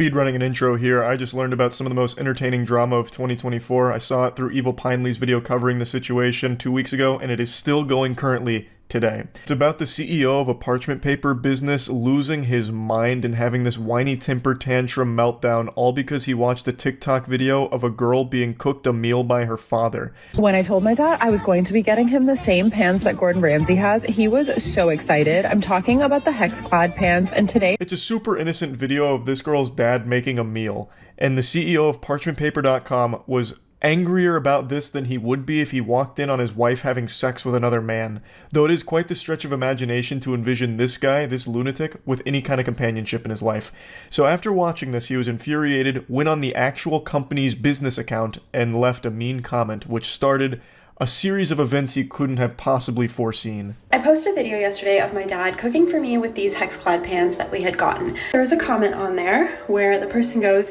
Speedrunning an intro here, I just learned about some of the most entertaining drama of 2024. I saw it through Evil Pineley's video covering the situation 2 weeks ago, and it is still going currently today. It's about the CEO of a parchment paper business losing his mind and having this whiny temper tantrum meltdown, all because he watched a TikTok video of a girl being cooked a meal by her father. When I told my dad I was going to be getting him the same pans that Gordon Ramsay has, he was so excited. I'm talking about the hex-clad pans, and today... It's a super innocent video of this girl's dad making a meal, and the CEO of parchmentpaper.com was angrier about this than he would be if he walked in on his wife having sex with another man, though it is quite the stretch of imagination to envision this guy, this lunatic, with any kind of companionship in his life. So after watching this, he was infuriated, went on the actual company's business account, and left a mean comment, which started a series of events he couldn't have possibly foreseen. I posted a video yesterday of my dad cooking for me with these hex-clad pans that we had gotten. There was a comment on there where the person goes,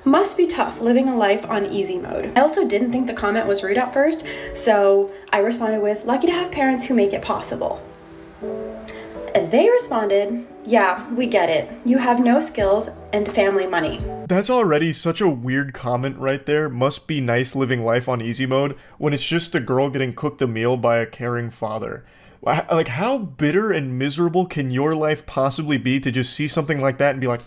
"Must be tough living a life on easy mode." I also didn't think the comment was rude at first, so I responded with, "Lucky to have parents who make it possible." And they responded, "Yeah, we get it. You have no skills and family money." That's already such a weird comment right there. Must be nice living life on easy mode when it's just a girl getting cooked a meal by a caring father. Like, how bitter and miserable can your life possibly be to just see something like that and be like,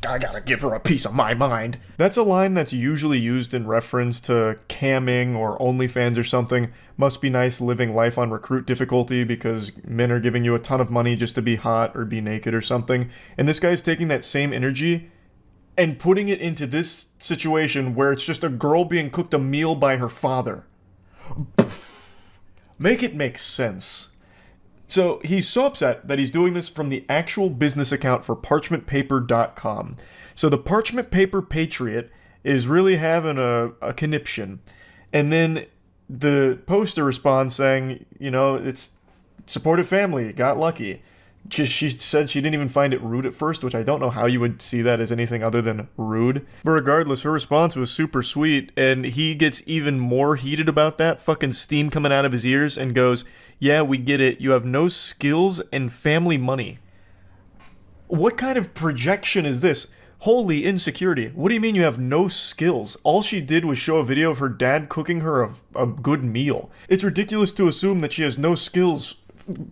I gotta give her a piece of my mind? That's a line that's usually used in reference to camming or OnlyFans or something. Must be nice living life on recruit difficulty because men are giving you a ton of money just to be hot or be naked or something. And this guy's taking that same energy and putting it into this situation where it's just a girl being cooked a meal by her father. Make it make sense. So he's so upset that he's doing this from the actual business account for parchmentpaper.com. So the Parchment Paper Patriot is really having a conniption. And then the poster responds saying, you know, it's supportive family, got lucky. She said she didn't even find it rude at first, which I don't know how you would see that as anything other than rude. But regardless, her response was super sweet, and he gets even more heated about that, fucking steam coming out of his ears, and goes, "Yeah, we get it. You have no skills and family money." What kind of projection is this? Holy insecurity. What do you mean you have no skills? All she did was show a video of her dad cooking her a good meal. It's ridiculous to assume that she has no skills.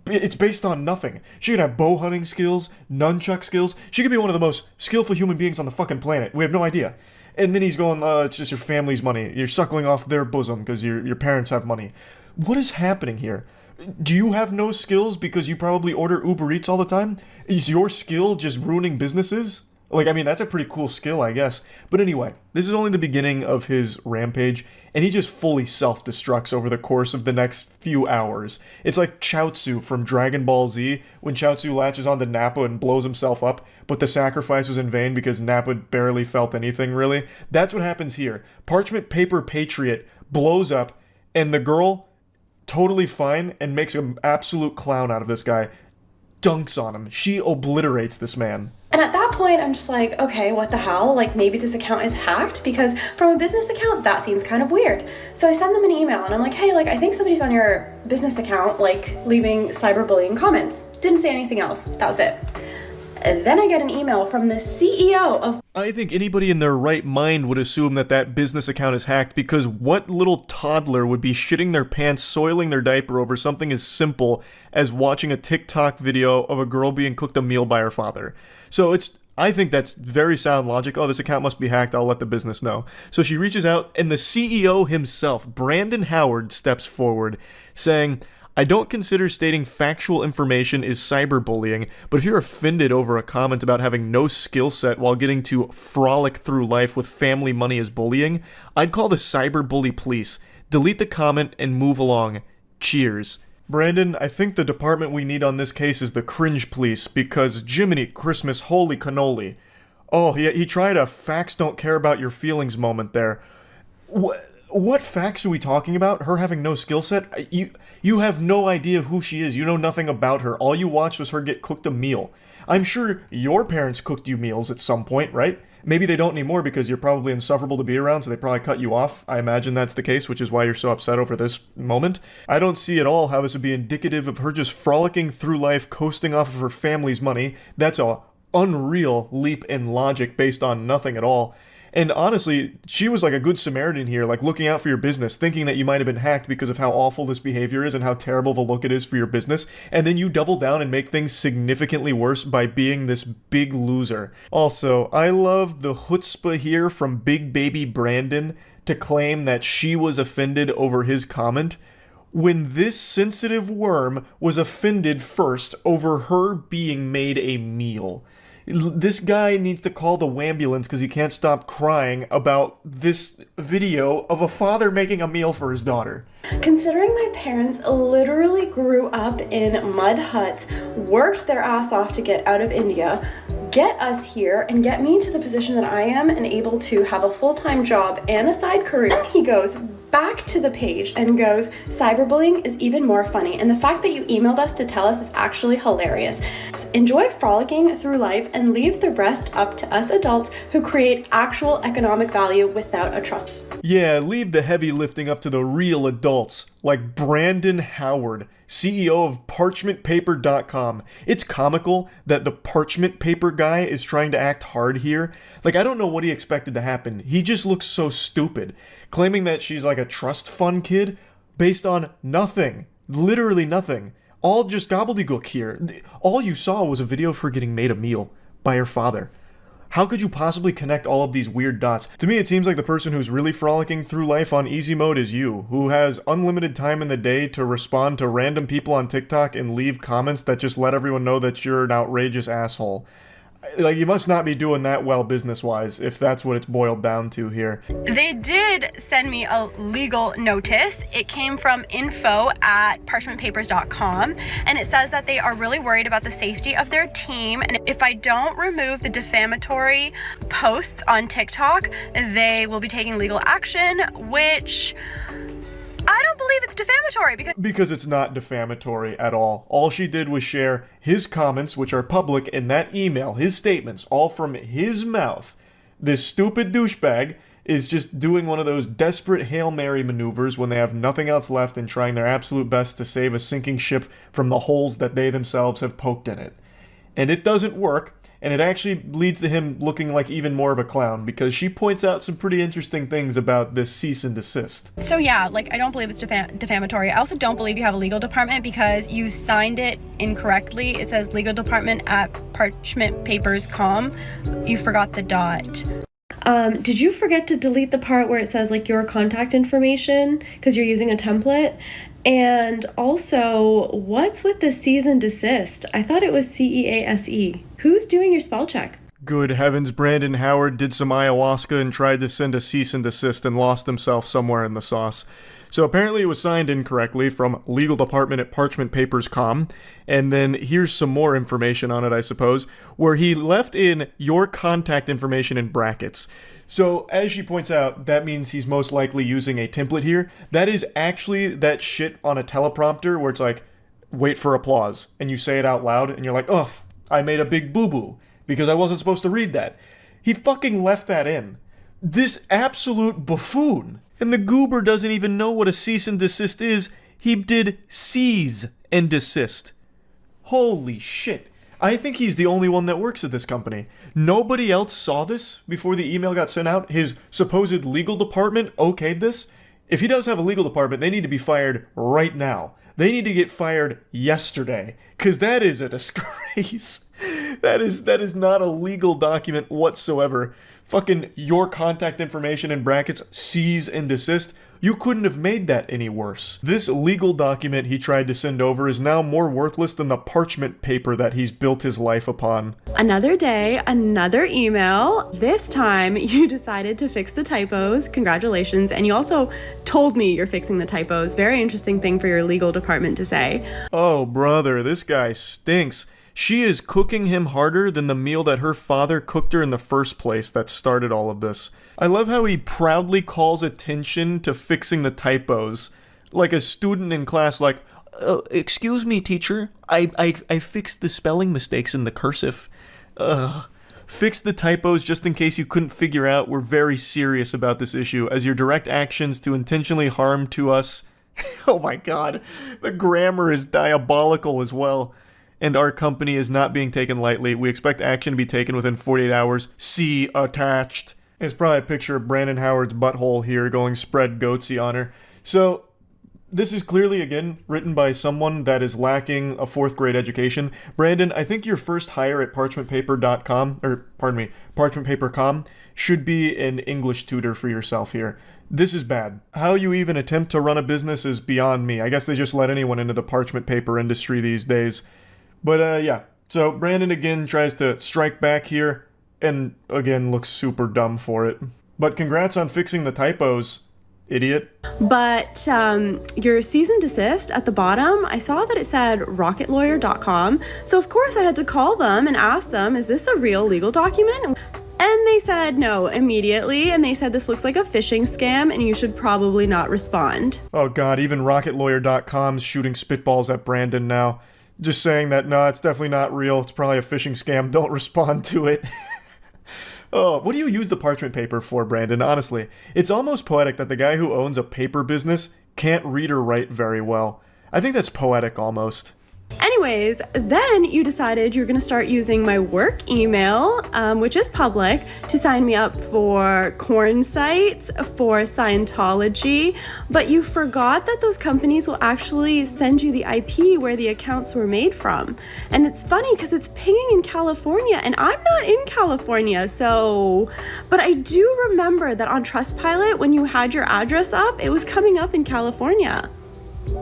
It's based on nothing. She could have bow hunting skills, nunchuck skills. She could be one of the most skillful human beings on the fucking planet. We have no idea. And then he's going, it's just your family's money. You're suckling off their bosom because your parents have money. What is happening here? Do you have no skills because you probably order Uber Eats all the time? Is your skill just ruining businesses? Like, I mean, that's a pretty cool skill, I guess. But anyway, this is only the beginning of his rampage, and he just fully self-destructs over the course of the next few hours. It's like Chaozu from Dragon Ball Z, when Chaozu latches onto Nappa and blows himself up, but the sacrifice was in vain because Nappa barely felt anything, really. That's what happens here. Parchment Paper Patriot blows up, and the girl, totally fine, and makes an absolute clown out of this guy. Dunks on him. She obliterates this man. And at that point, I'm just like, okay, what the hell? Like, maybe this account is hacked, because from a business account, that seems kind of weird. So I send them an email and I'm like, hey, like, I think somebody's on your business account, like, leaving cyberbullying comments. Didn't say anything else. That was it. And then I get an email from the CEO of... I think anybody in their right mind would assume that that business account is hacked, because what little toddler would be shitting their pants, soiling their diaper over something as simple as watching a TikTok video of a girl being cooked a meal by her father? So I think that's very sound logic. Oh, this account must be hacked. I'll let the business know. So she reaches out, and the CEO himself, Brandon Howard, steps forward saying, I don't consider stating factual information is cyberbullying, but if you're offended over a comment about having no skill set while getting to frolic through life with family money as bullying, I'd call the cyberbully police. Delete the comment and move along. Cheers. Brandon, I think the department we need on this case is the cringe police, because Jiminy Christmas, holy cannoli. Oh, he tried a facts don't care about your feelings moment there. What facts are we talking about? Her having no skill set? You have no idea who she is. You know nothing about her. All you watched was her get cooked a meal. I'm sure your parents cooked you meals at some point, right? Maybe they don't anymore because you're probably insufferable to be around, so they probably cut you off. I imagine that's the case, which is why you're so upset over this moment. I don't see at all how this would be indicative of her just frolicking through life, coasting off of her family's money. That's a unreal leap in logic based on nothing at all. And honestly, she was like a good Samaritan here, like looking out for your business, thinking that you might have been hacked because of how awful this behavior is and how terrible the look it is for your business. And then you double down and make things significantly worse by being this big loser. Also, I love the chutzpah here from Big Baby Brandon to claim that she was offended over his comment, when this sensitive worm was offended first over her being made a meal. This guy needs to call the wambulance because he can't stop crying about this video of a father making a meal for his daughter. Considering my parents literally grew up in mud huts, worked their ass off to get out of India, get us here, and get me to the position that I am and able to have a full-time job and a side career. Then he goes back to the page and goes, cyberbullying is even more funny, and the fact that you emailed us to tell us is actually hilarious. Enjoy frolicking through life and leave the rest up to us adults who create actual economic value without a trust. Yeah, leave the heavy lifting up to the real adults, like Brandon Howard, CEO of ParchmentPaper.com. It's comical that the Parchment Paper guy is trying to act hard here. Like, I don't know what he expected to happen. He just looks so stupid, claiming that she's like a trust fund kid based on nothing. Literally nothing. All just gobbledygook here. All you saw was a video of her getting made a meal by her father. How could you possibly connect all of these weird dots? To me, it seems like the person who's really frolicking through life on easy mode is you, who has unlimited time in the day to respond to random people on TikTok and leave comments that just let everyone know that you're an outrageous asshole. Like, you must not be doing that well business-wise, if that's what it's boiled down to here. They did send me a legal notice. It came from info@parchmentpapers.com, and it says that they are really worried about the safety of their team, and if I don't remove the defamatory posts on TikTok, they will be taking legal action, which I don't believe it's defamatory because it's not defamatory at all. All she did was share his comments, which are public, in that email, his statements, all from his mouth. This stupid douchebag is just doing one of those desperate Hail Mary maneuvers when they have nothing else left and trying their absolute best to save a sinking ship from the holes that they themselves have poked in it. And it doesn't work, and it actually leads to him looking like even more of a clown, because she points out some pretty interesting things about this cease and desist. So yeah, like, I don't believe it's defamatory. I also don't believe you have a legal department because you signed it incorrectly. It says legal department at parchmentpapers.com. You forgot the dot. Did you forget to delete the part where it says like your contact information because you're using a template? And also, what's with the cease and desist? I thought it was CEASE. Who's doing your spell check? Good heavens, Brandon Howard did some ayahuasca and tried to send a cease and desist and lost himself somewhere in the sauce. So apparently it was signed incorrectly from legal department at parchmentpapers.com. And then here's some more information on it, I suppose, where he left in your contact information in brackets. So as she points out, that means he's most likely using a template here. That is actually that shit on a teleprompter where it's like, wait for applause, and you say it out loud, and you're like, ugh, I made a big boo-boo because I wasn't supposed to read that. He fucking left that in. This absolute buffoon. And the goober doesn't even know what a cease and desist is. He did seize and desist. Holy shit. I think he's the only one that works at this company. Nobody else saw this before the email got sent out. His supposed legal department okayed this. If he does have a legal department, they need to be fired right now. They need to get fired yesterday, because that is a disgrace. That is not a legal document whatsoever. Fucking your contact information in brackets, cease and desist. You couldn't have made that any worse. This legal document he tried to send over is now more worthless than the parchment paper that he's built his life upon. Another day, another email. This time you decided to fix the typos. Congratulations. And you also told me you're fixing the typos. Very interesting thing for your legal department to say. Oh, brother, this guy stinks. She is cooking him harder than the meal that her father cooked her in the first place that started all of this. I love how he proudly calls attention to fixing the typos. Like a student in class, like, excuse me, teacher, I fixed the spelling mistakes in the cursive. Fix the typos just in case you couldn't figure out we're very serious about this issue, as your direct actions to intentionally harm to us. Oh my god, the grammar is diabolical as well. and our company is not being taken lightly. We expect action to be taken within 48 hours. See attached. It's probably a picture of Brandon Howard's butthole here going spread goatsy on her. So, this is clearly, again, written by someone that is lacking a 4th grade education. Brandon, I think your first hire at parchmentpaper.com, should be an English tutor for yourself here. This is bad. How you even attempt to run a business is beyond me. I guess they just let anyone into the parchment paper industry these days. But, yeah. So, Brandon again tries to strike back here, and again looks super dumb for it. But congrats on fixing the typos, idiot. But your cease and desist at the bottom, I saw that it said rocketlawyer.com. So of course I had to call them and ask them, is this a real legal document? And they said no immediately, and they said this looks like a phishing scam and you should probably not respond. Oh god, even rocketlawyer.com's shooting spitballs at Brandon now. Just saying that, no, it's definitely not real. It's probably a phishing scam. Don't respond to it. Oh, what do you use the parchment paper for, Brandon? Honestly, it's almost poetic that the guy who owns a paper business can't read or write very well. I think that's poetic almost. Anyways, then you decided you're going to start using my work email, which is public, to sign me up for corn sites, for Scientology, but you forgot that those companies will actually send you the IP where the accounts were made from. And it's funny because it's pinging in California, and I'm not in California, so... But I do remember that on Trustpilot, when you had your address up, it was coming up in California.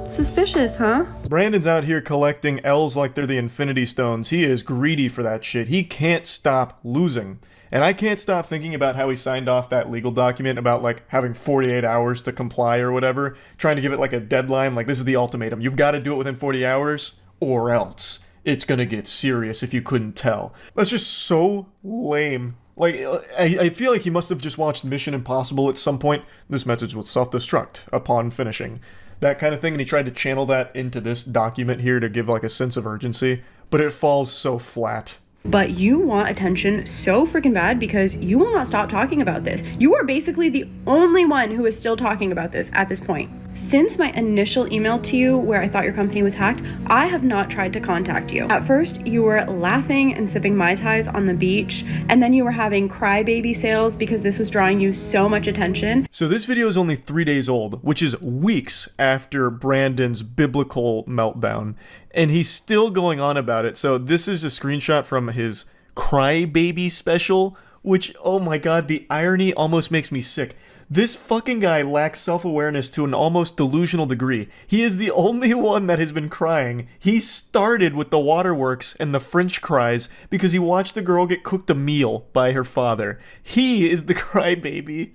Suspicious, huh? Brandon's out here collecting L's like they're the Infinity Stones. He is greedy for that shit. He can't stop losing. And I can't stop thinking about how he signed off that legal document about, like, having 48 hours to comply or whatever. Trying to give it, like, a deadline. Like, this is the ultimatum. You've got to do it within 40 hours or else. It's gonna get serious if you couldn't tell. That's just so lame. Like, I feel like he must have just watched Mission Impossible at some point. This message will self-destruct upon finishing. That kind of thing, and he tried to channel that into this document here to give, like, a sense of urgency, but it falls so flat. But you want attention so freaking bad because you will not stop talking about this. You are basically the only one who is still talking about this at this point. Since my initial email to you where I thought your company was hacked, I have not tried to contact you. At first, you were laughing and sipping Mai Tais on the beach, and then you were having crybaby sales because this was drawing you so much attention. So this video is only 3 days old, which is weeks after Brandon's biblical meltdown, and he's still going on about it. So this is a screenshot from his crybaby special, which, oh my god, the irony almost makes me sick. This fucking guy lacks self-awareness to an almost delusional degree. He is the only one that has been crying. He started with the waterworks and the French cries because he watched a girl get cooked a meal by her father. He is the crybaby,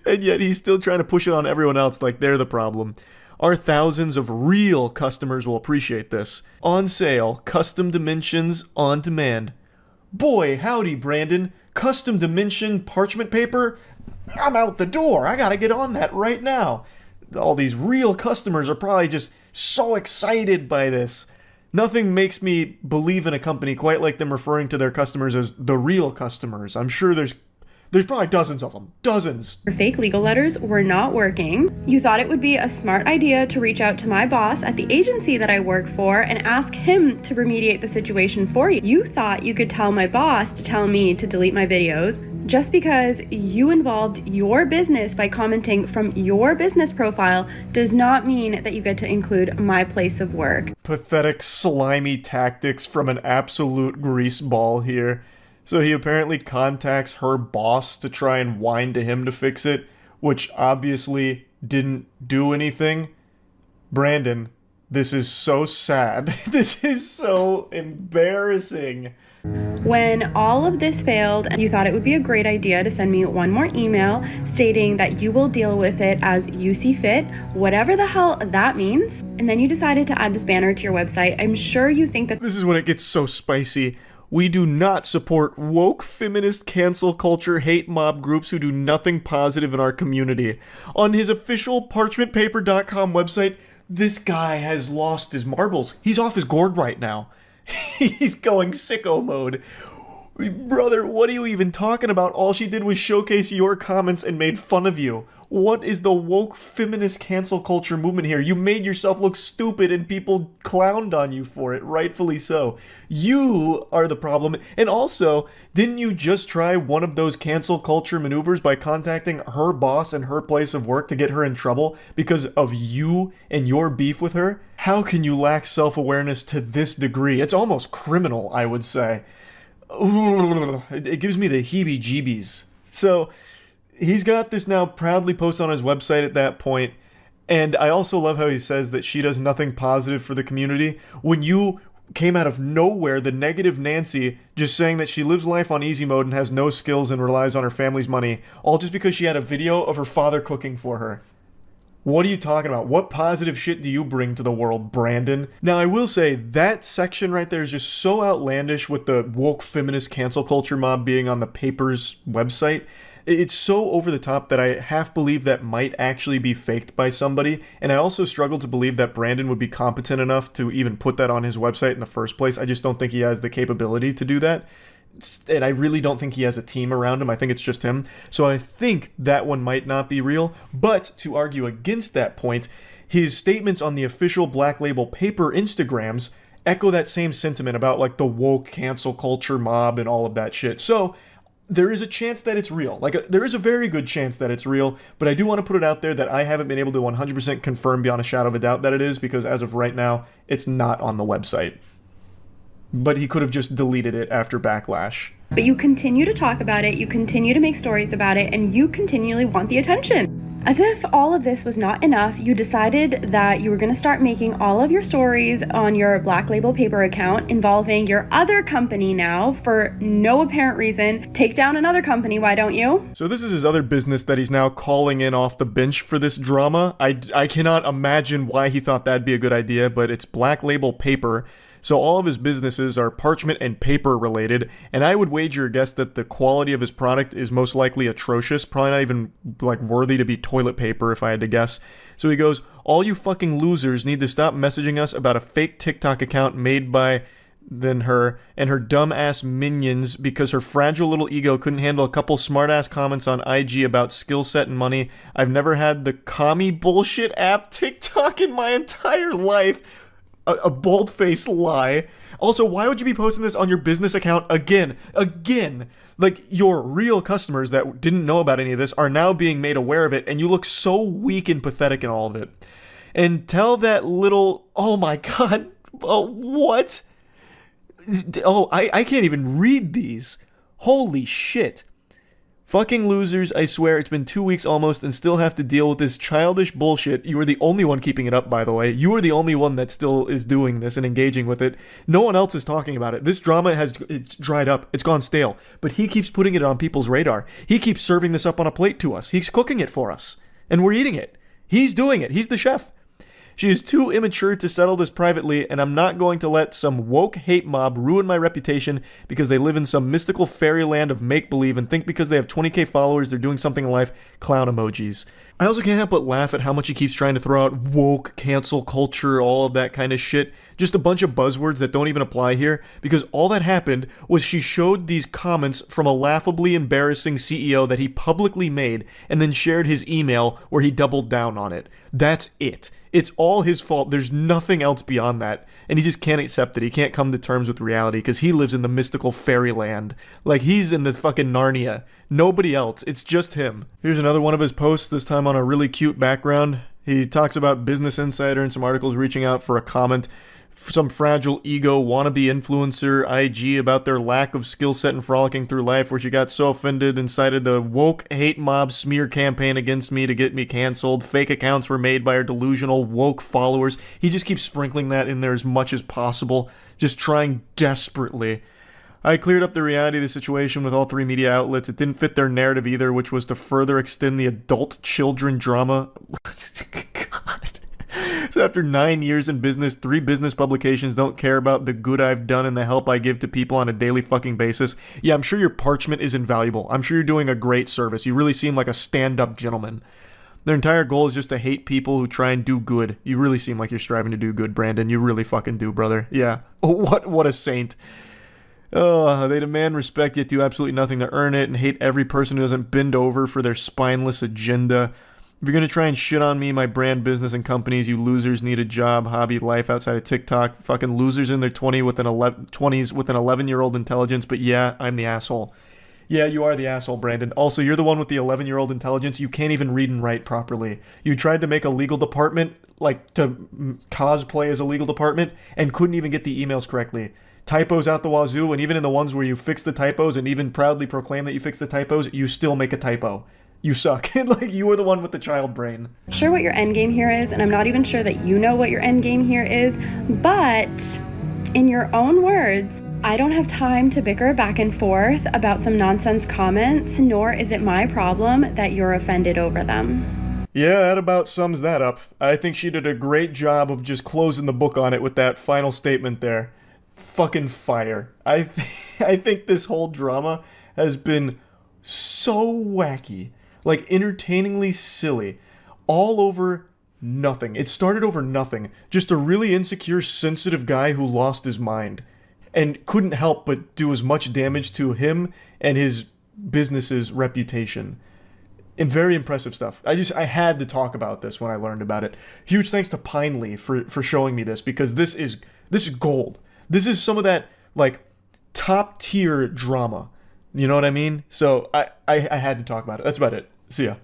and yet he's still trying to push it on everyone else like they're the problem. Our thousands of real customers will appreciate this. On sale, custom dimensions on demand. Boy, howdy, Brandon. Custom dimension parchment paper? I'm out the door. I gotta get on that right now. All these real customers are probably just so excited by this. Nothing makes me believe in a company quite like them referring to their customers as the real customers. I'm sure there's probably dozens of them. Dozens. Your fake legal letters were not working. You thought it would be a smart idea to reach out to my boss at the agency that I work for and ask him to remediate the situation for you. You thought you could tell my boss to tell me to delete my videos. Just because you involved your business by commenting from your business profile does not mean that you get to include my place of work. Pathetic, slimy tactics from an absolute greaseball here. So he apparently contacts her boss to try and whine to him to fix it, which obviously didn't do anything. Brandon, this is so sad. This is so embarrassing. When all of this failed, you thought it would be a great idea to send me one more email stating that you will deal with it as you see fit, whatever the hell that means. And then you decided to add this banner to your website. I'm sure you think that this is when it gets so spicy. We do not support woke, feminist, cancel culture, hate mob groups who do nothing positive in our community. On his official parchmentpaper.com website, this guy has lost his marbles. He's off his gourd right now. He's going sicko mode. Brother, what are you even talking about? All she did was showcase your comments and made fun of you. What is the woke feminist cancel culture movement here? You made yourself look stupid and people clowned on you for it, rightfully so. You are the problem. And also, didn't you just try one of those cancel culture maneuvers by contacting her boss and her place of work to get her in trouble because of you and your beef with her? How can you lack self-awareness to this degree? It's almost criminal, I would say. It gives me the heebie-jeebies. So he's got this now proudly posted on his website at that point, and I also love how he says that she does nothing positive for the community. When you came out of nowhere, the negative Nancy, just saying that she lives life on easy mode and has no skills and relies on her family's money, all just because she had a video of her father cooking for her. What are you talking about? What positive shit do you bring to the world, Brandon? Now, I will say, that section right there is just so outlandish with the woke feminist cancel culture mob being on the paper's website. It's so over the top that I half believe that might actually be faked by somebody, and I also struggle to believe that Brandon would be competent enough to even put that on his website in the first place. I just don't think he has the capability to do that. And I really don't think he has a team around him. I think it's just him. So I think that one might not be real. But to argue against that point, his statements on the official Black Label Paper Instagrams echo that same sentiment about like the woke cancel culture mob and all of that shit. So there is a chance that it's real. There is a very good chance that it's real, but I do want to put it out there that I haven't been able to 100% confirm beyond a shadow of a doubt that it is, because as of right now, it's not on the website. But he could have just deleted it after backlash. But you continue to talk about it, you continue to make stories about it, and you continually want the attention. As if all of this was not enough, you decided that you were going to start making all of your stories on your Black Label Paper account involving your other company now for no apparent reason. Take down another company, why don't you? So this is his other business that he's now calling in off the bench for this drama. I cannot imagine why he thought that'd be a good idea, but it's Black Label Paper. So all of his businesses are parchment and paper related, and I would wager a guess that the quality of his product is most likely atrocious, probably not even like worthy to be toilet paper if I had to guess. So he goes, all you fucking losers need to stop messaging us about a fake TikTok account made by then her and her dumb-ass minions because her fragile little ego couldn't handle a couple smart-ass comments on IG about skill set and money. I've never had the commie bullshit app TikTok in my entire life. A bold-faced lie. Also, why would you be posting this on your business account again? Like, your real customers that didn't know about any of this are now being made aware of it, and you look so weak and pathetic in all of it. And tell that little... Oh my god. Oh, what? Oh, I can't even read these. Holy shit. Fucking losers, I swear, it's been 2 weeks almost and still have to deal with this childish bullshit. You are the only one keeping it up, by the way. You are the only one that still is doing this and engaging with it. No one else is talking about it. This drama it's dried up. It's gone stale. But he keeps putting it on people's radar. He keeps serving this up on a plate to us. He's cooking it for us. And we're eating it. He's doing it. He's the chef. She is too immature to settle this privately, and I'm not going to let some woke hate mob ruin my reputation because they live in some mystical fairyland of make-believe and think because they have 20k followers they're doing something in life. Clown emojis. I also can't help but laugh at how much he keeps trying to throw out woke, cancel culture, all of that kind of shit. Just a bunch of buzzwords that don't even apply here, because all that happened was she showed these comments from a laughably embarrassing CEO that he publicly made and then shared his email where he doubled down on it. That's it. It's all his fault. There's nothing else beyond that. And he just can't accept it. He can't come to terms with reality because he lives in the mystical fairyland. Like, he's in the fucking Narnia. Nobody else. It's just him. Here's another one of his posts, this time on a really cute background. He talks about Business Insider and some articles reaching out for a comment. Some fragile ego wannabe influencer IG about their lack of skill set and frolicking through life, where she got so offended and cited the woke hate mob smear campaign against me to get me canceled. Fake accounts were made by her delusional woke followers. He just keeps sprinkling that in there as much as possible, just trying desperately. I cleared up the reality of the situation with all three media outlets. It didn't fit their narrative either, which was to further extend the adult children drama. God. So after 9 years in business, 3 business publications don't care about the good I've done and the help I give to people on a daily fucking basis. Yeah, I'm sure your parchment is invaluable. I'm sure you're doing a great service. You really seem like a stand-up gentleman. Their entire goal is just to hate people who try and do good. You really seem like you're striving to do good, Brandon. You really fucking do, brother. Yeah. What a saint. Oh, they demand respect yet do absolutely nothing to earn it and hate every person who doesn't bend over for their spineless agenda. If you're going to try and shit on me, my brand, business, and companies, you losers need a job, hobby, life outside of TikTok. Fucking losers in their 20s with an 11-year-old intelligence, but yeah, I'm the asshole. Yeah, you are the asshole, Brandon. Also, you're the one with the 11-year-old intelligence. You can't even read and write properly. You tried to make a legal department, like to cosplay as a legal department, and couldn't even get the emails correctly. Typos out the wazoo, and even in the ones where you fix the typos and even proudly proclaim that you fix the typos, you still make a typo. You suck. Like, you are the one with the child brain. Sure what your end game here is, and I'm not even sure that you know what your end game here is, but in your own words, I don't have time to bicker back and forth about some nonsense comments, nor is it my problem that you're offended over them. Yeah, that about sums that up. I think she did a great job of just closing the book on it with that final statement there. Fucking fire. I think this whole drama has been so wacky. Like, entertainingly silly. All over nothing. It started over nothing. Just a really insecure, sensitive guy who lost his mind. And couldn't help but do as much damage to him and his business's reputation. And very impressive stuff. I had to talk about this when I learned about it. Huge thanks to Pinely for showing me this, because this is gold. This is some of that, like, top tier drama. You know what I mean? So I had to talk about it. That's about it. See ya.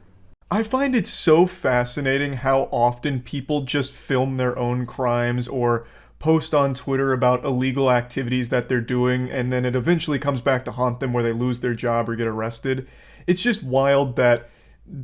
I find it so fascinating how often people just film their own crimes or post on Twitter about illegal activities that they're doing, and then it eventually comes back to haunt them where they lose their job or get arrested. It's just wild that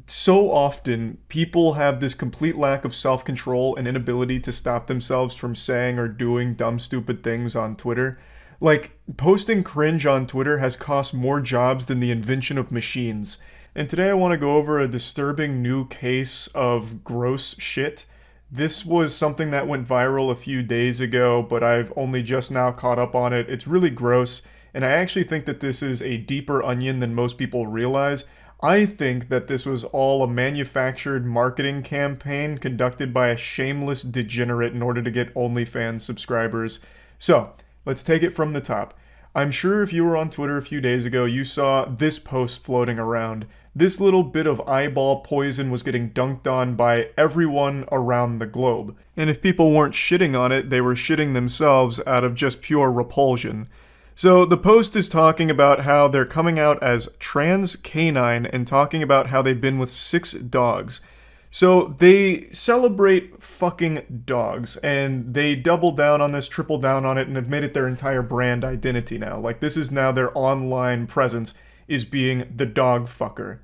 so often people have this complete lack of self-control and inability to stop themselves from saying or doing dumb, stupid things on Twitter. Like, posting cringe on Twitter has cost more jobs than the invention of machines. And today I want to go over a disturbing new case of gross shit. This was something that went viral a few days ago, but I've only just now caught up on it. It's really gross, and I actually think that this is a deeper onion than most people realize. I think that this was all a manufactured marketing campaign conducted by a shameless degenerate in order to get OnlyFans subscribers. So, let's take it from the top. I'm sure if you were on Twitter a few days ago, you saw this post floating around. This little bit of eyeball poison was getting dunked on by everyone around the globe. And if people weren't shitting on it, they were shitting themselves out of just pure repulsion. So the post is talking about how they're coming out as trans canine and talking about how they've been with 6 dogs. So they celebrate fucking dogs, and they double down on this, triple down on it, and have made it their entire brand identity now. Like, this is now their online presence, is being the dog fucker.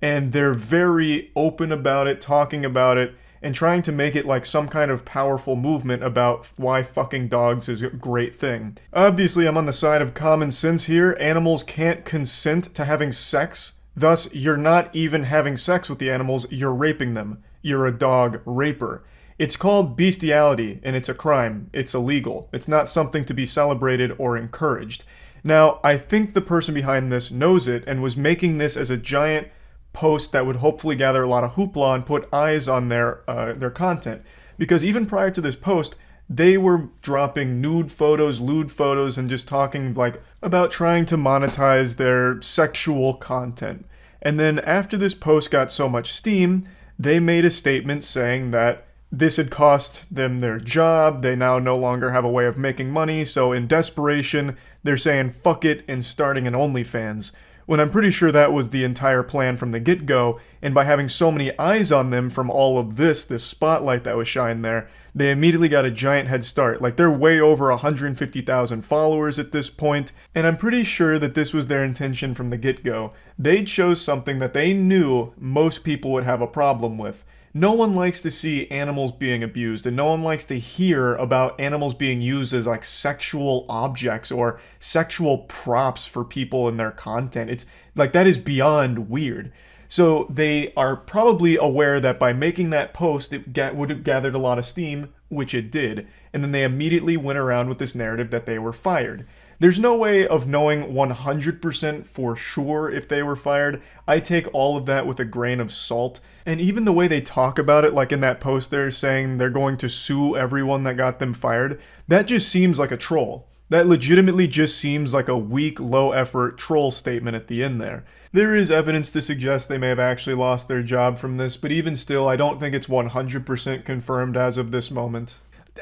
And they're very open about it, talking about it, and trying to make it like some kind of powerful movement about why fucking dogs is a great thing. Obviously, I'm on the side of common sense here. Animals can't consent to having sex. Thus, you're not even having sex with the animals, you're raping them. You're a dog raper. It's called bestiality, and it's a crime. It's illegal. It's not something to be celebrated or encouraged. Now, I think the person behind this knows it and was making this as a giant post that would hopefully gather a lot of hoopla and put eyes on their content. Because even prior to this post, they were dropping nude photos, lewd photos, and just talking like about trying to monetize their sexual content. And then after this post got so much steam, they made a statement saying that this had cost them their job, they now no longer have a way of making money, so in desperation, they're saying fuck it and starting an OnlyFans. When I'm pretty sure that was the entire plan from the get-go, and by having so many eyes on them from all of this spotlight that was shined there, they immediately got a giant head start. Like, they're way over 150,000 followers at this point, and I'm pretty sure that this was their intention from the get-go. They chose something that they knew most people would have a problem with. No one likes to see animals being abused, and no one likes to hear about animals being used as like sexual objects or sexual props for people in their content. It's like, that is beyond weird. So they are probably aware that by making that post, it would have gathered a lot of steam, which it did, and then they immediately went around with this narrative that they were fired. There's no way of knowing 100% for sure if they were fired. I take all of that with a grain of salt. And even the way they talk about it, like in that post they're saying they're going to sue everyone that got them fired, that just seems like a troll. That legitimately just seems like a weak, low-effort troll statement at the end there. There is evidence to suggest they may have actually lost their job from this, but even still, I don't think it's 100% confirmed as of this moment.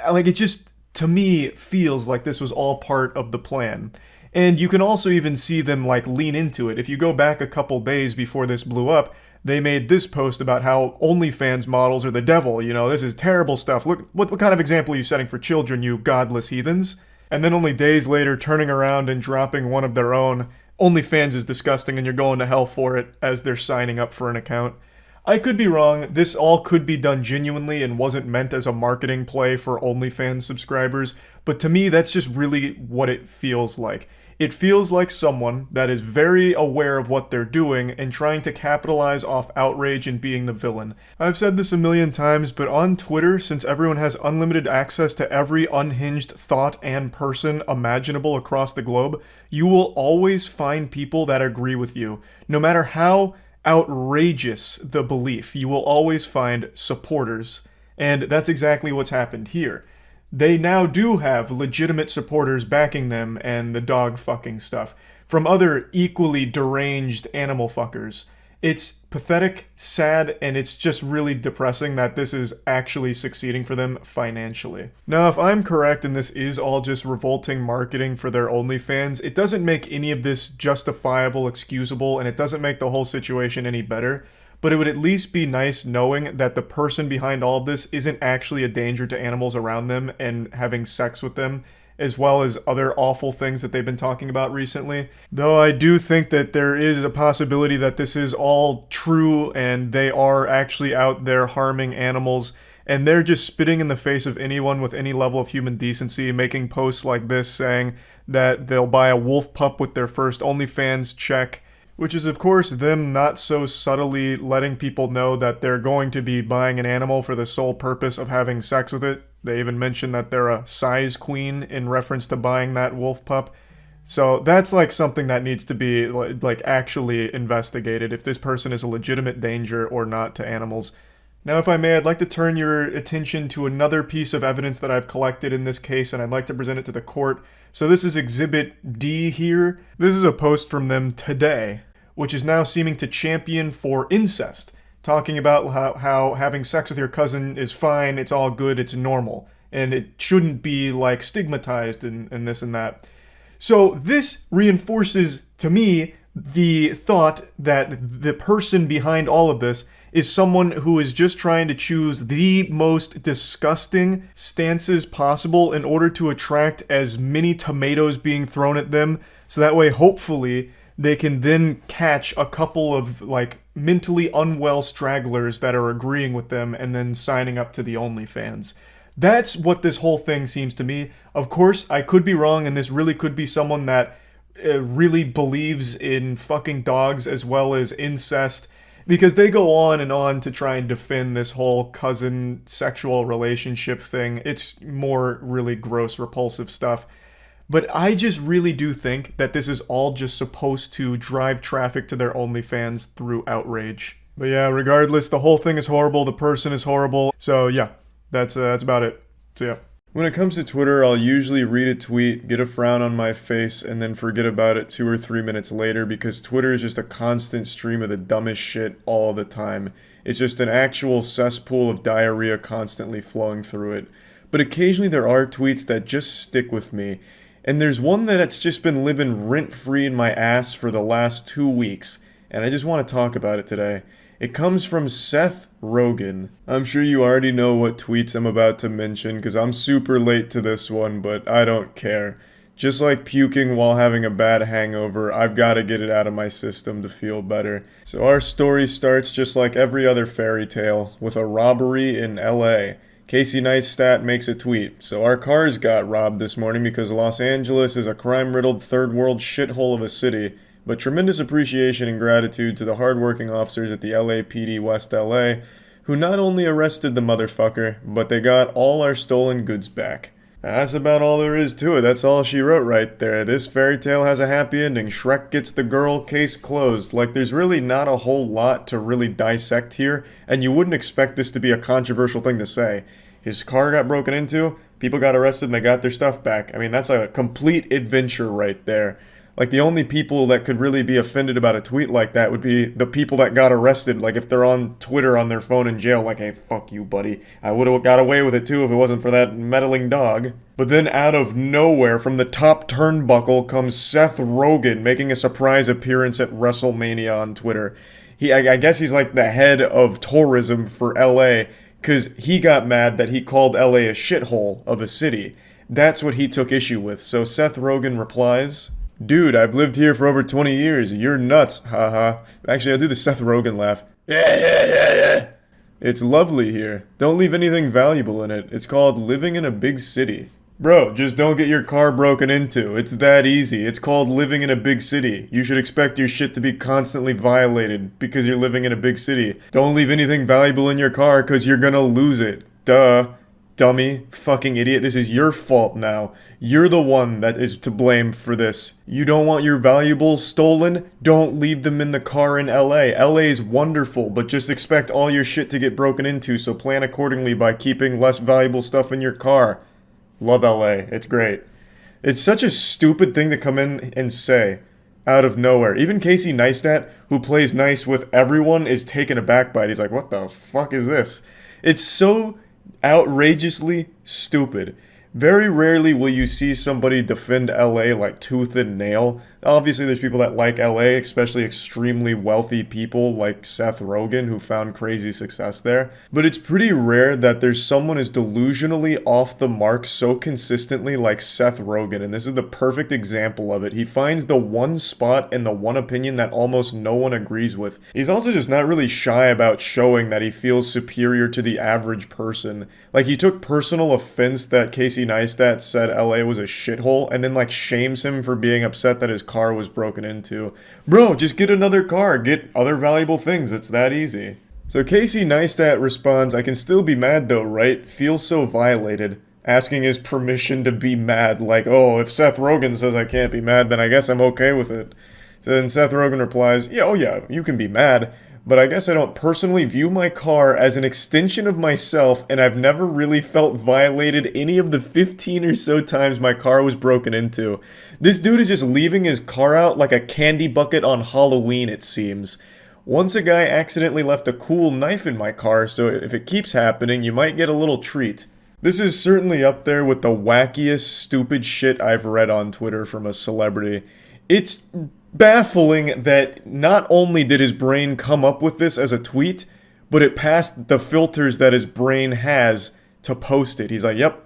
Like, it just, to me, feels like this was all part of the plan. And you can also even see them, like, lean into it. If you go back a couple days before this blew up, they made this post about how OnlyFans models are the devil. You know, this is terrible stuff. Look, what kind of example are you setting for children, you godless heathens? And then only days later, turning around and dropping one of their own. OnlyFans is disgusting and you're going to hell for it, as they're signing up for an account. I could be wrong. This all could be done genuinely and wasn't meant as a marketing play for OnlyFans subscribers. But to me, that's just really what it feels like. It feels like someone that is very aware of what they're doing and trying to capitalize off outrage and being the villain. I've said this a million times, but on Twitter, since everyone has unlimited access to every unhinged thought and person imaginable across the globe, you will always find people that agree with you. No matter how outrageous the belief, you will always find supporters. And that's exactly what's happened here. They now do have legitimate supporters backing them and the dog fucking stuff from other equally deranged animal fuckers. It's pathetic, sad, and it's just really depressing that this is actually succeeding for them financially. Now, if I'm correct and this is all just revolting marketing for their OnlyFans, it doesn't make any of this justifiable, excusable, and it doesn't make the whole situation any better. But it would at least be nice knowing that the person behind all of this isn't actually a danger to animals around them and having sex with them, as well as other awful things that they've been talking about recently. Though I do think that there is a possibility that this is all true and they are actually out there harming animals, and they're just spitting in the face of anyone with any level of human decency, making posts like this saying that they'll buy a wolf pup with their first OnlyFans check. Which is, of course, them not so subtly letting people know that they're going to be buying an animal for the sole purpose of having sex with it. They even mention that they're a size queen in reference to buying that wolf pup. So that's like something that needs to be like actually investigated, if this person is a legitimate danger or not to animals. Now, if I may, I'd like to turn your attention to another piece of evidence that I've collected in this case, and I'd like to present it to the court. So this is Exhibit D here. This is a post from them today, which is now seeming to champion for incest, talking about how having sex with your cousin is fine, it's all good, it's normal, and it shouldn't be, like, stigmatized and this and that. So this reinforces, to me, the thought that the person behind all of this is someone who is just trying to choose the most disgusting stances possible in order to attract as many tomatoes being thrown at them, so that way, hopefully, they can then catch a couple of, like, mentally unwell stragglers that are agreeing with them and then signing up to the OnlyFans. That's what this whole thing seems to me. Of course, I could be wrong, and this really could be someone that really believes in fucking dogs as well as incest, because they go on and on to try and defend this whole cousin sexual relationship thing. It's more really gross, repulsive stuff. But I just really do think that this is all just supposed to drive traffic to their OnlyFans through outrage. But yeah, regardless, the whole thing is horrible, the person is horrible. So yeah, that's about it. So yeah. When it comes to Twitter, I'll usually read a tweet, get a frown on my face, and then forget about it 2 or 3 minutes later, because Twitter is just a constant stream of the dumbest shit all the time. It's just an actual cesspool of diarrhea constantly flowing through it. But occasionally there are tweets that just stick with me. And there's one that's just been living rent-free in my ass for the last 2 weeks, and I just want to talk about it today. It comes from Seth Rogen. I'm sure you already know what tweets I'm about to mention, because I'm super late to this one, but I don't care. Just like puking while having a bad hangover, I've got to get it out of my system to feel better. So our story starts just like every other fairy tale, with a robbery in LA. Casey Neistat makes a tweet. So our cars got robbed this morning because Los Angeles is a crime-riddled third world shithole of a city, but tremendous appreciation and gratitude to the hardworking officers at the LAPD West LA, who not only arrested the motherfucker, but they got all our stolen goods back. That's about all there is to it. That's all she wrote right there. This fairy tale has a happy ending. Shrek gets the girl, case closed. Like, there's really not a whole lot to really dissect here, and you wouldn't expect this to be a controversial thing to say. His car got broken into? People got arrested and they got their stuff back. I mean, that's a complete adventure right there. Like, the only people that could really be offended about a tweet like that would be the people that got arrested. Like, if they're on Twitter on their phone in jail, like, hey, fuck you, buddy. I would have got away with it, too, if it wasn't for that meddling dog. But then out of nowhere, from the top turnbuckle, comes Seth Rogen making a surprise appearance at WrestleMania on Twitter. I guess he's like the head of tourism for LA, because he got mad that he called LA a shithole of a city. That's what he took issue with. So Seth Rogen replies, "Dude, I've lived here for over 20 years. You're nuts, haha." Actually, I'll do the Seth Rogen laugh. Yeah. It's lovely here. Don't leave anything valuable in it. It's called living in a big city. Bro, just don't get your car broken into. It's that easy. It's called living in a big city. You should expect your shit to be constantly violated because you're living in a big city. Don't leave anything valuable in your car because you're gonna lose it. Duh. Dummy. Fucking idiot. This is your fault now. You're the one that is to blame for this. You don't want your valuables stolen? Don't leave them in the car in LA. LA is wonderful, but just expect all your shit to get broken into, so plan accordingly by keeping less valuable stuff in your car. Love LA. It's great. It's such a stupid thing to come in and say out of nowhere. Even Casey Neistat, who plays nice with everyone, is taken aback by it. He's like, what the fuck is this? It's so outrageously stupid. Very rarely will you see somebody defend LA like tooth and nail. Obviously, there's people that like LA, especially extremely wealthy people like Seth Rogen, who found crazy success there. But it's pretty rare that there's someone as delusionally off the mark so consistently like Seth Rogen, and this is the perfect example of it. He finds the one spot and the one opinion that almost no one agrees with. He's also just not really shy about showing that he feels superior to the average person. Like, he took personal offense that Casey Neistat said LA was a shithole, and then like shames him for being upset that his car was broken into. Bro, just get another car, get other valuable things, it's that easy. So Casey Neistat responds, "I can still be mad though, right? Feels so violated." Asking his permission to be mad, like, oh, if Seth Rogen says I can't be mad, then I guess I'm okay with it. So then Seth Rogen replies, "Yeah, oh yeah, you can be mad, but I guess I don't personally view my car as an extension of myself, and I've never really felt violated any of the 15 or so times my car was broken into." This dude is just leaving his car out like a candy bucket on Halloween, it seems. "Once a guy accidentally left a cool knife in my car, so if it keeps happening, you might get a little treat." This is certainly up there with the wackiest, stupid shit I've read on Twitter from a celebrity. It's baffling that not only did his brain come up with this as a tweet, but it passed the filters that his brain has to post it. He's like, yep,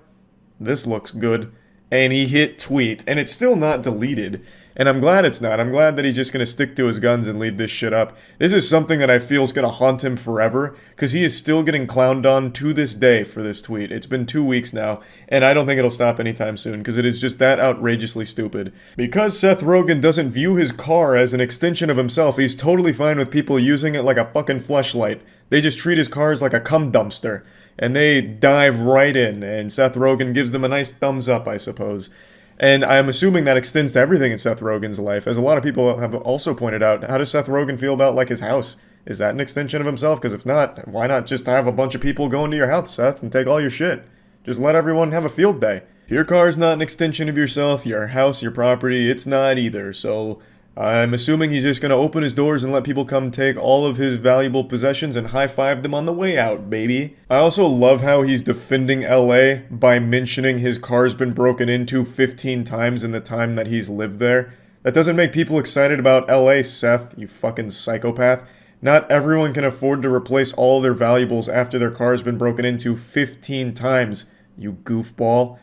this looks good. And he hit tweet, and it's still not deleted. And I'm glad it's not. I'm glad that he's just going to stick to his guns and leave this shit up. This is something that I feel is going to haunt him forever, because he is still getting clowned on to this day for this tweet. It's been 2 weeks now, and I don't think it'll stop anytime soon, because it is just that outrageously stupid. Because Seth Rogen doesn't view his car as an extension of himself, he's totally fine with people using it like a fucking fleshlight. They just treat his cars like a cum dumpster, and they dive right in, and Seth Rogen gives them a nice thumbs up, I suppose. And I'm assuming that extends to everything in Seth Rogen's life. As a lot of people have also pointed out, how does Seth Rogen feel about, like, his house? Is that an extension of himself? Because if not, why not just have a bunch of people go into your house, Seth, and take all your shit? Just let everyone have a field day. If your car's not an extension of yourself, your house, your property, it's not either. So I'm assuming he's just going to open his doors and let people come take all of his valuable possessions and high-five them on the way out, baby. I also love how he's defending LA by mentioning his car's been broken into 15 times in the time that he's lived there. That doesn't make people excited about LA, Seth, you fucking psychopath. Not everyone can afford to replace all their valuables after their car's been broken into 15 times, you goofball.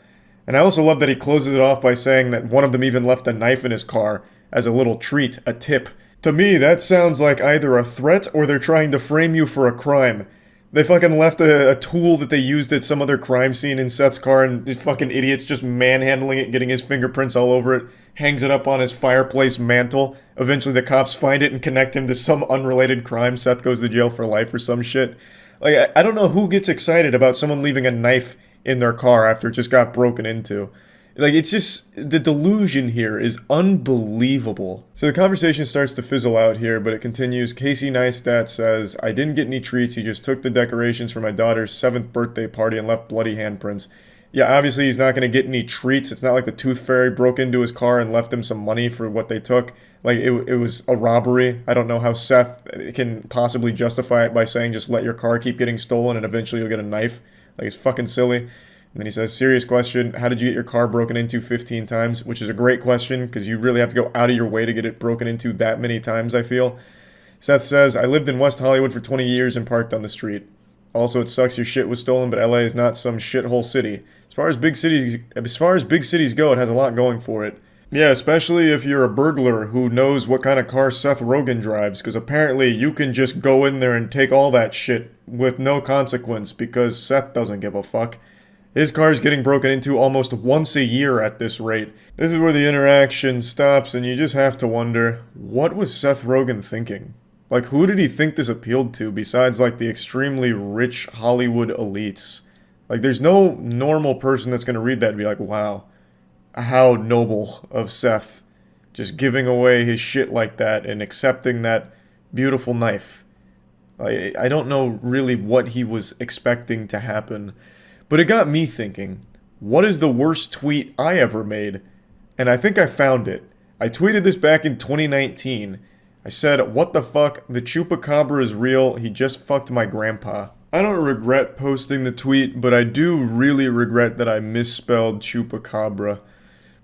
And I also love that he closes it off by saying that one of them even left a knife in his car as a little treat, a tip. To me, that sounds like either a threat or they're trying to frame you for a crime. They fucking left a tool that they used at some other crime scene in Seth's car, and these fucking idiots just manhandling it, getting his fingerprints all over it, hangs it up on his fireplace mantle. Eventually the cops find it and connect him to some unrelated crime. Seth goes to jail for life or some shit. Like, I don't know who gets excited about someone leaving a knife in their car after it just got broken into. Like, it's just, the delusion here is unbelievable. So the conversation starts to fizzle out here, but it continues. Casey Neistat says, "I didn't get any treats, he just took the decorations for my daughter's 7th birthday party and left bloody handprints. Yeah, obviously he's not going to get any treats. It's not like the Tooth Fairy broke into his car and left him some money for what they took. Like, it was a robbery. I don't know how Seth can possibly justify it by saying just let your car keep getting stolen and eventually you'll get a knife. Like, it's fucking silly. And then he says, serious question, how did you get your car broken into 15 times? Which is a great question, because you really have to go out of your way to get it broken into that many times, I feel. Seth says, I lived in West Hollywood for 20 years and parked on the street. Also, it sucks your shit was stolen, but LA is not some shithole city. As far as big cities go, it has a lot going for it. Yeah, especially if you're a burglar who knows what kind of car Seth Rogen drives, because apparently you can just go in there and take all that shit with no consequence, because Seth doesn't give a fuck. His car's getting broken into almost once a year at this rate. This is where the interaction stops, and you just have to wonder, what was Seth Rogen thinking? Like, who did he think this appealed to, besides, like, the extremely rich Hollywood elites? Like, there's no normal person that's gonna read that and be like, wow, how noble of Seth, just giving away his shit like that and accepting that beautiful knife. I don't know really what he was expecting to happen, but it got me thinking, what is the worst tweet I ever made? And I think I found it. I tweeted this back in 2019. I said, what the fuck, the chupacabra is real, he just fucked my grandpa. I don't regret posting the tweet, but I do really regret that I misspelled chupacabra.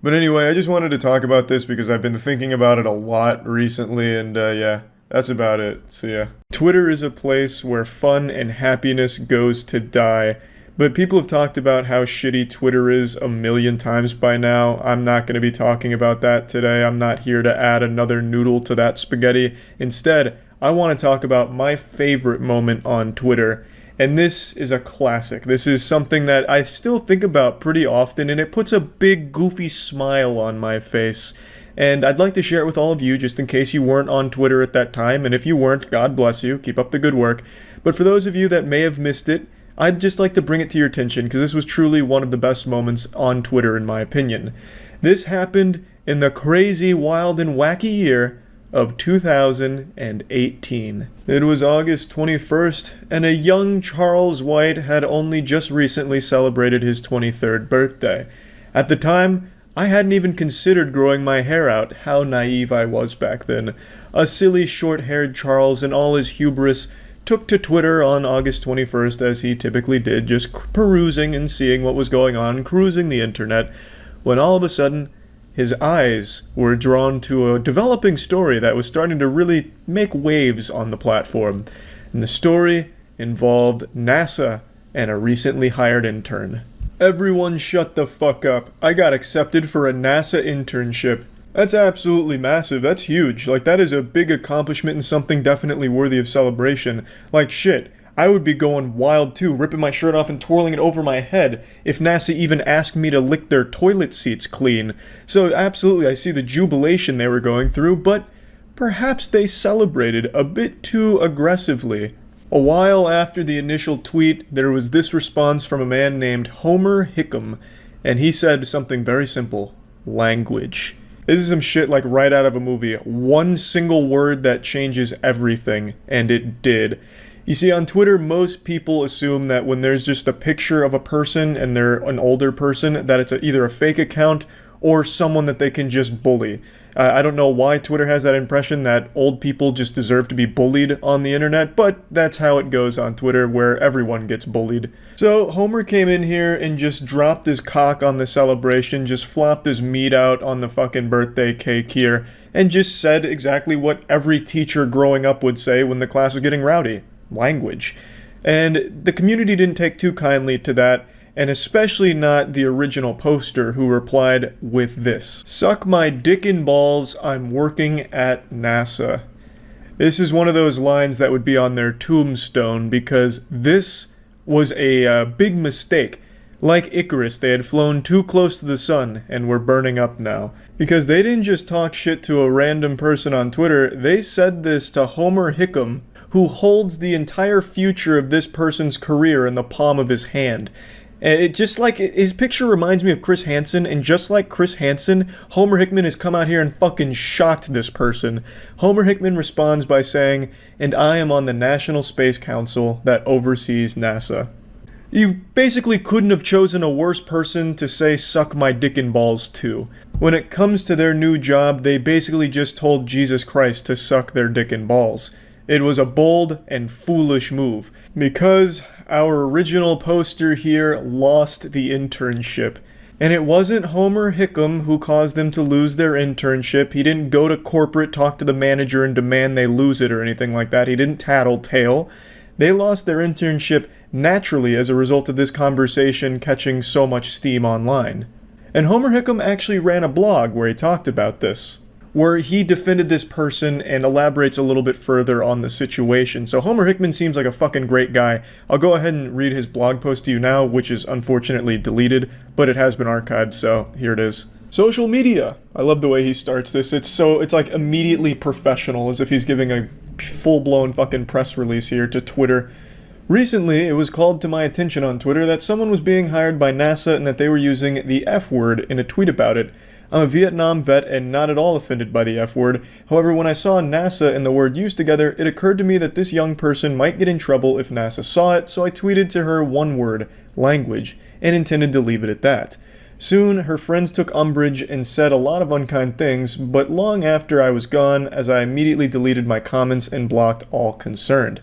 But anyway, I just wanted to talk about this because I've been thinking about it a lot recently, and yeah, that's about it. See ya. Twitter is a place where fun and happiness goes to die. But people have talked about how shitty Twitter is a million times by now. I'm not going to be talking about that today. I'm not here to add another noodle to that spaghetti. Instead, I want to talk about my favorite moment on Twitter. And this is a classic. This is something that I still think about pretty often, and it puts a big goofy smile on my face. And I'd like to share it with all of you, just in case you weren't on Twitter at that time. And if you weren't, God bless you. Keep up the good work. But for those of you that may have missed it, I'd just like to bring it to your attention, because this was truly one of the best moments on Twitter, in my opinion. This happened in the crazy, wild, and wacky year of 2018. It was August 21st, and a young Charles White had only just recently celebrated his 23rd birthday. At the time, I hadn't even considered growing my hair out. How naive I was back then. A silly, short-haired Charles, in all his hubris, took to Twitter on August 21st, as he typically did, just perusing and seeing what was going on, cruising the internet, when all of a sudden, his eyes were drawn to a developing story that was starting to really make waves on the platform. And the story involved NASA and a recently hired intern. Everyone shut the fuck up. I got accepted for a NASA internship. That's absolutely massive. That's huge. Like, that is a big accomplishment and something definitely worthy of celebration. Like, shit, I would be going wild too, ripping my shirt off and twirling it over my head if NASA even asked me to lick their toilet seats clean. So absolutely, I see the jubilation they were going through, but perhaps they celebrated a bit too aggressively. A while after the initial tweet, there was this response from a man named Homer Hickam, and he said something very simple: language. This is some shit like right out of a movie. One single word that changes everything, and it did. You see, on Twitter, most people assume that when there's just a picture of a person and they're an older person, that it's either a fake account or someone that they can just bully. I don't know why Twitter has that impression that old people just deserve to be bullied on the internet, but that's how it goes on Twitter, where everyone gets bullied. So Homer came in here and just dropped his cock on the celebration, just flopped his meat out on the fucking birthday cake here, and just said exactly what every teacher growing up would say when the class was getting rowdy: language. And the community didn't take too kindly to that, and especially not the original poster, who replied with this: "Suck my dick and balls, I'm working at NASA." This is one of those lines that would be on their tombstone, because this was a big mistake. Like Icarus, they had flown too close to the sun and were burning up now. Because they didn't just talk shit to a random person on Twitter, they said this to Homer Hickam, who holds the entire future of this person's career in the palm of his hand. It just like, his picture reminds me of Chris Hansen, and just like Chris Hansen, Homer Hickman has come out here and fucking shocked this person. Homer Hickman responds by saying, "And I am on the National Space Council that oversees NASA." You basically couldn't have chosen a worse person to say suck my dick and balls to. When it comes to their new job, they basically just told Jesus Christ to suck their dick and balls. It was a bold and foolish move, because our original poster here lost the internship. And it wasn't Homer Hickam who caused them to lose their internship. He didn't go to corporate, talk to the manager, and demand they lose it or anything like that. He didn't tattletale. They lost their internship naturally as a result of this conversation catching so much steam online. And Homer Hickam actually ran a blog where he talked about this, where he defended this person and elaborates a little bit further on the situation. So Homer Hickman seems like a fucking great guy. I'll go ahead and read his blog post to you now, which is unfortunately deleted, but it has been archived, so here it is. Social media. I love the way he starts this. It's like immediately professional, as if he's giving a full-blown fucking press release here to Twitter. Recently, it was called to my attention on Twitter that someone was being hired by NASA and that they were using the F word in a tweet about it. I'm a Vietnam vet and not at all offended by the F word. However, when I saw NASA and the word used together, it occurred to me that this young person might get in trouble if NASA saw it, so I tweeted to her one word, language, and intended to leave it at that. Soon, her friends took umbrage and said a lot of unkind things, but long after I was gone, as I immediately deleted my comments and blocked all concerned.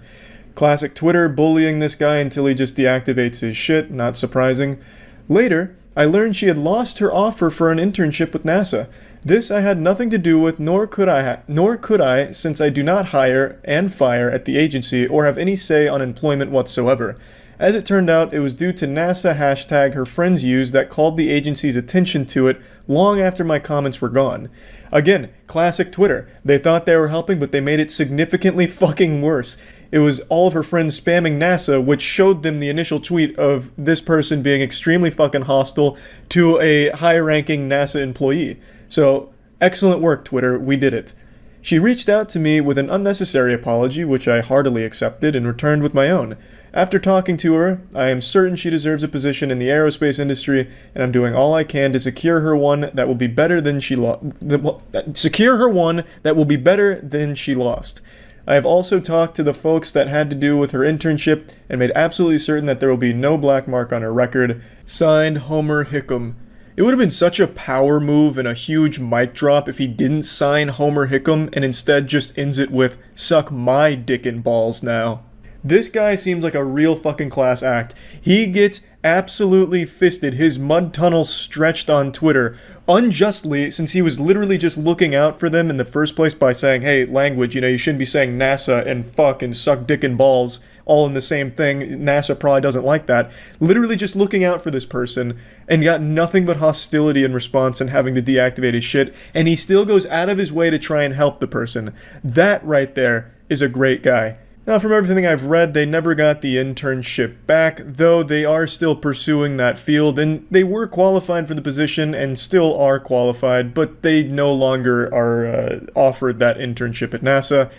Classic Twitter, bullying this guy until he just deactivates his shit, not surprising. Later, I learned she had lost her offer for an internship with NASA. This I had nothing to do with, nor could I, since I do not hire and fire at the agency or have any say on employment whatsoever. As it turned out, it was due to NASA hashtag her friends used that called the agency's attention to it long after my comments were gone. Again, classic Twitter. They thought they were helping, but they made it significantly fucking worse. It was all of her friends spamming NASA, which showed them the initial tweet of this person being extremely fucking hostile to a high-ranking NASA employee. So, excellent work, Twitter. We did it. She reached out to me with an unnecessary apology, which I heartily accepted and returned with my own. After talking to her, I am certain she deserves a position in the aerospace industry, and I'm doing all I can to secure her one that will be better than she lost. I have also talked to the folks that had to do with her internship and made absolutely certain that there will be no black mark on her record. Signed, Homer Hickam. It would have been such a power move and a huge mic drop if he didn't sign Homer Hickam and instead just ends it with, suck my dick and balls now. This guy seems like a real fucking class act. He gets absolutely fisted, his mud tunnel stretched on Twitter, unjustly, since he was literally just looking out for them in the first place by saying, hey, language, you shouldn't be saying NASA and fuck and suck dick and balls all in the same thing. NASA probably doesn't like that. Literally just looking out for this person and got nothing but hostility in response and having to deactivate his shit, and he still goes out of his way to try and help the person. That right there is a great guy. Now, from everything I've read, they never got the internship back, though they are still pursuing that field, and they were qualified for the position and still are qualified, but they no longer are offered that internship at NASA,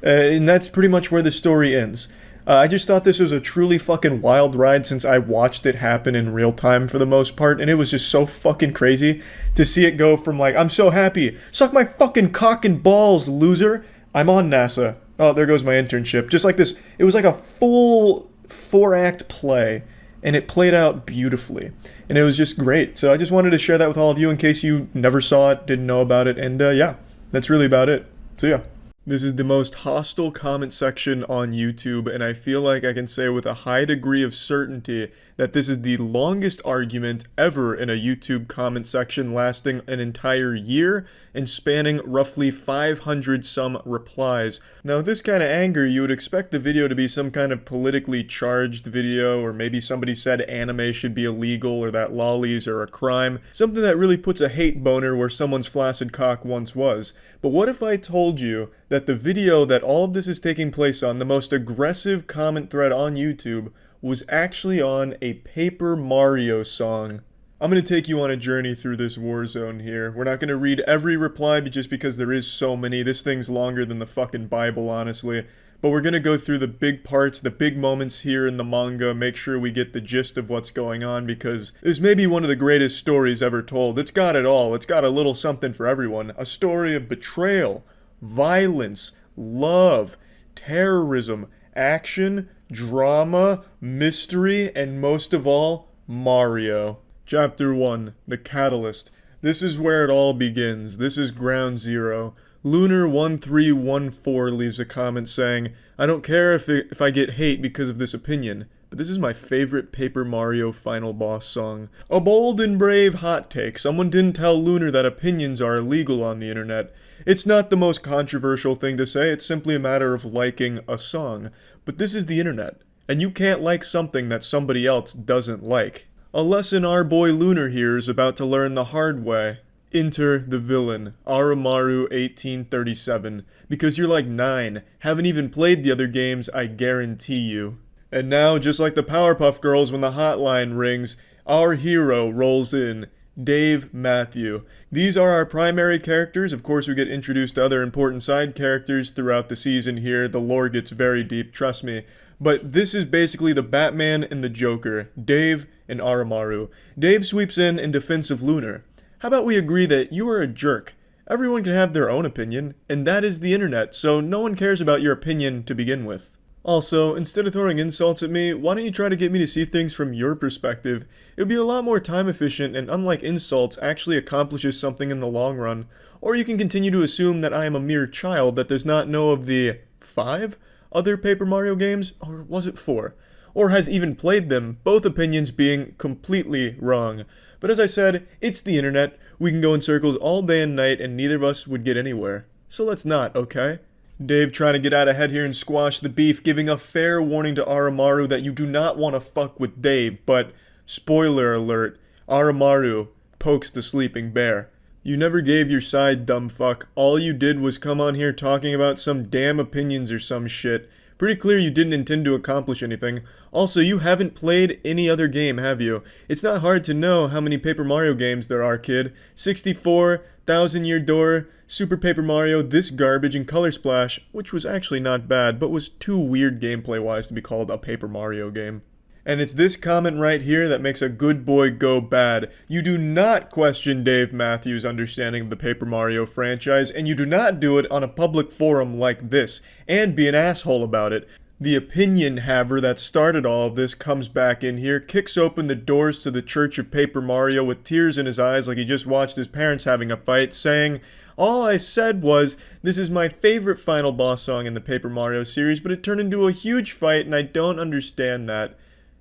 and that's pretty much where the story ends. I just thought this was a truly fucking wild ride since I watched it happen in real time for the most part, and it was just so fucking crazy to see it go from like, I'm so happy, suck my fucking cock and balls, loser, I'm on NASA. Oh, there goes my internship. Just like this, it was like a full 4-act play, and it played out beautifully. And it was just great. So I just wanted to share that with all of you in case you never saw it, didn't know about it, and yeah, that's really about it. So yeah. This is the most hostile comment section on YouTube, and I feel like I can say with a high degree of certainty that this is the longest argument ever in a YouTube comment section, lasting an entire year and spanning roughly 500 some replies. Now, with this kind of anger, you would expect the video to be some kind of politically charged video, or maybe somebody said anime should be illegal or that lollies are a crime, something that really puts a hate boner where someone's flaccid cock once was. But what if I told you that the video that all of this is taking place on, the most aggressive comment thread on YouTube, was actually on a Paper Mario song? I'm going to take you on a journey through this war zone here. We're not going to read every reply just because there is so many. This thing's longer than the fucking Bible, honestly. But we're going to go through the big parts, the big moments here in the manga, make sure we get the gist of what's going on, because this may be one of the greatest stories ever told. It's got it all. It's got a little something for everyone. A story of betrayal, violence, love, terrorism, action, drama, mystery, and most of all, Mario. Chapter 1, The Catalyst. This is where it all begins. This is ground zero. Lunar1314 leaves a comment saying, I don't care if I get hate because of this opinion, but this is my favorite Paper Mario final boss song. A bold and brave hot take. Someone didn't tell Lunar that opinions are illegal on the internet. It's not the most controversial thing to say, it's simply a matter of liking a song. But this is the internet, and you can't like something that somebody else doesn't like. A lesson our boy Lunar here is about to learn the hard way. Enter the villain, Aramaru1837, because you're like 9, haven't even played the other games, I guarantee you. And now, just like the Powerpuff Girls when the hotline rings, our hero rolls in, Dave Matthew. These are our primary characters. Of course, we get introduced to other important side characters throughout the season here. The lore gets very deep, trust me. But this is basically the Batman and the Joker, Dave and Aramaru. Dave sweeps in defense of Lunar. How about we agree that you are a jerk? Everyone can have their own opinion, and that is the internet, so no one cares about your opinion to begin with. Also, instead of throwing insults at me, why don't you try to get me to see things from your perspective? It would be a lot more time efficient and, unlike insults, actually accomplishes something in the long run. Or you can continue to assume that I am a mere child that does not know of the 5 other Paper Mario games, or was it 4? Or has even played them, both opinions being completely wrong. But as I said, it's the internet. We can go in circles all day and night and neither of us would get anywhere. So let's not, okay? Dave trying to get out ahead here and squash the beef, giving a fair warning to Aramaru that you do not want to fuck with Dave, but spoiler alert, Aramaru pokes the sleeping bear. You never gave your side, dumb fuck. All you did was come on here talking about some damn opinions or some shit. Pretty clear you didn't intend to accomplish anything. Also, you haven't played any other game, have you? It's not hard to know how many Paper Mario games there are, kid. 64, Thousand Year Door, Super Paper Mario, this garbage, and Color Splash, which was actually not bad, but was too weird gameplay-wise to be called a Paper Mario game. And it's this comment right here that makes a good boy go bad. You do not question Dave Matthews' understanding of the Paper Mario franchise, and you do not do it on a public forum like this, and be an asshole about it. The opinion haver that started all of this comes back in here, kicks open the doors to the Church of Paper Mario with tears in his eyes like he just watched his parents having a fight, saying, all I said was, this is my favorite final boss song in the Paper Mario series, but it turned into a huge fight and I don't understand that.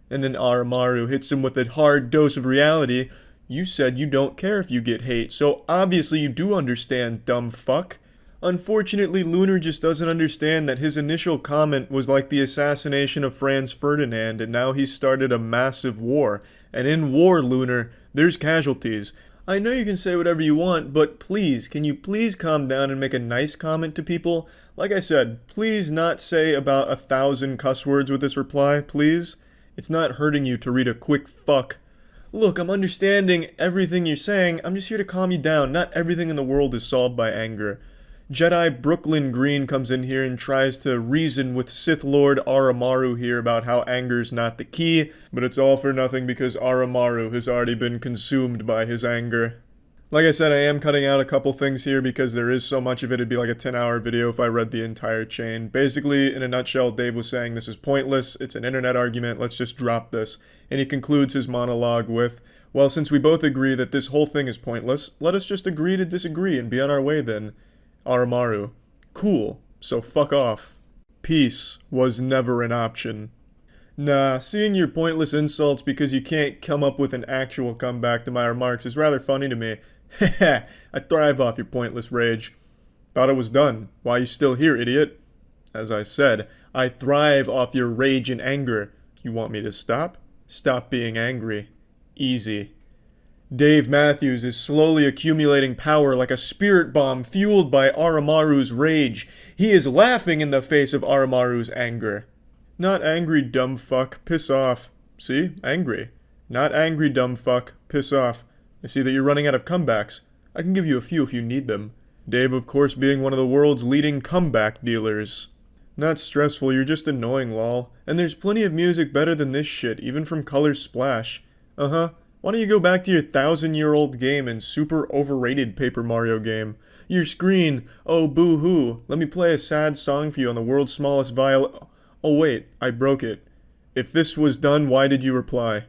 And then Aramaru hits him with a hard dose of reality. You said you don't care if you get hate, so obviously you do understand, dumb fuck. Unfortunately, Lunar just doesn't understand that his initial comment was like the assassination of Franz Ferdinand, and now he's started a massive war. And in war, Lunar, there's casualties. I know you can say whatever you want, but please, can you please calm down and make a nice comment to people? Like I said, please not say about 1,000 cuss words with this reply, please. It's not hurting you to read a quick fuck. Look, I'm understanding everything you're saying. I'm just here to calm you down. Not everything in the world is solved by anger. Jedi Brooklyn Green comes in here and tries to reason with Sith Lord Aramaru here about how anger's not the key, but it's all for nothing because Aramaru has already been consumed by his anger. Like I said, I am cutting out a couple things here because there is so much of it. It'd be like a 10-hour video if I read the entire chain. Basically, in a nutshell, Dave was saying this is pointless, it's an internet argument, let's just drop this. And he concludes his monologue with, well, since we both agree that this whole thing is pointless, let us just agree to disagree and be on our way then. Aramaru, cool, so fuck off. Peace was never an option. Nah, seeing your pointless insults because you can't come up with an actual comeback to my remarks is rather funny to me. Heh, I thrive off your pointless rage. Thought it was done. Why you still here, idiot? As I said, I thrive off your rage and anger. You want me to stop? Stop being angry. Easy. Dave Matthews is slowly accumulating power like a spirit bomb fueled by Aramaru's rage. He is laughing in the face of Aramaru's anger. Not angry, dumb fuck. Piss off. See? Angry. Not angry, dumb fuck. Piss off. I see that you're running out of comebacks. I can give you a few if you need them. Dave, of course, being one of the world's leading comeback dealers. Not stressful, you're just annoying, lol. And there's plenty of music better than this shit, even from Color Splash. Uh-huh. Why don't you go back to your 1,000-year-old game and super overrated Paper Mario game? Your screen, oh boo-hoo. Let me play a sad song for you on the world's smallest violin. Oh wait, I broke it. If this was done, why did you reply?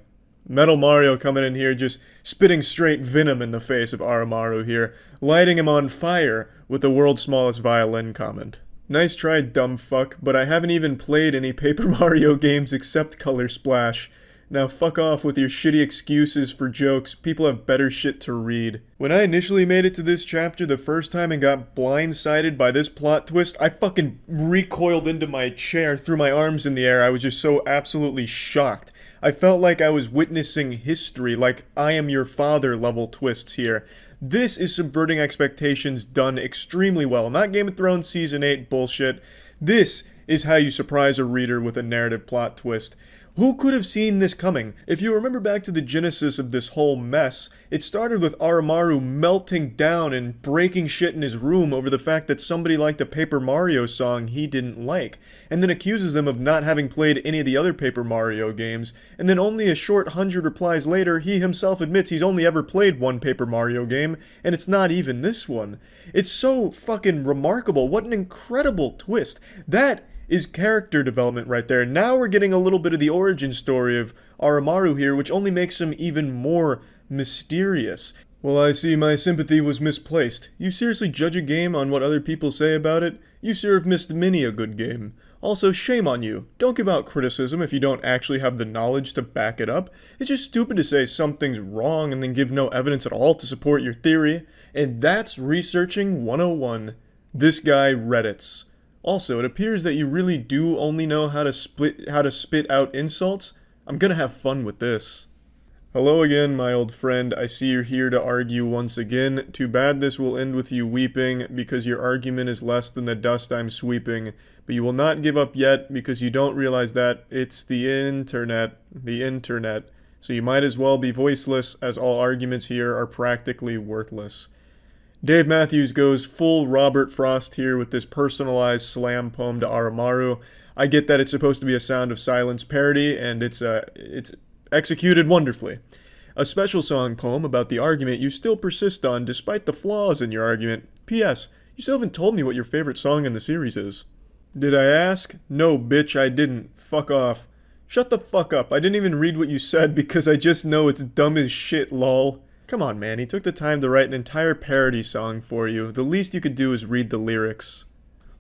Metal Mario coming in here just spitting straight venom in the face of Aramaru here, lighting him on fire with the world's smallest violin comment. Nice try, dumb fuck, but I haven't even played any Paper Mario games except Color Splash. Now fuck off with your shitty excuses for jokes, people have better shit to read. When I initially made it to this chapter the first time and got blindsided by this plot twist, I fucking recoiled into my chair, threw my arms in the air, I was just so absolutely shocked. I felt like I was witnessing history, like I Am Your Father level twists here. This is subverting expectations done extremely well, not Game of Thrones Season 8 bullshit. This is how you surprise a reader with a narrative plot twist. Who could have seen this coming? If you remember back to the genesis of this whole mess, it started with Aramaru melting down and breaking shit in his room over the fact that somebody liked a Paper Mario song he didn't like, and then accuses them of not having played any of the other Paper Mario games, and then only a short 100 replies later, he himself admits he's only ever played one Paper Mario game, and it's not even this one. It's so fucking remarkable. What an incredible twist. That is character development right there. Now we're getting a little bit of the origin story of Aramaru here, which only makes him even more mysterious. Well, I see my sympathy was misplaced. You seriously judge a game on what other people say about it? You sure have missed many a good game. Also, shame on you. Don't give out criticism if you don't actually have the knowledge to back it up. It's just stupid to say something's wrong and then give no evidence at all to support your theory. And that's researching 101. This guy Reddits. Also, it appears that you really do only know how to spit out insults. I'm gonna have fun with this. Hello again, my old friend. I see you're here to argue once again. Too bad this will end with you weeping, because your argument is less than the dust I'm sweeping. But you will not give up yet, because you don't realize that it's the internet. The internet. So you might as well be voiceless, as all arguments here are practically worthless. Dave Matthews goes full Robert Frost here with this personalized slam poem to Aramaru. I get that it's supposed to be a Sound of Silence parody, and it's executed wonderfully. A special song poem about the argument you still persist on despite the flaws in your argument. P.S. You still haven't told me what your favorite song in the series is. Did I ask? No, bitch, I didn't. Fuck off. Shut the fuck up. I didn't even read what you said because I just know it's dumb as shit, lol. Come on, man, he took the time to write an entire parody song for you. The least you could do is read the lyrics.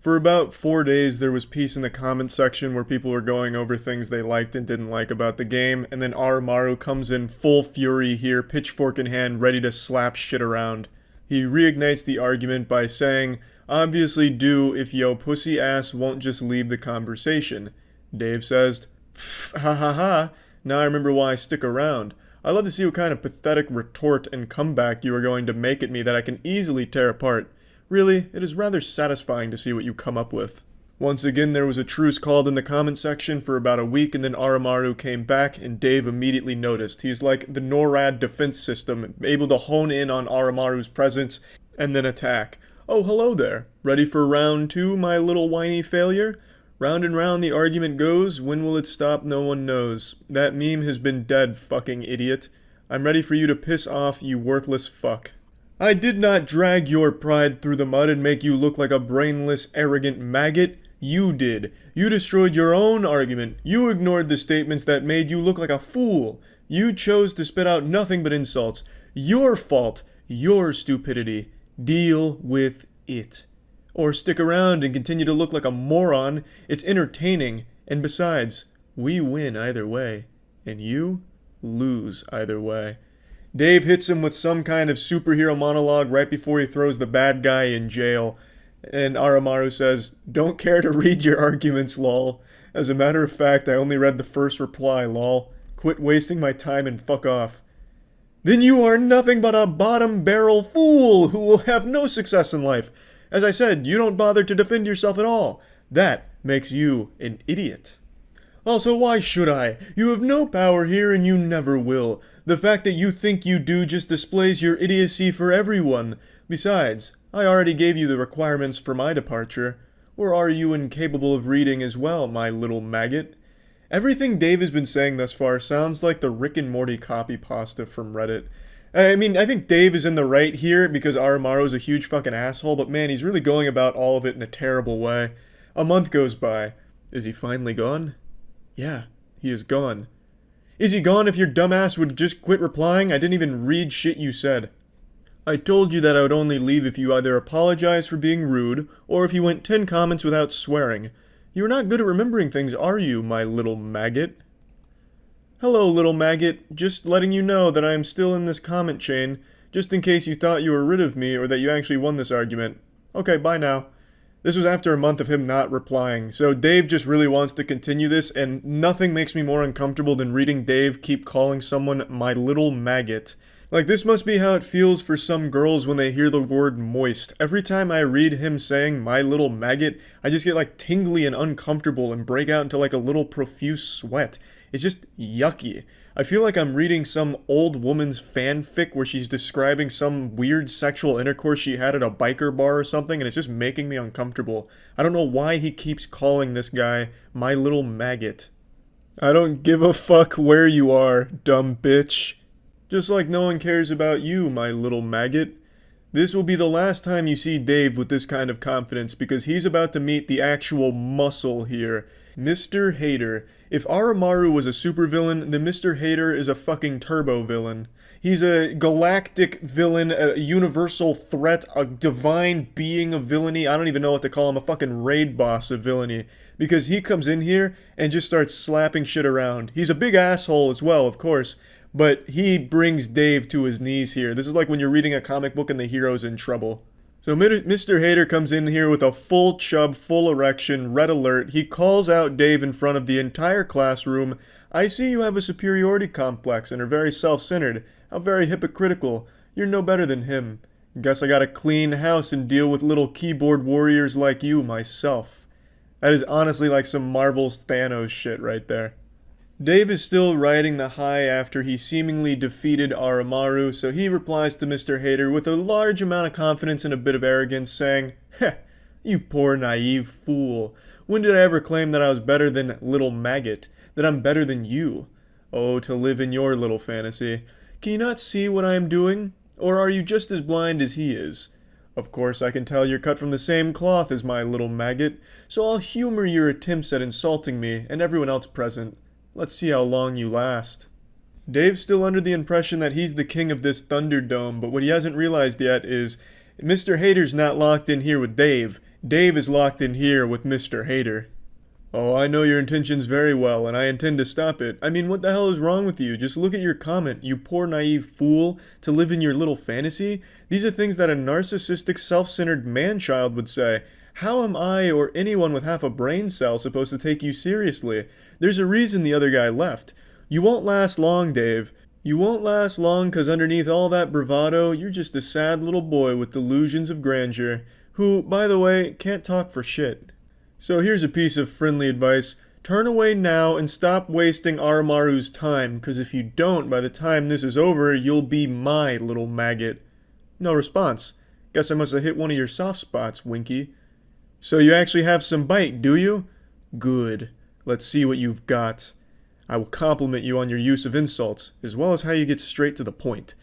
For about 4 days, there was peace in the comment section where people were going over things they liked and didn't like about the game, and then Aramaru comes in full fury here, pitchfork in hand, ready to slap shit around. He reignites the argument by saying, "Obviously do if yo pussy ass won't just leave the conversation." Dave says, "Pff, ha ha ha, now I remember why I stick around. I love to see what kind of pathetic retort and comeback you are going to make at me that I can easily tear apart. Really, it is rather satisfying to see what you come up with." Once again, there was a truce called in the comment section for about a week, and then Aramaru came back, and Dave immediately noticed. He's like the NORAD defense system, able to hone in on Aramaru's presence and then attack. "Oh, hello there. Ready for round 2, my little whiny failure? Round and round the argument goes, when will it stop no one knows. That meme has been dead, fucking idiot. I'm ready for you to piss off, you worthless fuck. I did not drag your pride through the mud and make you look like a brainless, arrogant maggot. You did. You destroyed your own argument. You ignored the statements that made you look like a fool. You chose to spit out nothing but insults. Your fault. Your stupidity. Deal with it. Or stick around and continue to look like a moron. It's entertaining. And besides, we win either way. And you lose either way." Dave hits him with some kind of superhero monologue right before he throws the bad guy in jail. And Aramaru says, "Don't care to read your arguments, lol. As a matter of fact, I only read the first reply, lol. Quit wasting my time and fuck off." "Then you are nothing but a bottom-barrel fool who will have no success in life. As I said, you don't bother to defend yourself at all. That makes you an idiot. Also, why should I? You have no power here and you never will. The fact that you think you do just displays your idiocy for everyone. Besides, I already gave you the requirements for my departure. Or are you incapable of reading as well, my little maggot?" Everything Dave has been saying thus far sounds like the Rick and Morty copy pasta from Reddit. I mean, I think Dave is in the right here because Aramaru is a huge fucking asshole, but man, he's really going about all of it in a terrible way. A month goes by. Is he finally gone? Yeah, he is gone. Is he gone if your dumbass would just quit replying? I didn't even read shit you said. I told you that I would only leave if you either apologized for being rude, or if you went 10 comments without swearing. You're not good at remembering things, are you, my little maggot? Hello, little maggot. Just letting you know that I am still in this comment chain, just in case you thought you were rid of me or that you actually won this argument. Okay, bye now. This was after a month of him not replying, so Dave just really wants to continue this, and nothing makes me more uncomfortable than reading Dave keep calling someone my little maggot. Like, this must be how it feels for some girls when they hear the word moist. Every time I read him saying my little maggot, I just get like tingly and uncomfortable and break out into like a little profuse sweat. It's just yucky. I feel like I'm reading some old woman's fanfic where she's describing some weird sexual intercourse she had at a biker bar or something, and it's just making me uncomfortable. I don't know why he keeps calling this guy my little maggot. I don't give a fuck where you are, dumb bitch. Just like no one cares about you, my little maggot. This will be the last time you see Dave with this kind of confidence, because he's about to meet the actual muscle here. Mr. Hater. If Oromaru was a supervillain, then Mr. Hater is a fucking turbo villain. He's a galactic villain, a universal threat, a divine being of villainy. I don't even know what to call him, a fucking raid boss of villainy. Because he comes in here and just starts slapping shit around. He's a big asshole as well, of course, but he brings Dave to his knees here. This is like when you're reading a comic book and the hero's in trouble. So Mr. Hater comes in here with a full chub, full erection, red alert. He calls out Dave in front of the entire classroom. I see you have a superiority complex and are very self-centered. How very hypocritical. You're no better than him. Guess I gotta clean house and deal with little keyboard warriors like you myself. That is honestly like some Marvel's Thanos shit right there. Dave is still riding the high after he seemingly defeated Oromaru, so he replies to Mr. Hater with a large amount of confidence and a bit of arrogance, saying, Heh, you poor naive fool. When did I ever claim that I was better than little maggot? That I'm better than you? Oh, to live in your little fantasy. Can you not see what I am doing? Or are you just as blind as he is? Of course, I can tell you're cut from the same cloth as my little maggot, so I'll humor your attempts at insulting me and everyone else present. Let's see how long you last. Dave's still under the impression that he's the king of this Thunderdome, but what he hasn't realized yet is Mr. Hater's not locked in here with Dave. Dave is locked in here with Mr. Hater. Oh, I know your intentions very well, and I intend to stop it. I mean, what the hell is wrong with you? Just look at your comment, you poor naive fool, to live in your little fantasy. These are things that a narcissistic, self-centered man-child would say. How am I or anyone with half a brain cell supposed to take you seriously? There's a reason the other guy left. You won't last long, Dave. You won't last long because underneath all that bravado, you're just a sad little boy with delusions of grandeur, who, by the way, can't talk for shit. So here's a piece of friendly advice. Turn away now and stop wasting Oromaru's time, because if you don't, by the time this is over, you'll be my little maggot. No response. Guess I must have hit one of your soft spots, Winky. So you actually have some bite, do you? Good. Let's see what you've got. I will compliment you on your use of insults, as well as how you get straight to the point.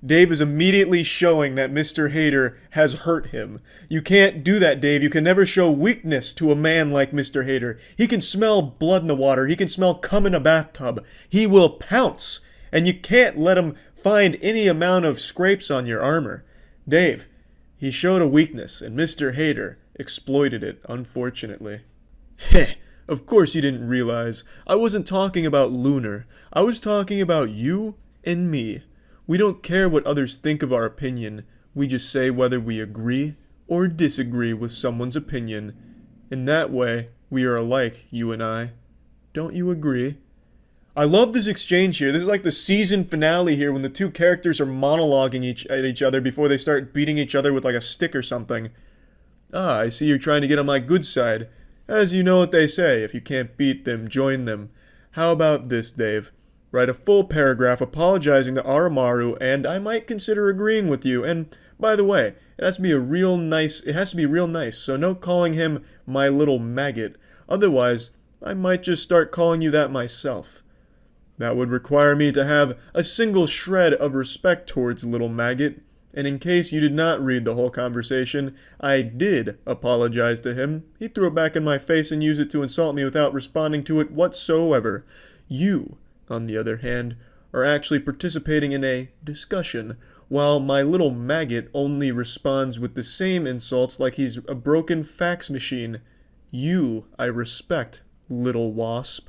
Dave is immediately showing that Mr. Hater has hurt him. You can't do that, Dave. You can never show weakness to a man like Mr. Hater. He can smell blood in the water. He can smell cum in a bathtub. He will pounce, and you can't let him find any amount of scrapes on your armor. Dave, he showed a weakness, and Mr. Hater exploited it, unfortunately. Heh. Of course you didn't realize. I wasn't talking about Lunar. I was talking about you and me. We don't care what others think of our opinion. We just say whether we agree or disagree with someone's opinion. In that way, we are alike, you and I. Don't you agree? I love this exchange here. This is like the season finale here when the two characters are monologuing at each other before they start beating each other with like a stick or something. Ah, I see you're trying to get on my good side. As you know what they say, if you can't beat them, join them. How about this, Dave? Write a full paragraph apologizing to Oromaru, and I might consider agreeing with you. And, by the way, it has to be real nice, so no calling him my little maggot. Otherwise, I might just start calling you that myself. That would require me to have a single shred of respect towards little maggot, And in case you did not read the whole conversation, I did apologize to him. He threw it back in my face and used it to insult me without responding to it whatsoever. You, on the other hand, are actually participating in a discussion, while my little maggot only responds with the same insults like he's a broken fax machine. You, I respect, little wasp.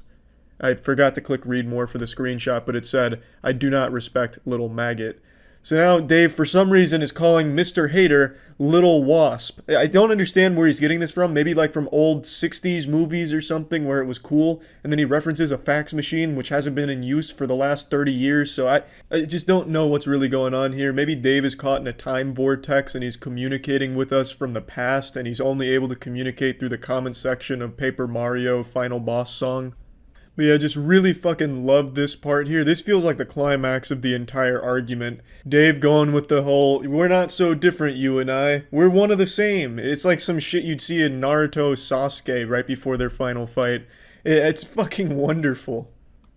I forgot to click read more for the screenshot, but it said, I do not respect little maggot. So now Dave, for some reason, is calling Mr. Hater Little Wasp. I don't understand where he's getting this from. Maybe like from old 60s movies or something where it was cool. And then he references a fax machine, which hasn't been in use for the last 30 years. So I just don't know what's really going on here. Maybe Dave is caught in a time vortex and he's communicating with us from the past. And he's only able to communicate through the comment section of Paper Mario Final Boss Song. But yeah, just really fucking loved this part here. This feels like the climax of the entire argument. Dave going with the whole, we're not so different, you and I. We're one of the same. It's like some shit you'd see in Naruto Sasuke right before their final fight. It's fucking wonderful.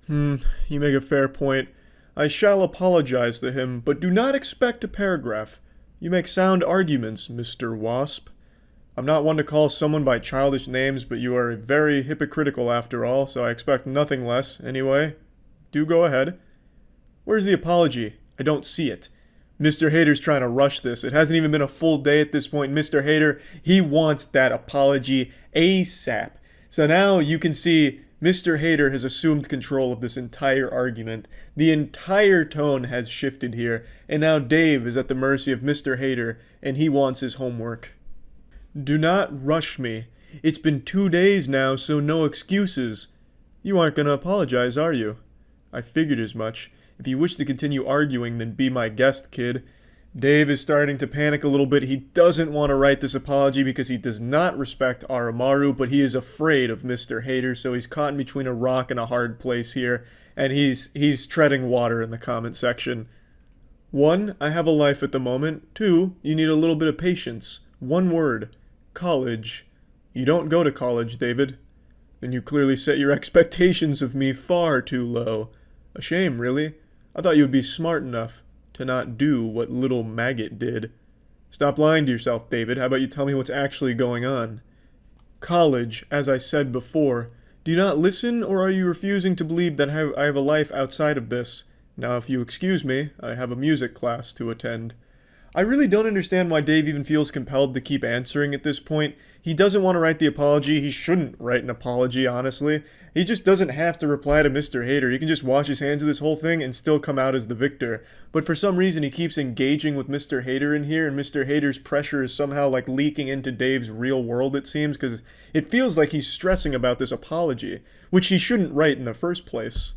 You make a fair point. I shall apologize to him, but do not expect a paragraph. You make sound arguments, Mr. Wasp. I'm not one to call someone by childish names, but you are very hypocritical after all, so I expect nothing less. Anyway, do go ahead. Where's the apology? I don't see it. Mr. Hater's trying to rush this. It hasn't even been a full day at this point. Mr. Hater, he wants that apology ASAP. So now you can see Mr. Hater has assumed control of this entire argument. The entire tone has shifted here, and now Dave is at the mercy of Mr. Hater, and he wants his homework. Do not rush me. It's been 2 days now, so no excuses. You aren't going to apologize, are you? I figured as much. If you wish to continue arguing, then be my guest, kid. Dave is starting to panic a little bit. He doesn't want to write this apology because he does not respect Aramaru, but he is afraid of Mr. Hater, so he's caught in between a rock and a hard place here, and he's treading water in the comment section. 1, I have a life at the moment. 2, you need a little bit of patience. 1 word. College. You don't go to college, David. Then you clearly set your expectations of me far too low. A shame, really. I thought you would be smart enough to not do what little maggot did. Stop lying to yourself, David. How about you tell me what's actually going on? College, as I said before. Do you not listen, or are you refusing to believe that I have a life outside of this? Now, if you excuse me, I have a music class to attend. I really don't understand why Dave even feels compelled to keep answering at this point. He doesn't want to write the apology. He shouldn't write an apology, honestly. He just doesn't have to reply to Mr. Hater. He can just wash his hands of this whole thing and still come out as the victor. But for some reason, he keeps engaging with Mr. Hater in here, and Mr. Hater's pressure is somehow like leaking into Dave's real world, it seems, because it feels like he's stressing about this apology, which he shouldn't write in the first place.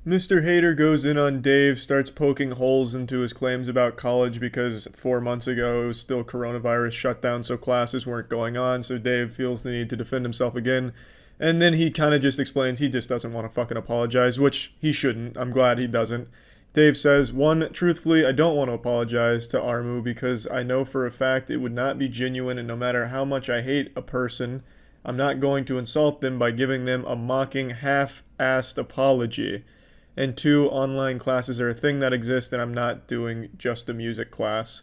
Mr. Hater goes in on Dave, starts poking holes into his claims about college because 4 months ago it was still coronavirus shutdown, so classes weren't going on, so Dave feels the need to defend himself again. And then he kind of just explains he just doesn't want to fucking apologize, which he shouldn't. I'm glad he doesn't. Dave says, 1, truthfully, I don't want to apologize to Armu because I know for a fact it would not be genuine, and no matter how much I hate a person, I'm not going to insult them by giving them a mocking, half-assed apology. And 2, online classes are a thing that exists, and I'm not doing just a music class.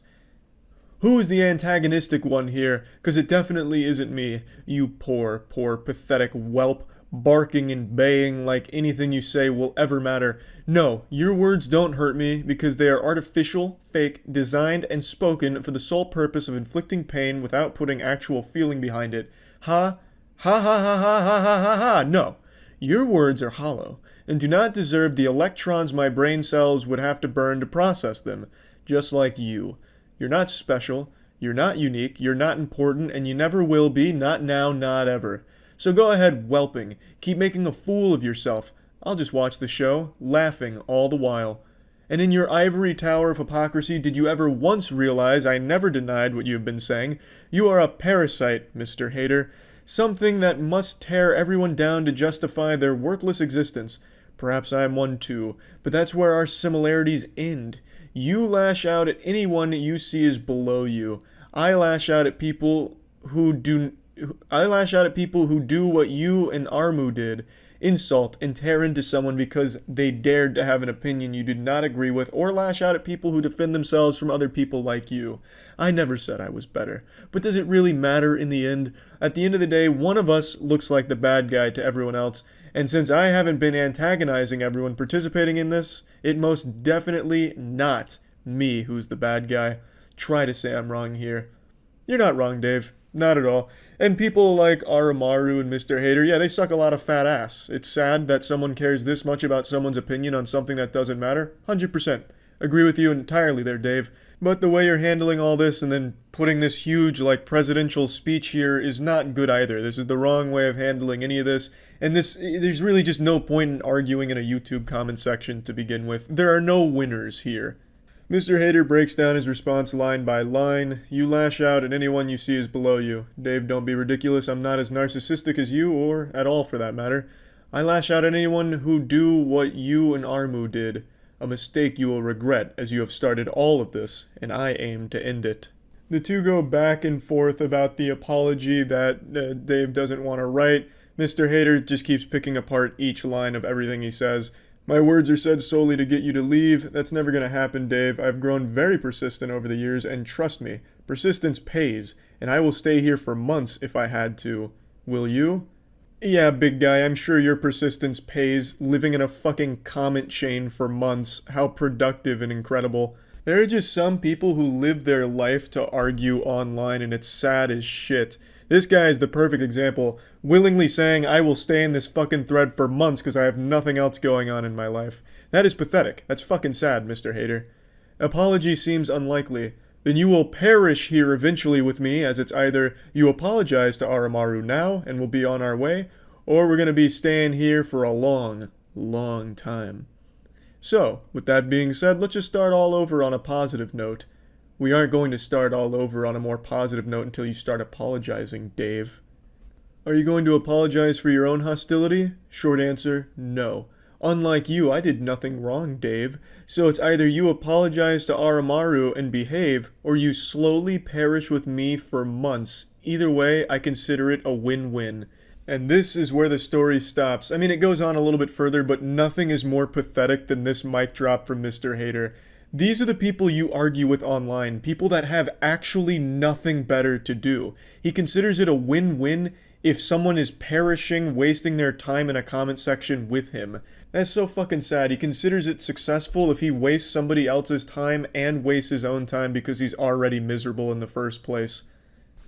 Who is the antagonistic one here? Because it definitely isn't me. You poor, pathetic whelp, barking and baying like anything you say will ever matter. No, your words don't hurt me because they are artificial, fake, designed, and spoken for the sole purpose of inflicting pain without putting actual feeling behind it. Ha ha ha ha ha ha ha ha ha. No, your words are hollow and do not deserve the electrons my brain cells would have to burn to process them, just like you. You're not special, you're not unique, you're not important, and you never will be, not now, not ever. So go ahead whelping, keep making a fool of yourself. I'll just watch the show, laughing all the while. And in your ivory tower of hypocrisy, did you ever once realize I never denied what you have been saying? You are a parasite, Mr. Hater. Something that must tear everyone down to justify their worthless existence. Perhaps I am one too, but that's where our similarities end. You lash out at anyone you see as below you. I lash out at people who do what you and Armu did, insult, and tear into someone because they dared to have an opinion you did not agree with, or lash out at people who defend themselves from other people like you. I never said I was better. But does it really matter in the end? At the end of the day, one of us looks like the bad guy to everyone else, and since I haven't been antagonizing everyone participating in this, it most definitely not me who's the bad guy. Try to say I'm wrong here. You're not wrong, Dave. Not at all. And people like Aramaru and Mr. Hater, yeah, they suck a lot of fat ass. It's sad that someone cares this much about someone's opinion on something that doesn't matter. 100%. Agree with you entirely there, Dave. But the way you're handling all this and then putting this huge, presidential speech here is not good either. This is the wrong way of handling any of this. And there's really just no point in arguing in a YouTube comment section to begin with. There are no winners here. Mr. Hater breaks down his response line by line. You lash out at anyone you see is below you. Dave, don't be ridiculous. I'm not as narcissistic as you, or at all for that matter. I lash out at anyone who do what you and Armu did. A mistake you will regret, as you have started all of this, and I aim to end it. The two go back and forth about the apology that Dave doesn't want to write. Mr. Hater just keeps picking apart each line of everything he says. My words are said solely to get you to leave. That's never going to happen, Dave. I've grown very persistent over the years, and trust me, persistence pays, and I will stay here for months if I had to. Will you? Yeah, big guy, I'm sure your persistence pays, living in a fucking comment chain for months. How productive and incredible. There are just some people who live their life to argue online, and it's sad as shit. This guy is the perfect example, willingly saying, I will stay in this fucking thread for months because I have nothing else going on in my life. That is pathetic. That's fucking sad, Mr. Hater. Apology seems unlikely. Then you will perish here eventually with me, as it's either you apologize to Aramaru now and we'll be on our way, or we're going to be staying here for a long, long time. So, with that being said, let's just start all over on a positive note. We aren't going to start all over on a more positive note until you start apologizing, Dave. Are you going to apologize for your own hostility? Short answer, no. Unlike you, I did nothing wrong, Dave. So it's either you apologize to Aramaru and behave, or you slowly perish with me for months. Either way, I consider it a win-win. And this is where the story stops. I mean, it goes on a little bit further, but nothing is more pathetic than this mic drop from Mr. Hater. These are the people you argue with online, people that have actually nothing better to do. He considers it a win-win if someone is perishing, wasting their time in a comment section with him. That's so fucking sad. He considers it successful if he wastes somebody else's time and wastes his own time because he's already miserable in the first place.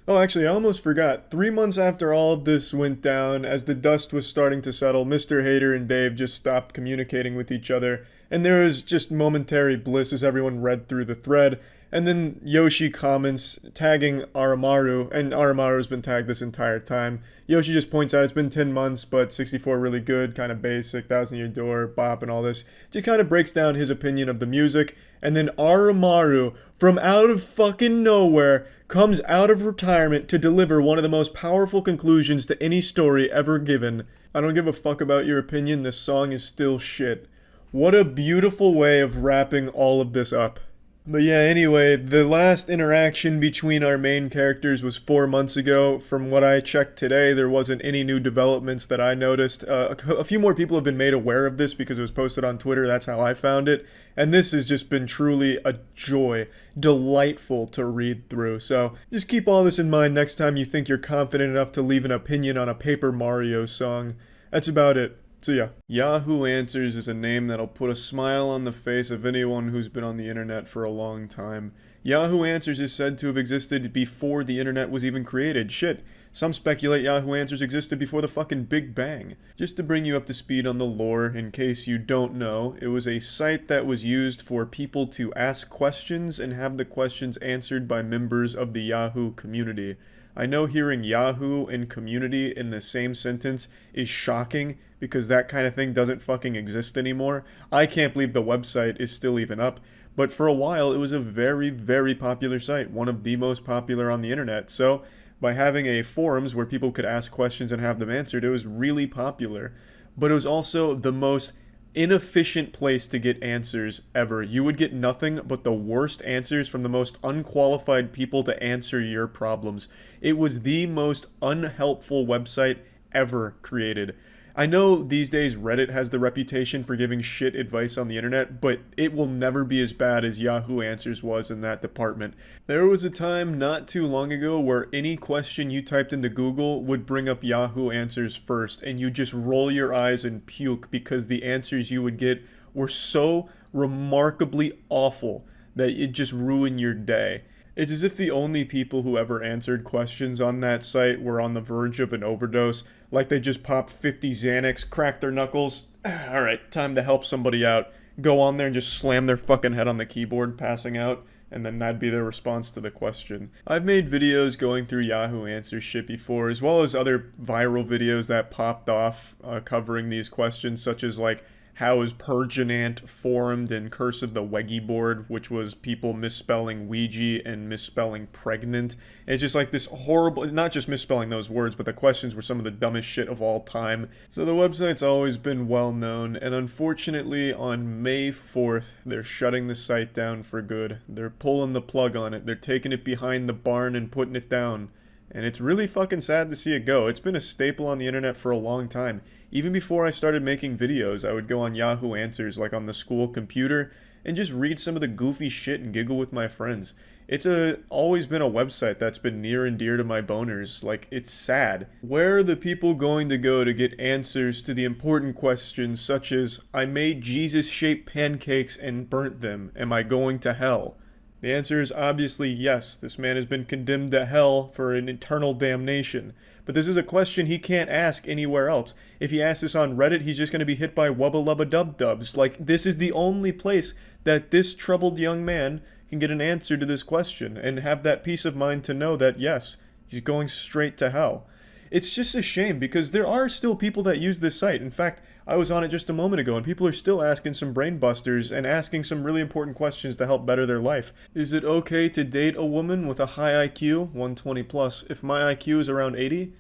Oh, actually, I almost forgot. 3 months after all of this went down, as the dust was starting to settle, Mr. Hater and Dave just stopped communicating with each other, and there was just momentary bliss as everyone read through the thread. And then Yoshi comments, tagging Aramaru, and Aramaru's been tagged this entire time. Yoshi just points out it's been 10 months, but 64 really good, kind of basic, 1,000 Year Door, bop, and all this. Just kind of breaks down his opinion of the music. And then Aramaru, from out of fucking nowhere, comes out of retirement to deliver one of the most powerful conclusions to any story ever given. I don't give a fuck about your opinion, this song is still shit. What a beautiful way of wrapping all of this up. But yeah, anyway, the last interaction between our main characters was 4 months ago. From what I checked today, there wasn't any new developments that I noticed. A few more people have been made aware of this because it was posted on Twitter. That's how I found it. And this has just been truly a joy. Delightful to read through. So just keep all this in mind next time you think you're confident enough to leave an opinion on a Paper Mario song. That's about it. So yeah, Yahoo Answers is a name that'll put a smile on the face of anyone who's been on the internet for a long time. Yahoo Answers is said to have existed before the internet was even created. Shit, some speculate Yahoo Answers existed before the fucking Big Bang. Just to bring you up to speed on the lore, in case you don't know, it was a site that was used for people to ask questions and have the questions answered by members of the Yahoo community. I know hearing Yahoo and community in the same sentence is shocking because that kind of thing doesn't fucking exist anymore. I can't believe the website is still even up, but for a while it was a very, very popular site, one of the most popular on the internet. So by having a forums where people could ask questions and have them answered, it was really popular. But it was also the most inefficient place to get answers ever. You would get nothing but the worst answers from the most unqualified people to answer your problems. It was the most unhelpful website ever created. I know these days Reddit has the reputation for giving shit advice on the internet, but it will never be as bad as Yahoo Answers was in that department. There was a time not too long ago where any question you typed into Google would bring up Yahoo Answers first, and you just roll your eyes and puke because the answers you would get were so remarkably awful that it just ruined your day. It's as if the only people who ever answered questions on that site were on the verge of an overdose, like they just popped 50 Xanax, cracked their knuckles, alright, time to help somebody out, go on there and just slam their fucking head on the keyboard, passing out, and then that'd be their response to the question. I've made videos going through Yahoo Answers shit before, as well as other viral videos that popped off covering these questions, such as like, how is Perginant formed and Curse of the Weggy board, which was people misspelling Ouija and misspelling pregnant. It's just like this horrible, not just misspelling those words, but the questions were some of the dumbest shit of all time. So the website's always been well known, and unfortunately on May 4th, they're shutting the site down for good. They're pulling the plug on it. They're taking it behind the barn and putting it down. And it's really fucking sad to see it go. It's been a staple on the internet for a long time. Even before I started making videos, I would go on Yahoo Answers, like on the school computer, and just read some of the goofy shit and giggle with my friends. It's always been a website that's been near and dear to my boners. Like, it's sad. Where are the people going to go to get answers to the important questions such as, I made Jesus-shaped pancakes and burnt them. Am I going to hell? The answer is obviously yes. This man has been condemned to hell for an eternal damnation. But this is a question he can't ask anywhere else. If he asks this on Reddit, he's just going to be hit by wubba lubba dub dubs. Like, this is the only place that this troubled young man can get an answer to this question and have that peace of mind to know that, yes, he's going straight to hell. It's just a shame because there are still people that use this site. In fact, I was on it just a moment ago and people are still asking some brain busters and asking some really important questions to help better their life. Is it okay to date a woman with a high IQ, 120 plus, if my IQ is around 80?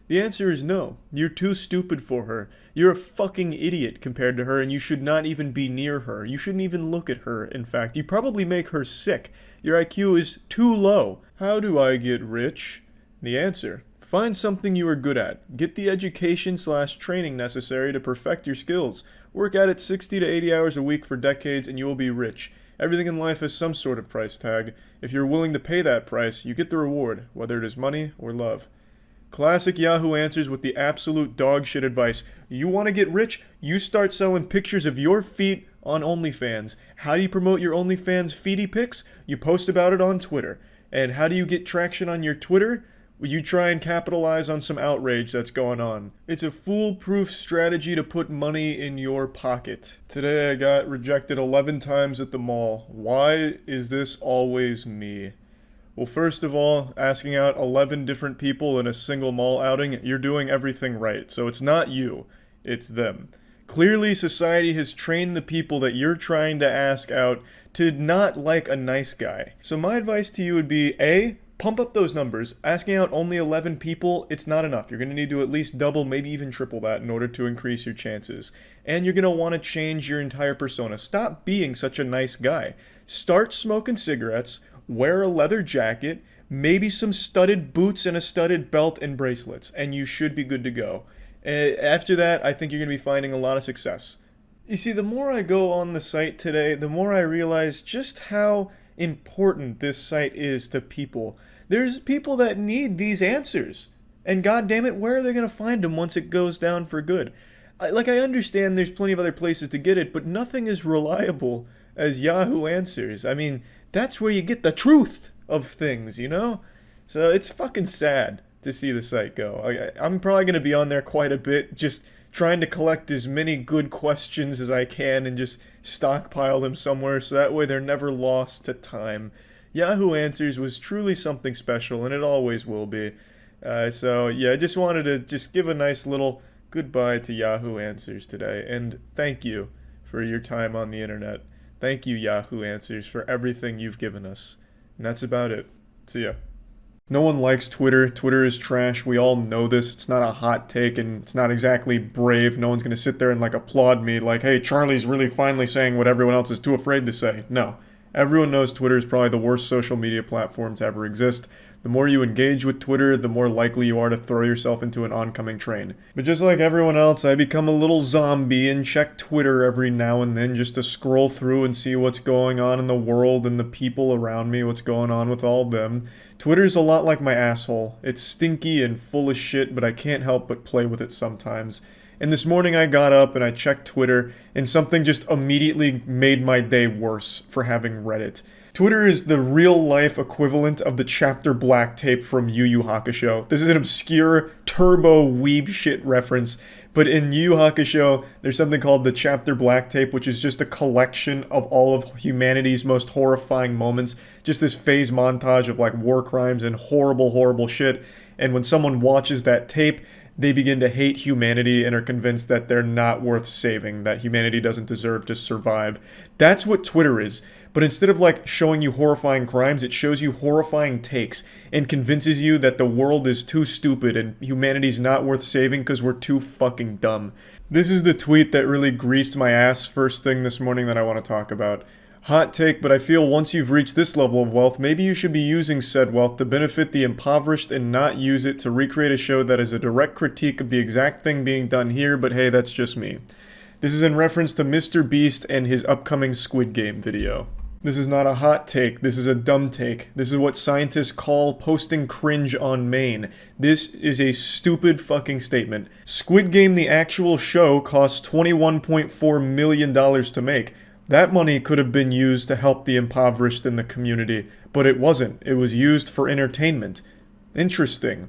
The answer is no. You're too stupid for her. You're a fucking idiot compared to her and you should not even be near her. You shouldn't even look at her, in fact. You probably make her sick. Your IQ is too low. How do I get rich? The answer: find something you are good at. Get the education/training necessary to perfect your skills. Work at it 60 to 80 hours a week for decades and you will be rich. Everything in life has some sort of price tag. If you're willing to pay that price, you get the reward, whether it is money or love. Classic Yahoo Answers with the absolute dog shit advice. You want to get rich? You start selling pictures of your feet on OnlyFans. How do you promote your OnlyFans feety pics? You post about it on Twitter. And how do you get traction on your Twitter? You try and capitalize on some outrage that's going on. It's a foolproof strategy to put money in your pocket. Today I got rejected 11 times at the mall. Why is this always me? Well, first of all, asking out 11 different people in a single mall outing, you're doing everything right. So it's not you, it's them. Clearly, society has trained the people that you're trying to ask out to not like a nice guy. So my advice to you would be, A, pump up those numbers. Asking out only 11 people, it's not enough. You're going to need to at least double, maybe even triple that in order to increase your chances. And you're going to want to change your entire persona. Stop being such a nice guy. Start smoking cigarettes. Wear a leather jacket, maybe some studded boots and a studded belt and bracelets, and you should be good to go. After that, I think you're going to be finding a lot of success. You see, the more I go on the site today, the more I realize just how important this site is to people. There's people that need these answers, and goddammit, where are they going to find them once it goes down for good? I understand there's plenty of other places to get it, but nothing is reliable as Yahoo Answers. I mean, that's where you get the truth of things, you know? So it's fucking sad to see the site go. I'm probably going to be on there quite a bit, just trying to collect as many good questions as I can and just stockpile them somewhere so that way they're never lost to time. Yahoo Answers was truly something special, and it always will be. So yeah, I just wanted to just give a nice little goodbye to Yahoo Answers today, and thank you for your time on the internet. Thank you, Yahoo Answers, for everything you've given us. And that's about it. See ya. No one likes Twitter. Twitter is trash. We all know this. It's not a hot take, and it's not exactly brave. No one's going to sit there and, applaud me like, hey, Charlie's really finally saying what everyone else is too afraid to say. No. Everyone knows Twitter is probably the worst social media platform to ever exist. The more you engage with Twitter, the more likely you are to throw yourself into an oncoming train. But just like everyone else, I become a little zombie and check Twitter every now and then just to scroll through and see what's going on in the world and the people around me, what's going on with all of them. Twitter's a lot like my asshole. It's stinky and full of shit, but I can't help but play with it sometimes. And this morning I got up and I checked Twitter, and something just immediately made my day worse for having read it. Twitter is the real-life equivalent of the chapter black tape from Yu Yu Hakusho. This is an obscure, turbo weeb shit reference, but in Yu Yu Hakusho, there's something called the chapter black tape, which is just a collection of all of humanity's most horrifying moments. Just this phase montage of like war crimes and horrible, horrible shit. And when someone watches that tape, they begin to hate humanity and are convinced that they're not worth saving, that humanity doesn't deserve to survive. That's what Twitter is. But instead of like showing you horrifying crimes, it shows you horrifying takes and convinces you that the world is too stupid and humanity's not worth saving because we're too fucking dumb. This is the tweet that really greased my ass first thing this morning that I want to talk about. Hot take, but I feel once you've reached this level of wealth, maybe you should be using said wealth to benefit the impoverished and not use it to recreate a show that is a direct critique of the exact thing being done here, but hey, that's just me. This is in reference to MrBeast and his upcoming Squid Game video. This is not a hot take, this is a dumb take. This is what scientists call posting cringe on Maine. This is a stupid fucking statement. Squid Game, the actual show, cost $21.4 million to make. That money could have been used to help the impoverished in the community, but it wasn't. It was used for entertainment. Interesting.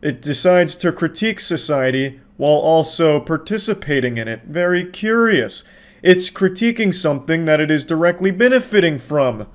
It decides to critique society while also participating in it. Very curious. It's critiquing something that it is directly benefiting from.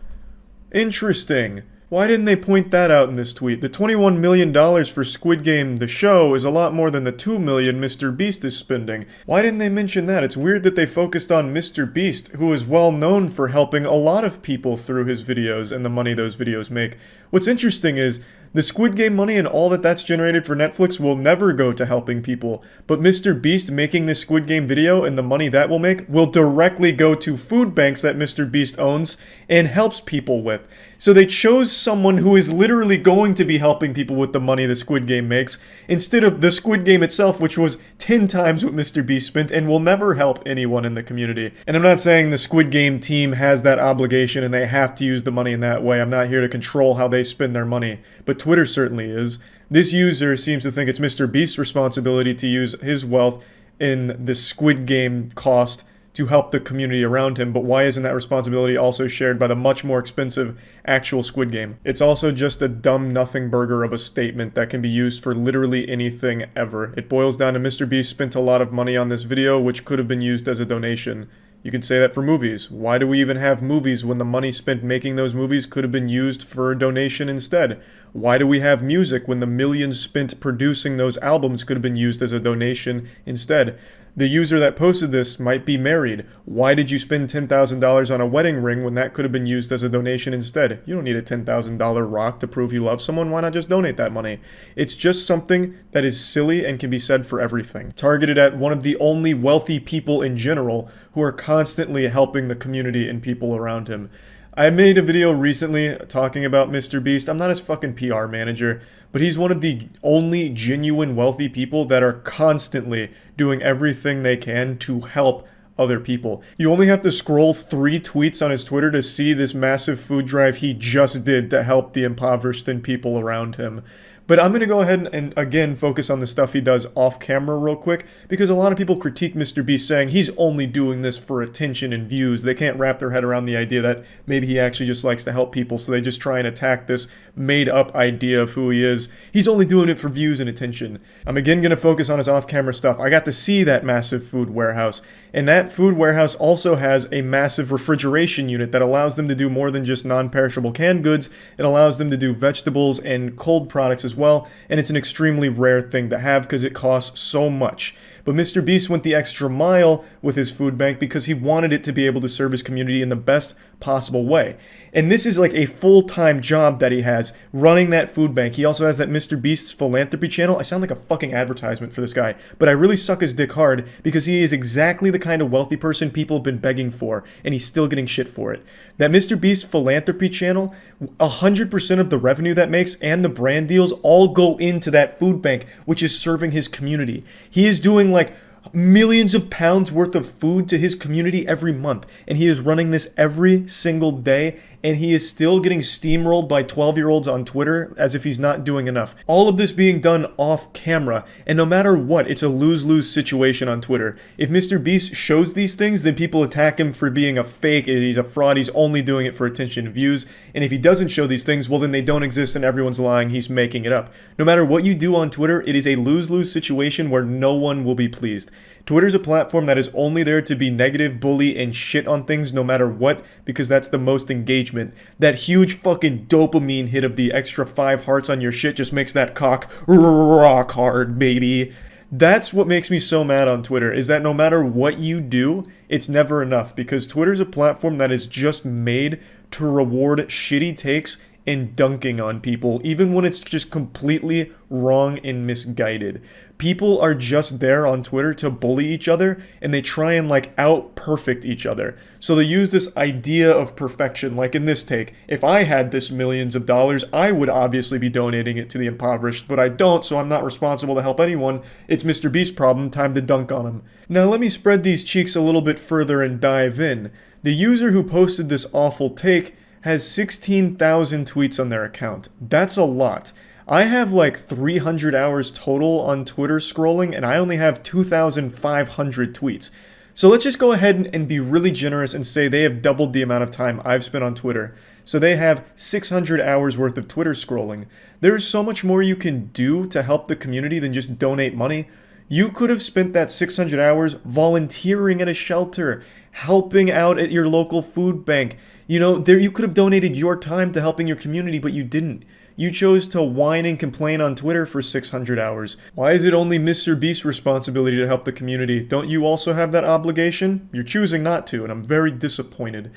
Interesting. Why didn't they point that out in this tweet? The $21 million for Squid Game, the show, is a lot more than the $2 million MrBeast is spending. Why didn't they mention that? It's weird that they focused on MrBeast, who is well known for helping a lot of people through his videos and the money those videos make. What's interesting is, the Squid Game money and all that's generated for Netflix will never go to helping people, but MrBeast making this Squid Game video and the money that will make will directly go to food banks that MrBeast owns and helps people with. So they chose someone who is literally going to be helping people with the money the Squid Game makes, instead of the Squid Game itself, which was 10 times what MrBeast spent and will never help anyone in the community. And I'm not saying the Squid Game team has that obligation and they have to use the money in that way. I'm not here to control how they spend their money, but Twitter certainly is. This user seems to think it's MrBeast's responsibility to use his wealth in the Squid Game cost to help the community around him, but why isn't that responsibility also shared by the much more expensive actual Squid Game? It's also just a dumb nothing burger of a statement that can be used for literally anything ever. It boils down to MrBeast spent a lot of money on this video, which could have been used as a donation. You can say that for movies. Why do we even have movies when the money spent making those movies could have been used for a donation instead? Why do we have music when the millions spent producing those albums could have been used as a donation instead? The user that posted this might be married. Why did you spend $10,000 on a wedding ring when that could have been used as a donation instead? You don't need a $10,000 rock to prove you love someone. Why not just donate that money? It's just something that is silly and can be said for everything. Targeted at one of the only wealthy people in general who are constantly helping the community and people around him. I made a video recently talking about MrBeast. I'm not his fucking PR manager, but he's one of the only genuine wealthy people that are constantly doing everything they can to help other people. You only have to scroll 3 tweets on his Twitter to see this massive food drive he just did to help the impoverished and people around him. But I'm going to go ahead and again focus on the stuff he does off camera real quick, because a lot of people critique MrBeast saying he's only doing this for attention and views. They can't wrap their head around the idea that maybe he actually just likes to help people, so they just try and attack this made up idea of who he is. He's only doing it for views and attention. I'm again going to focus on his off camera stuff. I got to see that massive food warehouse, and that food warehouse also has a massive refrigeration unit that allows them to do more than just non-perishable canned goods. It allows them to do vegetables and cold products as well, and it's an extremely rare thing to have because it costs so much. But MrBeast went the extra mile with his food bank because he wanted it to be able to serve his community in the best possible way. And this is like a full-time job that he has, running that food bank. He also has that MrBeast's philanthropy channel. I sound like a fucking advertisement for this guy, but I really suck his dick hard because he is exactly the kind of wealthy person people have been begging for, and he's still getting shit for it. That MrBeast philanthropy channel, 100% of the revenue that makes and the brand deals all go into that food bank, which is serving his community. He is doing like millions of pounds worth of food to his community every month, and he is running this every single day, and he is still getting steamrolled by 12-year-olds on Twitter as if he's not doing enough. All of this being done off camera, and no matter what, it's a lose-lose situation on Twitter. If MrBeast shows these things, then people attack him for being a fake, he's a fraud, he's only doing it for attention and views, and if he doesn't show these things, well then they don't exist and everyone's lying, he's making it up. No matter what you do on Twitter, it is a lose-lose situation where no one will be pleased. Twitter's a platform that is only there to be negative, bully, and shit on things no matter what, because that's the most engagement. That huge fucking dopamine hit of the extra 5 hearts on your shit just makes that cock rock hard, baby. That's what makes me so mad on Twitter, is that no matter what you do, it's never enough, because Twitter's a platform that is just made to reward shitty takes and dunking on people, even when it's just completely wrong and misguided. People are just there on Twitter to bully each other, and they try and like out-perfect each other. So they use this idea of perfection, like in this take. If I had this millions of dollars, I would obviously be donating it to the impoverished, but I don't, so I'm not responsible to help anyone. It's MrBeast's problem, time to dunk on him. Now let me spread these cheeks a little bit further and dive in. The user who posted this awful take has 16,000 tweets on their account. That's a lot. I have like 300 hours total on Twitter scrolling, and I only have 2,500 tweets. So let's just go ahead and be really generous and say they have doubled the amount of time I've spent on Twitter. So they have 600 hours worth of Twitter scrolling. There's so much more you can do to help the community than just donate money. You could have spent that 600 hours volunteering at a shelter, helping out at your local food bank. You know, you could have donated your time to helping your community, but you didn't. You chose to whine and complain on Twitter for 600 hours. Why is it only MrBeast's responsibility to help the community? Don't you also have that obligation? You're choosing not to, and I'm very disappointed.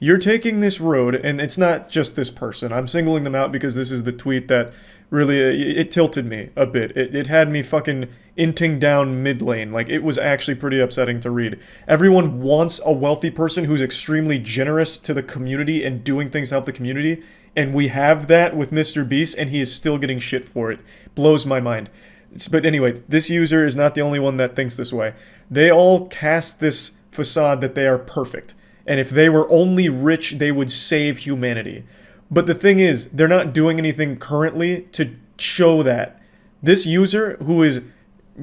You're taking this road, and it's not just this person. I'm singling them out because this is the tweet that really, it tilted me a bit. It had me fucking inting down mid lane. Like, it was actually pretty upsetting to read. Everyone wants a wealthy person who's extremely generous to the community and doing things to help the community. And we have that with MrBeast, and he is still getting shit for it. Blows my mind. But anyway, this user is not the only one that thinks this way. They all cast this facade that they are perfect. And if they were only rich, they would save humanity. But the thing is, they're not doing anything currently to show that. This user, who is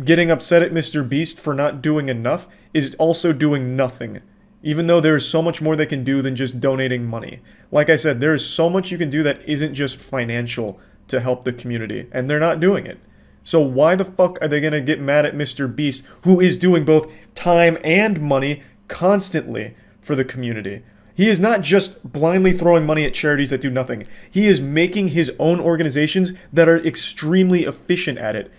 getting upset at MrBeast for not doing enough, is also doing nothing. Even though there is so much more they can do than just donating money. Like I said, there is so much you can do that isn't just financial to help the community, and they're not doing it. So why the fuck are they gonna get mad at MrBeast, who is doing both time and money constantly for the community? He is not just blindly throwing money at charities that do nothing. He is making his own organizations that are extremely efficient at it.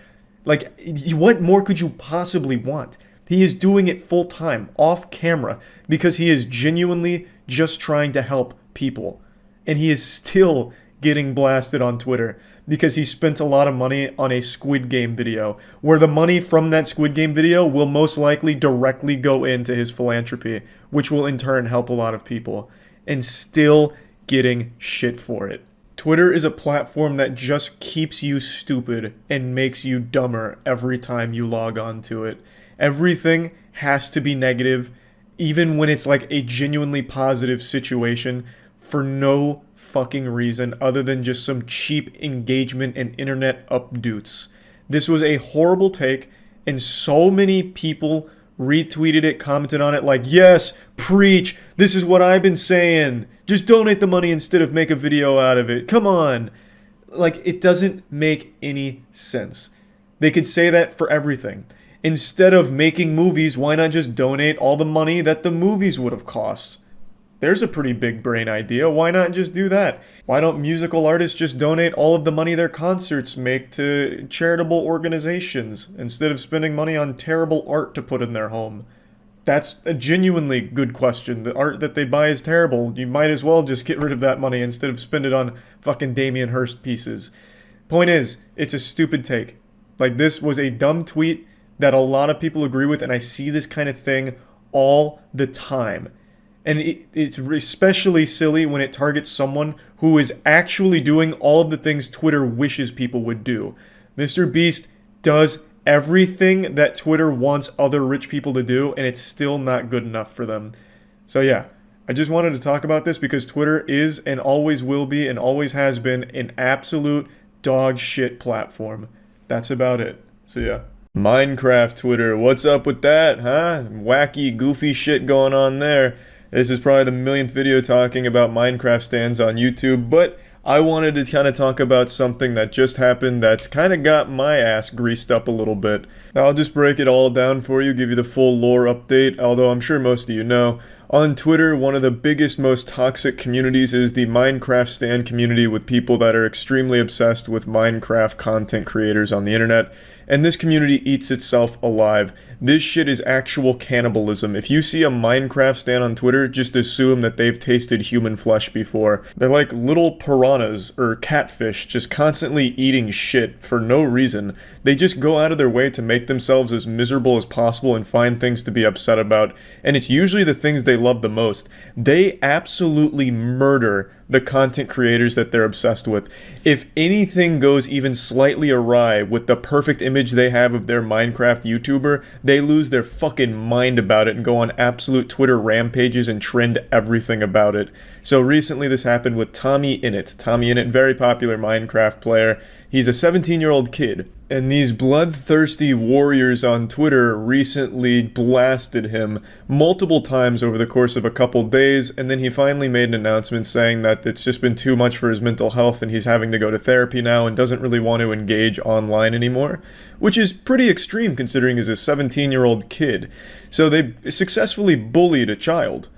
Like, what more could you possibly want? He is doing it full time, off camera, because he is genuinely just trying to help people. And he is still getting blasted on Twitter because he spent a lot of money on a Squid Game video, where the money from that Squid Game video will most likely directly go into his philanthropy, which will in turn help a lot of people, and still getting shit for it. Twitter is a platform that just keeps you stupid and makes you dumber every time you log on to it. Everything has to be negative, even when it's like a genuinely positive situation, for no fucking reason other than just some cheap engagement and internet updoots. This was a horrible take, and so many people retweeted it, commented on it like, yes, preach, this is what I've been saying. Just donate the money instead of make a video out of it. Come on. Like, it doesn't make any sense. They could say that for everything. Instead of making movies, why not just donate all the money that the movies would have cost? There's a pretty big brain idea. Why not just do that? Why don't musical artists just donate all of the money their concerts make to charitable organizations instead of spending money on terrible art to put in their home? That's a genuinely good question. The art that they buy is terrible. You might as well just get rid of that money instead of spend it on fucking Damien Hirst pieces. Point is, it's a stupid take. Like, this was a dumb tweet that a lot of people agree with, and I see this kind of thing all the time. And it's especially silly when it targets someone who is actually doing all of the things Twitter wishes people would do. MrBeast does everything that Twitter wants other rich people to do, and it's still not good enough for them. So yeah, I just wanted to talk about this because Twitter is and always will be and always has been an absolute dog shit platform. That's about it. So yeah. Minecraft Twitter, what's up with that, huh? Wacky, goofy shit going on there. This is probably the millionth video talking about Minecraft stands on YouTube, but I wanted to kind of talk about something that just happened that's kind of got my ass greased up a little bit. Now, I'll just break it all down for you, give you the full lore update, although I'm sure most of you know. On Twitter, one of the biggest, most toxic communities is the Minecraft stan community, with people that are extremely obsessed with Minecraft content creators on the internet. And this community eats itself alive. This shit is actual cannibalism. If you see a Minecraft stan on Twitter, just assume that they've tasted human flesh before. They're like little piranhas or catfish, just constantly eating shit for no reason. They just go out of their way to make themselves as miserable as possible and find things to be upset about. And it's usually the things they love the most. They absolutely murder the content creators that they're obsessed with. If anything goes even slightly awry with the perfect image they have of their Minecraft YouTuber, they lose their fucking mind about it and go on absolute Twitter rampages and trend everything about it. So recently this happened with Tommy Innit. Tommy Innit, very popular Minecraft player. He's a 17-year-old kid, and these bloodthirsty warriors on Twitter recently blasted him multiple times over the course of a couple days, and then he finally made an announcement saying that it's just been too much for his mental health and he's having to go to therapy now and doesn't really want to engage online anymore, which is pretty extreme considering he's a 17-year-old kid. So they successfully bullied a child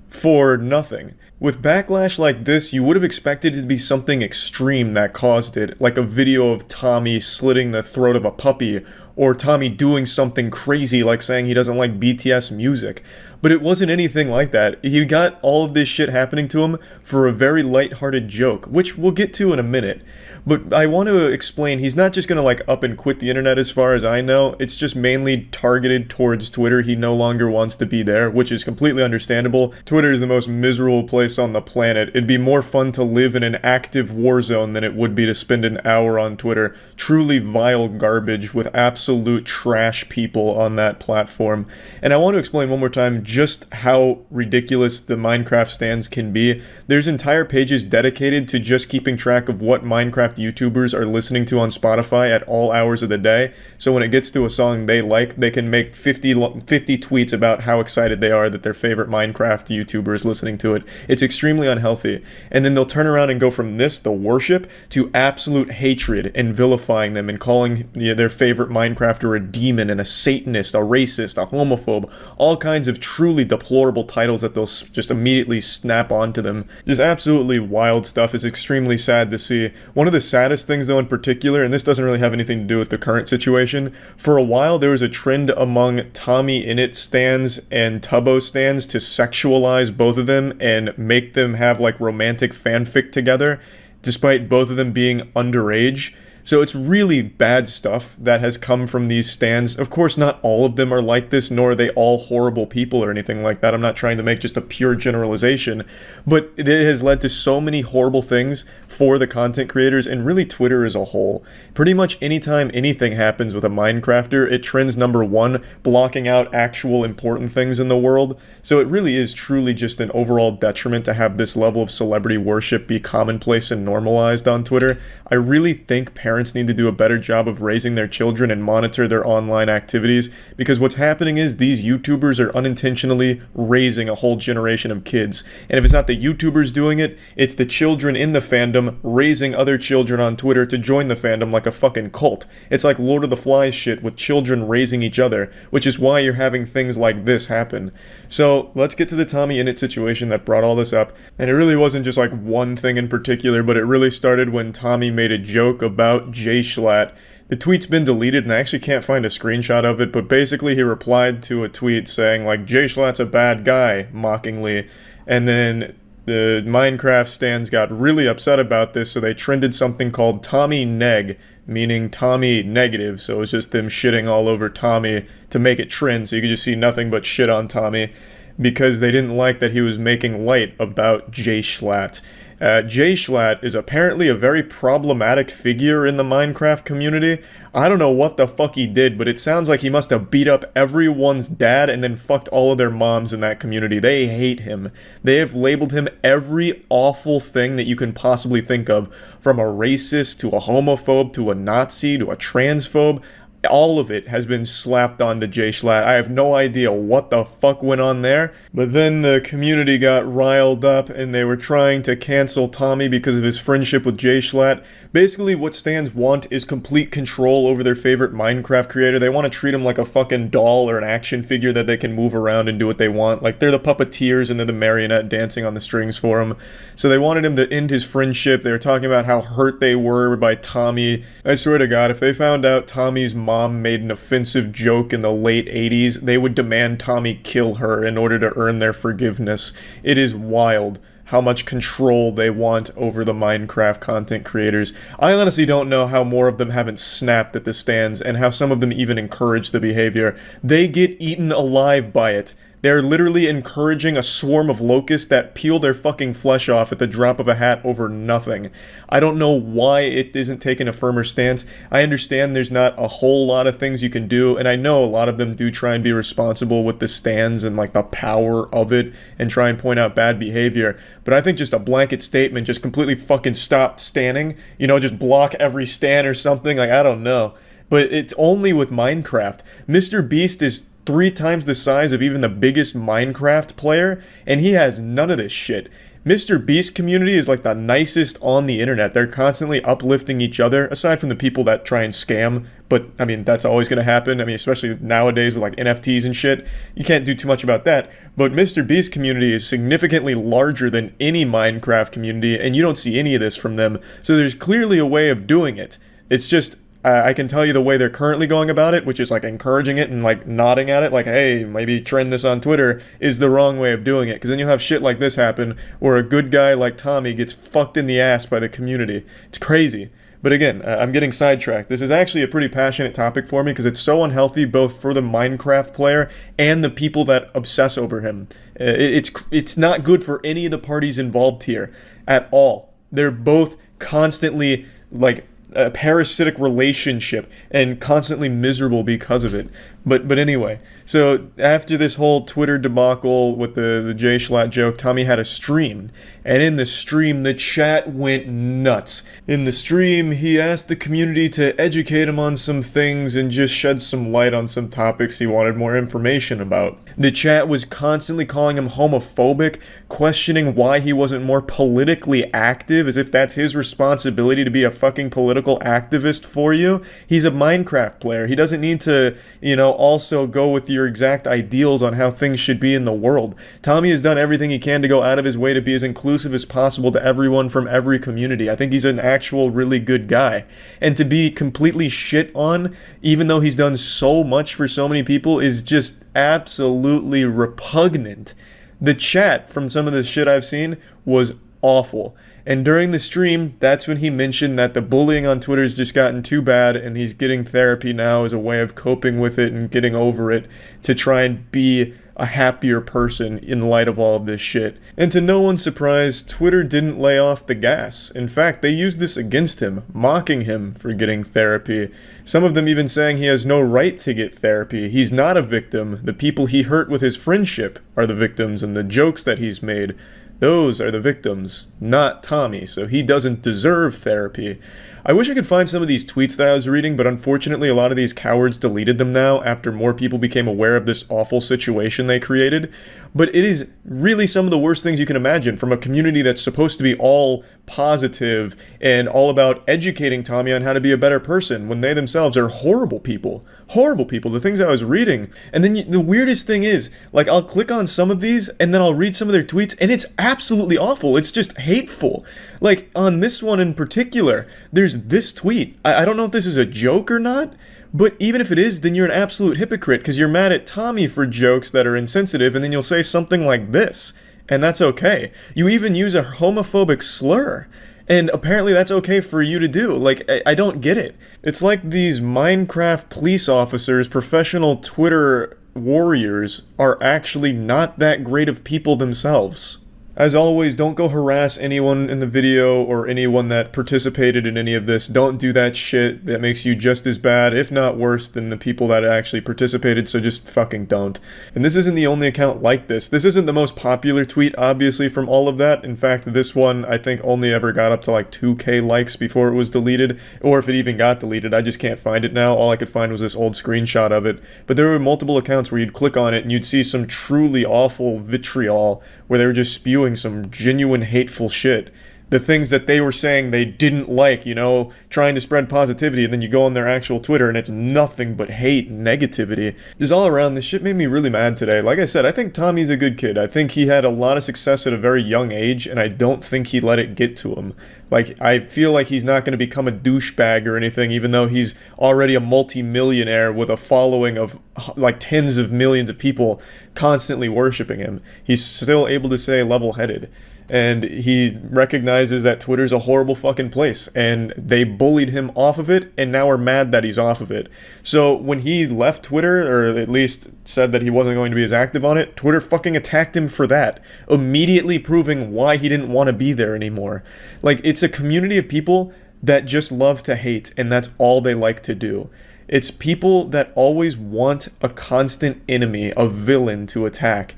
for nothing. With backlash like this, you would have expected it to be something extreme that caused it, like a video of Tommy slitting the throat of a puppy, or Tommy doing something crazy like saying he doesn't like BTS music. But it wasn't anything like that. He got all of this shit happening to him for a very lighthearted joke, which we'll get to in a minute. But I want to explain, he's not just going to like up and quit the internet as far as I know. It's just mainly targeted towards Twitter. He no longer wants to be there, which is completely understandable. Twitter is the most miserable place on the planet. It'd be more fun to live in an active war zone than it would be to spend an hour on Twitter. Truly vile garbage with absolute trash people on that platform. And I want to explain one more time just how ridiculous the Minecraft stands can be. There's entire pages dedicated to just keeping track of what Minecraft YouTubers are listening to on Spotify at all hours of the day. So when it gets to a song they like, they can make 50 tweets about how excited they are that their favorite Minecraft YouTuber is listening to it. It's extremely unhealthy. And then they'll turn around and go from this, the worship, to absolute hatred and vilifying them and calling their favorite Minecrafter a demon and a Satanist, a racist, a homophobe, all kinds of truly deplorable titles that they'll just immediately snap onto them. Just absolutely wild stuff. Is extremely sad to see. One of the saddest things though in particular, and this doesn't really have anything to do with the current situation, for a while there was a trend among Tommy Innit stans and Tubbo stans to sexualize both of them and make them have like romantic fanfic together, despite both of them being underage. So it's really bad stuff that has come from these stans. Of course, not all of them are like this, nor are they all horrible people or anything like that. I'm not trying to make just a pure generalization, but it has led to so many horrible things for the content creators and really Twitter as a whole. Pretty much anytime anything happens with a Minecrafter, it trends #1, blocking out actual important things in the world. So it really is truly just an overall detriment to have this level of celebrity worship be commonplace and normalized on Twitter. I really think parents parents need to do a better job of raising their children and monitor their online activities, because what's happening is these YouTubers are unintentionally raising a whole generation of kids. And if it's not the YouTubers doing it, it's the children in the fandom raising other children on Twitter to join the fandom like a fucking cult. It's like Lord of the Flies shit with children raising each other, which is why you're having things like this happen. So let's get to the Tommy Innit situation that brought all this up. And it really wasn't just like one thing in particular, but it really started when Tommy made a joke about Jay Schlatt. The tweet's been deleted and I actually can't find a screenshot of it, but basically he replied to a tweet saying like, Jay Schlatt's a bad guy, mockingly. And then the Minecraft stans got really upset about this, so they trended something called Tommy Neg, meaning Tommy negative, so it was just them shitting all over Tommy to make it trend, so you could just see nothing but shit on Tommy, because they didn't like that he was making light about Jay Schlatt. Jay Schlatt is apparently a very problematic figure in the Minecraft community. I don't know what the fuck he did, but it sounds like he must have beat up everyone's dad and then fucked all of their moms in that community. They hate him. They have labeled him every awful thing that you can possibly think of, from a racist to a homophobe to a Nazi to a transphobe. All of it has been slapped onto Jay Schlatt. I have no idea what the fuck went on there, but then the community got riled up and they were trying to cancel Tommy because of his friendship with Jay Schlatt. Basically, what stans want is complete control over their favorite Minecraft creator. They want to treat him like a fucking doll or an action figure that they can move around and do what they want. Like, they're the puppeteers and they're the marionette dancing on the strings for him. So they wanted him to end his friendship. They were talking about how hurt they were by Tommy. I swear to God, if they found out Tommy's mom made an offensive joke in the late 80s, they would demand Tommy kill her in order to earn their forgiveness. It is wild how much control they want over the Minecraft content creators. I honestly don't know how more of them haven't snapped at the stans, and how some of them even encourage the behavior. They get eaten alive by it. They're literally encouraging a swarm of locusts that peel their fucking flesh off at the drop of a hat over nothing. I don't know why it isn't taking a firmer stance. I understand there's not a whole lot of things you can do, and I know a lot of them do try and be responsible with the stans and like the power of it and try and point out bad behavior. But I think just a blanket statement, just completely fucking stop stanning, you know, just block every stan or something, like, I don't know. But it's only with Minecraft. MrBeast is 3 times the size of even the biggest Minecraft player, and he has none of this shit. MrBeast community is like the nicest on the internet. They're constantly uplifting each other, aside from the people that try and scam, but I mean, that's always going to happen. I mean, especially nowadays with like NFTs and shit, you can't do too much about that. But MrBeast community is significantly larger than any Minecraft community, and you don't see any of this from them, so there's clearly a way of doing it. It's just, I can tell you the way they're currently going about it, which is like encouraging it and like nodding at it, like, hey, maybe trend this on Twitter, is the wrong way of doing it. Because then you'll have shit like this happen, where a good guy like Tommy gets fucked in the ass by the community. It's crazy. But again, I'm getting sidetracked. This is actually a pretty passionate topic for me, because it's so unhealthy both for the Minecraft player and the people that obsess over him. It's not good for any of the parties involved here at all. They're both constantly like a parasitic relationship and constantly miserable because of it. But anyway, so after this whole Twitter debacle with the Jay Schlatt joke, Tommy had a stream. And in the stream, the chat went nuts. In the stream, he asked the community to educate him on some things and just shed some light on some topics he wanted more information about. The chat was constantly calling him homophobic, questioning why he wasn't more politically active, as if that's his responsibility to be a fucking political activist for you. He's a Minecraft player. He doesn't need to, you know, also go with your exact ideals on how things should be in the world. Tommy has done everything he can to go out of his way to be as inclusive as possible to everyone from every community. I think he's an actual really good guy. And to be completely shit on, even though he's done so much for so many people, is just absolutely repugnant. The chat from some of the shit I've seen was awful. And during the stream, that's when he mentioned that the bullying on Twitter has just gotten too bad, and he's getting therapy now as a way of coping with it and getting over it, to try and be a happier person in light of all of this shit. And to no one's surprise, Twitter didn't lay off the gas. In fact, they used this against him, mocking him for getting therapy. Some of them even saying he has no right to get therapy. He's not a victim. The people he hurt with his friendship are the victims, and the jokes that he's made. Those are the victims, not Tommy, so he doesn't deserve therapy. I wish I could find some of these tweets that I was reading, but unfortunately a lot of these cowards deleted them now after more people became aware of this awful situation they created. But it is really some of the worst things you can imagine from a community that's supposed to be all positive and all about educating Tommy on how to be a better person when they themselves are horrible people. Horrible people, the things I was reading. And then the weirdest thing is, like, I'll click on some of these and then I'll read some of their tweets and it's absolutely awful. It's just hateful. Like, on this one in particular, there's this tweet. I don't know if this is a joke or not, but even if it is, then you're an absolute hypocrite because you're mad at Tommy for jokes that are insensitive, and then you'll say something like this, and that's okay. You even use a homophobic slur, and apparently that's okay for you to do. Like, I don't get it. It's like these Minecraft police officers, professional Twitter warriors, are actually not that great of people themselves. As always, don't go harass anyone in the video or anyone that participated in any of this. Don't do that shit. That makes you just as bad, if not worse, than the people that actually participated, so just fucking don't. And this isn't the only account like this. This isn't the most popular tweet, obviously, from all of that. In fact, this one, I think, only ever got up to like 2K likes before it was deleted, or if it even got deleted. I just can't find it now. All I could find was this old screenshot of it. But there were multiple accounts where you'd click on it and you'd see some truly awful vitriol where they were just spewing some genuine hateful shit. The things that they were saying they didn't like, you know, trying to spread positivity, and then you go on their actual Twitter and it's nothing but hate and negativity. Just all around, this shit made me really mad today. Like I said, I think Tommy's a good kid. I think he had a lot of success at a very young age, and I don't think he let it get to him. Like, I feel like he's not going to become a douchebag or anything, even though he's already a multi-millionaire with a following of like tens of millions of people constantly worshiping him. He's still able to stay level-headed. And he recognizes that Twitter's a horrible fucking place, and they bullied him off of it, and now are mad that he's off of it. So when he left Twitter, or at least said that he wasn't going to be as active on it, Twitter fucking attacked him for that, immediately proving why he didn't want to be there anymore. Like, it's a community of people that just love to hate, and that's all they like to do. It's people that always want a constant enemy, a villain to attack.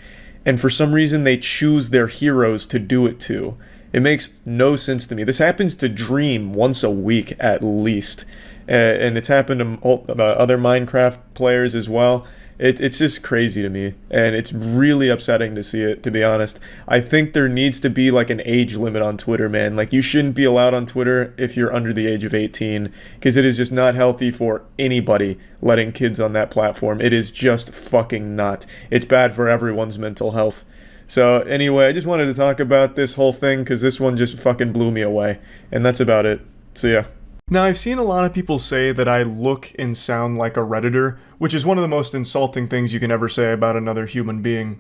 And for some reason, they choose their heroes to do it to. It makes no sense to me. This happens to Dream once a week, at least. And it's happened to other Minecraft players as well. It's just crazy to me. And it's really upsetting to see it, to be honest. I think there needs to be like an age limit on Twitter, man. Like, you shouldn't be allowed on Twitter if you're under the age of 18. Because it is just not healthy for anybody letting kids on that platform. It is just fucking not. It's bad for everyone's mental health. So anyway, I just wanted to talk about this whole thing because this one just fucking blew me away. And that's about it. So yeah. Now, I've seen a lot of people say that I look and sound like a Redditor, which is one of the most insulting things you can ever say about another human being.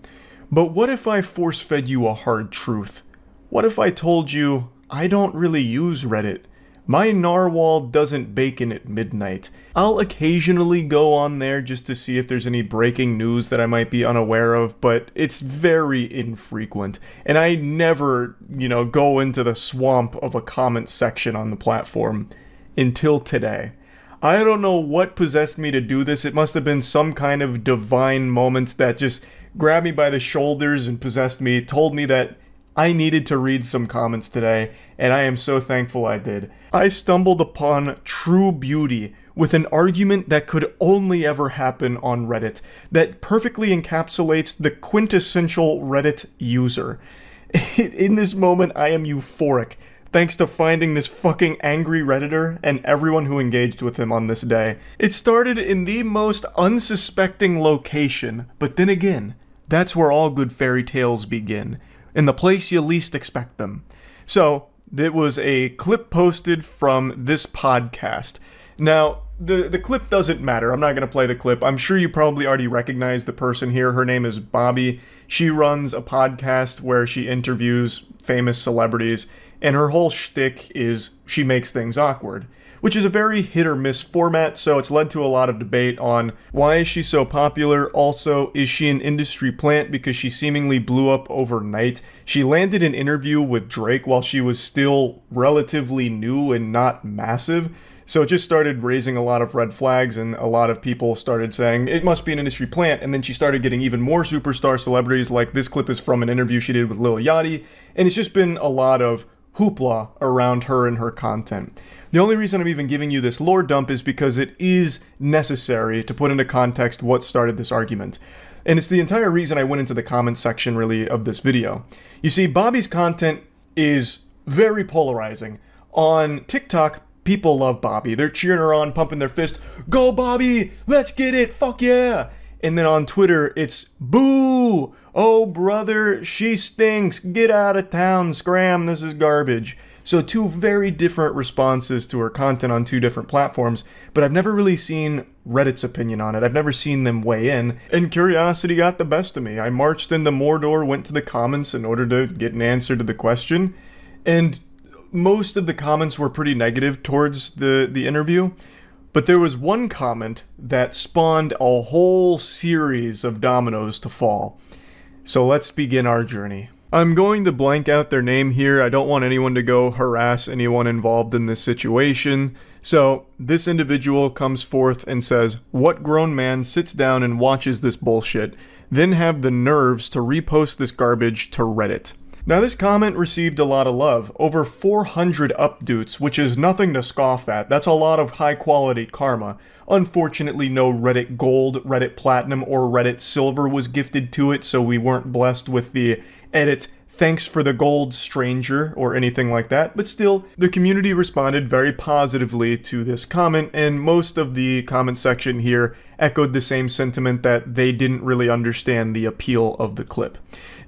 But what if I force-fed you a hard truth? What if I told you, I don't really use Reddit? My narwhal doesn't bacon at midnight. I'll occasionally go on there just to see if there's any breaking news that I might be unaware of, but it's very infrequent. And I never, go into the swamp of a comment section on the platform. Until today. I don't know what possessed me to do this. It must have been some kind of divine moment that just grabbed me by the shoulders and possessed me, told me that I needed to read some comments today, and I am so thankful I did. I stumbled upon true beauty with an argument that could only ever happen on Reddit, that perfectly encapsulates the quintessential Reddit user. In this moment, I am euphoric. Thanks to finding this fucking angry Redditor and everyone who engaged with him on this day. It started in the most unsuspecting location, but then again, that's where all good fairy tales begin, in the place you least expect them. So, it was a clip posted from this podcast. Now, the clip doesn't matter. I'm not going to play the clip. I'm sure you probably already recognize the person here. Her name is Bobby. She runs a podcast where she interviews famous celebrities, and her whole shtick is she makes things awkward, which is a very hit or miss format, so it's led to a lot of debate on why is she so popular. Also, is she an industry plant because she seemingly blew up overnight? She landed an interview with Drake while she was still relatively new and not massive, So it just started raising a lot of red flags, and a lot of people started saying, it must be an industry plant, and then she started getting even more superstar celebrities, like this clip is from an interview she did with Lil Yachty, and it's just been a lot of hoopla around her and her content. The only reason I'm even giving you this lore dump is because it is necessary to put into context what started this argument. And it's the entire reason I went into the comments section, really, of this video. You see, Bobby's content is very polarizing. On TikTok, people love Bobby. They're cheering her on, pumping their fist. Go, Bobby! Let's get it! Fuck yeah! And then on Twitter, it's boo! Oh, brother, she stinks. Get out of town, scram. This is garbage. So two very different responses to her content on two different platforms, but I've never really seen Reddit's opinion on it. I've never seen them weigh in, and curiosity got the best of me. I marched into Mordor, went to the comments in order to get an answer to the question, and most of the comments were pretty negative towards the interview, but there was one comment that spawned a whole series of dominoes to fall. So let's begin our journey. I'm going to blank out their name here. I don't want anyone to go harass anyone involved in this situation. So this individual comes forth and says, "What grown man sits down and watches this bullshit, then have the nerves to repost this garbage to Reddit?" Now this comment received a lot of love, over 400 upvotes, which is nothing to scoff at. That's a lot of high quality karma. Unfortunately, no Reddit Gold, Reddit Platinum, or Reddit Silver was gifted to it, so we weren't blessed with the edit "thanks for the gold, stranger," or anything like that, but still, the community responded very positively to this comment, and most of the comment section here echoed the same sentiment that they didn't really understand the appeal of the clip.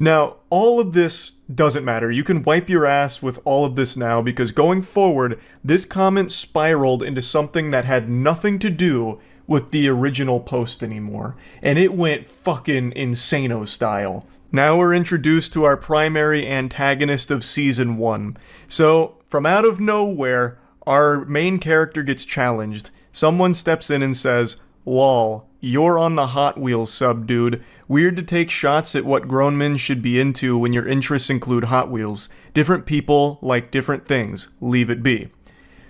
Now, all of this doesn't matter. You can wipe your ass with all of this now, because going forward, this comment spiraled into something that had nothing to do with the original post anymore, and it went fucking insano style. Now we're introduced to our primary antagonist of Season 1. So, from out of nowhere, our main character gets challenged. Someone steps in and says, "Lol, you're on the Hot Wheels sub, dude. Weird to take shots at what grown men should be into when your interests include Hot Wheels. Different people like different things. Leave it be."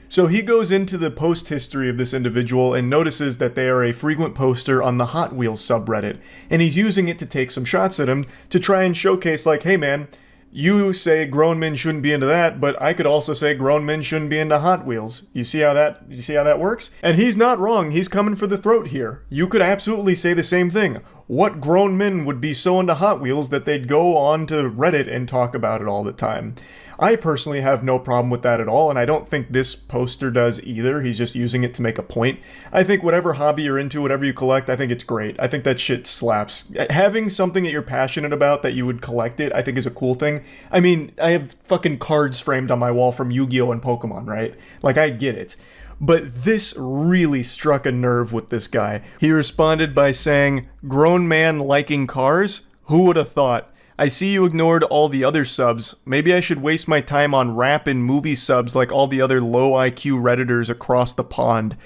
So he goes into the post history of this individual and notices that they are a frequent poster on the Hot Wheels subreddit, and he's using it to take some shots at him to try and showcase, like, hey man, you say grown men shouldn't be into that, but I could also say grown men shouldn't be into Hot Wheels. You see how that works? And he's not wrong. He's coming for the throat here. You could absolutely say the same thing. What grown men would be so into Hot Wheels that they'd go on to Reddit and talk about it all the time? I personally have no problem with that at all, and I don't think this poster does either. He's just using it to make a point. I think whatever hobby you're into, whatever you collect, I think it's great. I think that shit slaps. Having something that you're passionate about that you would collect it, I think is a cool thing. I mean, I have fucking cards framed on my wall from Yu-Gi-Oh! And Pokemon, right? Like, I get it. But this really struck a nerve with this guy. He responded by saying, "Grown man liking cars? Who would have thought? I see you ignored all the other subs. Maybe I should waste my time on rap and movie subs like all the other low IQ Redditors across the pond."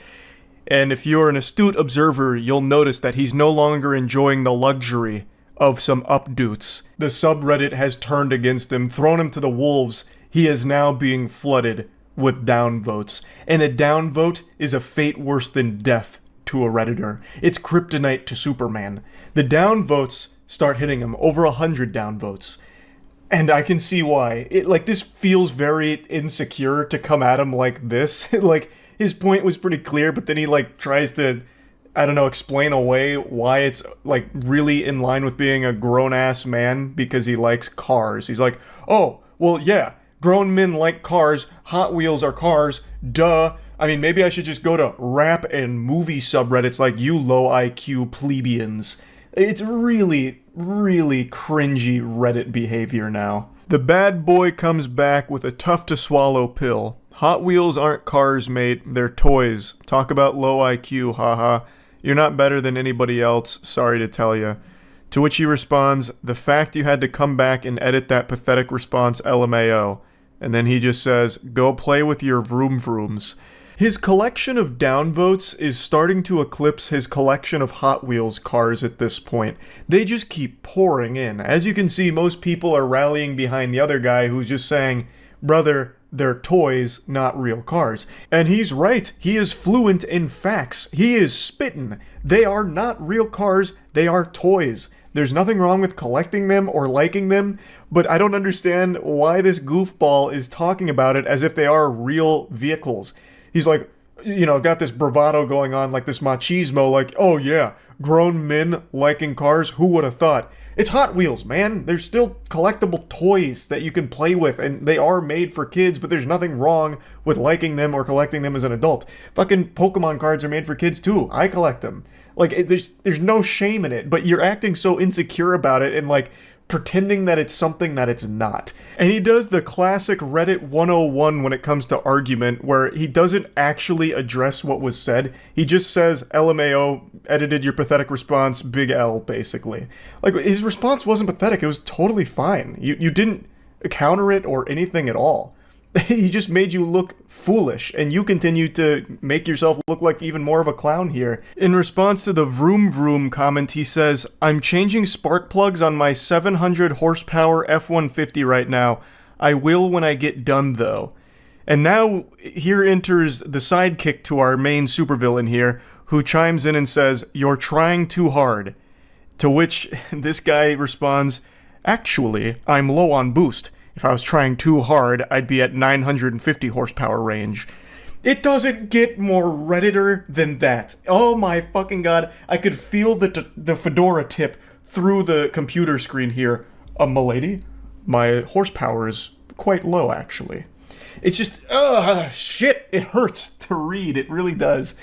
And if you're an astute observer, you'll notice that he's no longer enjoying the luxury of some updoots. The subreddit has turned against him, thrown him to the wolves. He is now being flooded with downvotes. And a downvote is a fate worse than death to a Redditor. It's kryptonite to Superman. The downvotes start hitting him, over 100 downvotes. And I can see why. This feels very insecure to come at him like this. Like, his point was pretty clear, but then he, tries to, I don't know, explain away why it's, really in line with being a grown-ass man because he likes cars. He's like, oh, well, yeah, grown men like cars, Hot Wheels are cars, duh. I mean, maybe I should just go to rap and movie subreddits like you low IQ plebeians. It's really, really cringy Reddit behavior now. The bad boy comes back with a tough-to-swallow pill. Hot Wheels aren't cars, mate. They're toys. Talk about low IQ, haha. You're not better than anybody else, sorry to tell you. To which he responds, "The fact you had to come back and edit that pathetic response, LMAO." And then he just says, "Go play with your vroom vrooms." His collection of downvotes is starting to eclipse his collection of Hot Wheels cars at this point. They just keep pouring in. As you can see, most people are rallying behind the other guy who's just saying, "Brother, they're toys, not real cars. And he's right. He is fluent in facts. He is spittin'. They are not real cars. They are toys. There's nothing wrong with collecting them or liking them, but I don't understand why this goofball is talking about it as if they are real vehicles. He's like, got this bravado going on, like this machismo, like, oh yeah, grown men liking cars, who would have thought? It's Hot Wheels, man. They're still collectible toys that you can play with, and they are made for kids, but there's nothing wrong with liking them or collecting them as an adult. Fucking Pokemon cards are made for kids too. I collect them. Like, there's no shame in it, but you're acting so insecure about it and, like, pretending that it's something that it's not. And he does the classic Reddit 101 when it comes to argument, where he doesn't actually address what was said. He just says, LMAO, edited your pathetic response, big L, basically. Like, his response wasn't pathetic, it was totally fine. You didn't counter it or anything at all. He just made you look foolish, and you continue to make yourself look like even more of a clown here. In response to the vroom vroom comment, he says, I'm changing spark plugs on my 700 horsepower F-150 right now. I will when I get done, though. And now, here enters the sidekick to our main supervillain here, who chimes in and says, you're trying too hard. To which this guy responds, actually, I'm low on boost. If I was trying too hard, I'd be at 950 horsepower range. It doesn't get more Redditor than that. Oh my fucking god, I could feel the fedora tip through the computer screen here. Milady, my horsepower is quite low, actually. It's just, shit, it hurts to read, it really does.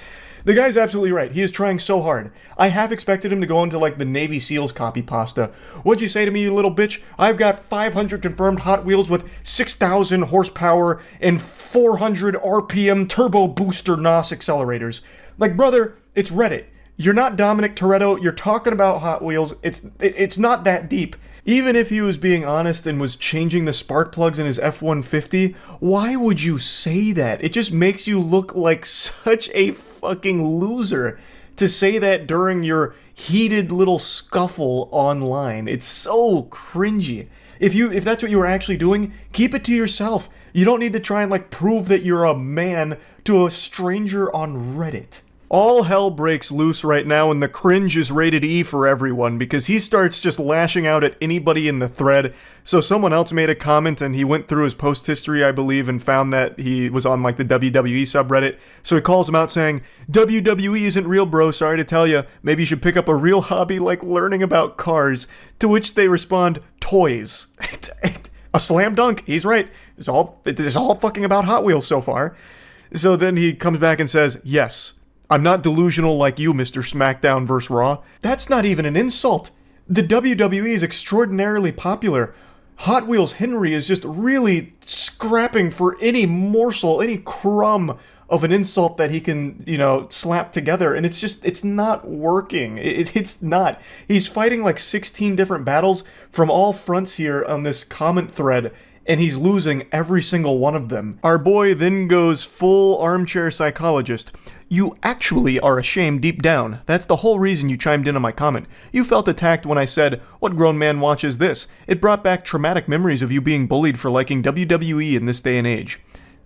The guy's absolutely right. He is trying so hard. I half expected him to go into, like, the Navy SEALs copy pasta. What'd you say to me, you little bitch? I've got 500 confirmed Hot Wheels with 6,000 horsepower and 400 RPM turbo booster NOS accelerators. Like, brother, it's Reddit. You're not Dominic Toretto. You're talking about Hot Wheels. It's not that deep. Even if he was being honest and was changing the spark plugs in his F-150, why would you say that? It just makes you look like such a fucking loser to say that during your heated little scuffle online. It's so cringy. If that's what you were actually doing, keep it to yourself. You don't need to try and, like, prove that you're a man to a stranger on Reddit. All hell breaks loose right now, and the cringe is rated E for everyone, because he starts just lashing out at anybody in the thread. So someone else made a comment, and he went through his post history, I believe, and found that he was on, like, the WWE subreddit. So he calls him out saying, WWE isn't real, bro, sorry to tell you. Maybe you should pick up a real hobby like learning about cars. To which they respond, toys. A slam dunk, he's right. It's all fucking about Hot Wheels so far. So then he comes back and says, yes, I'm not delusional like you, Mr. SmackDown vs. Raw. That's not even an insult. The WWE is extraordinarily popular. Hot Wheels Henry is just really scrapping for any morsel, any crumb of an insult that he can, slap together. And it's not working. It's not. He's fighting like 16 different battles from all fronts here on this comment thread, and he's losing every single one of them. Our boy then goes full armchair psychologist. You actually are ashamed deep down. That's the whole reason you chimed in on my comment. You felt attacked when I said, what grown man watches this? It brought back traumatic memories of you being bullied for liking WWE in this day and age.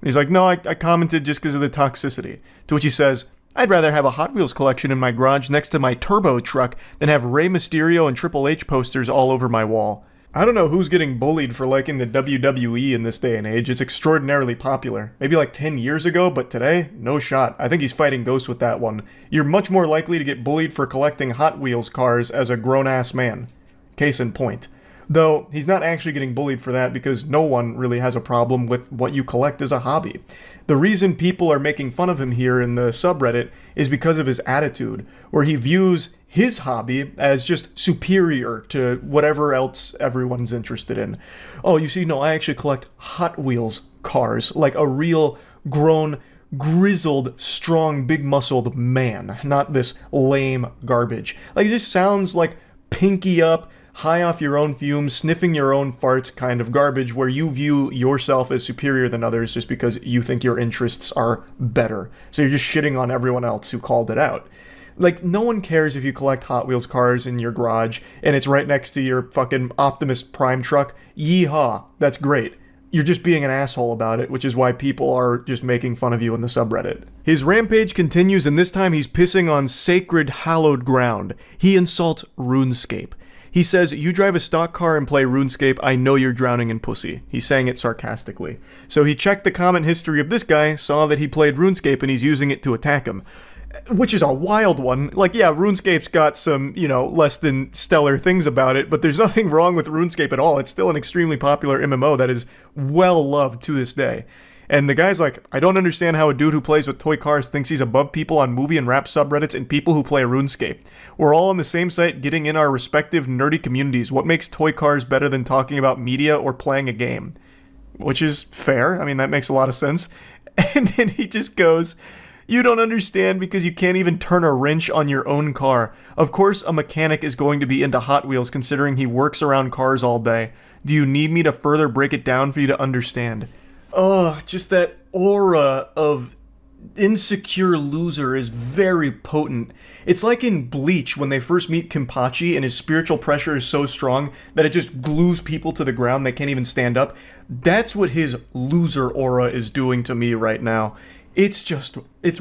He's like, no, I commented just because of the toxicity. To which he says, I'd rather have a Hot Wheels collection in my garage next to my turbo truck than have Rey Mysterio and Triple H posters all over my wall. I don't know who's getting bullied for liking the WWE in this day and age. It's extraordinarily popular. Maybe like 10 years ago, but today, no shot. I think he's fighting ghosts with that one. You're much more likely to get bullied for collecting Hot Wheels cars as a grown-ass man. Case in point. Though, he's not actually getting bullied for that because no one really has a problem with what you collect as a hobby. The reason people are making fun of him here in the subreddit is because of his attitude, where he views his hobby as just superior to whatever else everyone's interested in. Oh, you see, no, I actually collect Hot Wheels cars, like a real grown, grizzled, strong, big-muscled man, not this lame garbage. Like, it just sounds like pinky up, high off your own fumes, sniffing your own farts kind of garbage where you view yourself as superior than others just because you think your interests are better. So you're just shitting on everyone else who called it out. Like, no one cares if you collect Hot Wheels cars in your garage and it's right next to your fucking Optimus Prime truck. Yeehaw, that's great. you're just being an asshole about it, which is why people are just making fun of you in the subreddit. His rampage continues, and this time he's pissing on sacred, hallowed ground. He insults RuneScape. He says, "You drive a stock car and play RuneScape, I know you're drowning in pussy." He's saying it sarcastically. So he checked the comment history of this guy, saw that he played RuneScape, and he's using it to attack him. Which is a wild one. Like, yeah, RuneScape's got some, less than stellar things about it, but there's nothing wrong with RuneScape at all. It's still an extremely popular MMO that is well loved to this day. And the guy's like, "I don't understand how a dude who plays with toy cars thinks he's above people on movie and rap subreddits and people who play RuneScape. We're all on the same site getting in our respective nerdy communities. What makes toy cars better than talking about media or playing a game?" Which is fair. I mean, that makes a lot of sense. And then he just goes, "You don't understand because you can't even turn a wrench on your own car. Of course, a mechanic is going to be into Hot Wheels considering he works around cars all day. Do you need me to further break it down for you to understand?" Oh, just that aura of insecure loser is very potent. It's like in Bleach when they first meet Kenpachi and his spiritual pressure is so strong that it just glues people to the ground, they can't even stand up. That's what his loser aura is doing to me right now. It's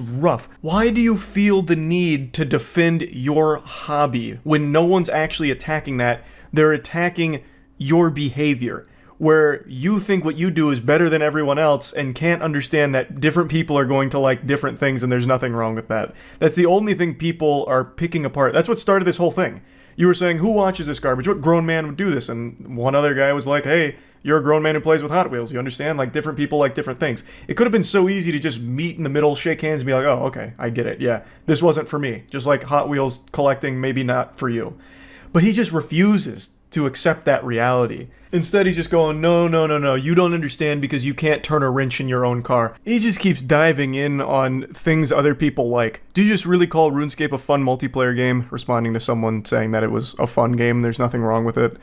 rough. Why do you feel the need to defend your hobby when no one's actually attacking that? They're attacking your behavior, where you think what you do is better than everyone else and can't understand that different people are going to like different things and there's nothing wrong with that. That's the only thing people are picking apart. That's what started this whole thing. You were saying, who watches this garbage? What grown man would do this? And one other guy was like, "Hey, you're a grown man who plays with Hot Wheels. You understand? Like, different people like different things." It could have been so easy to just meet in the middle, shake hands, and be like, "Oh, okay, I get it. Yeah, this wasn't for me." Just like Hot Wheels collecting, maybe not for you. But he just refuses to accept that reality. Instead, he's just going, no, you don't understand because you can't turn a wrench in your own car. He just keeps diving in on things other people like. Do you just really call RuneScape a fun multiplayer game? Responding to someone saying that it was a fun game, there's nothing wrong with it.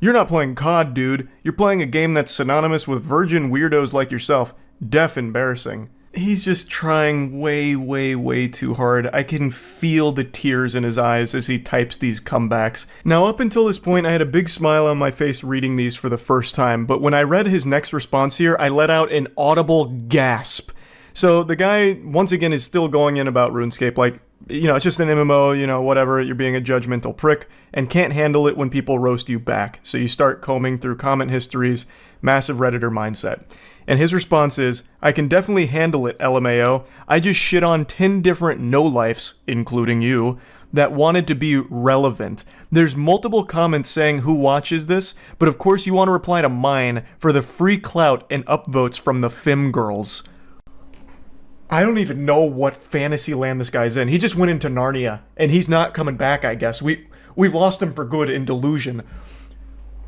You're not playing COD, dude. You're playing a game that's synonymous with virgin weirdos like yourself. Deaf embarrassing. He's just trying way too hard. I can feel the tears in his eyes as he types these comebacks. Now, up until this point, I had a big smile on my face reading these for the first time, but when I read his next response here, I let out an audible gasp. So the guy, once again, is still going in about RuneScape, like, it's just an MMO, whatever, you're being a judgmental prick, and can't handle it when people roast you back. So you start combing through comment histories, massive Redditor mindset. And his response is, "I can definitely handle it, LMAO. I just shit on 10 different no-lifes, including you, that wanted to be relevant. There's multiple comments saying who watches this, but of course you want to reply to mine for the free clout and upvotes from the Fem girls." I don't even know what fantasy land this guy's in. He just went into Narnia, and he's not coming back, I guess. We've lost him for good in delusion.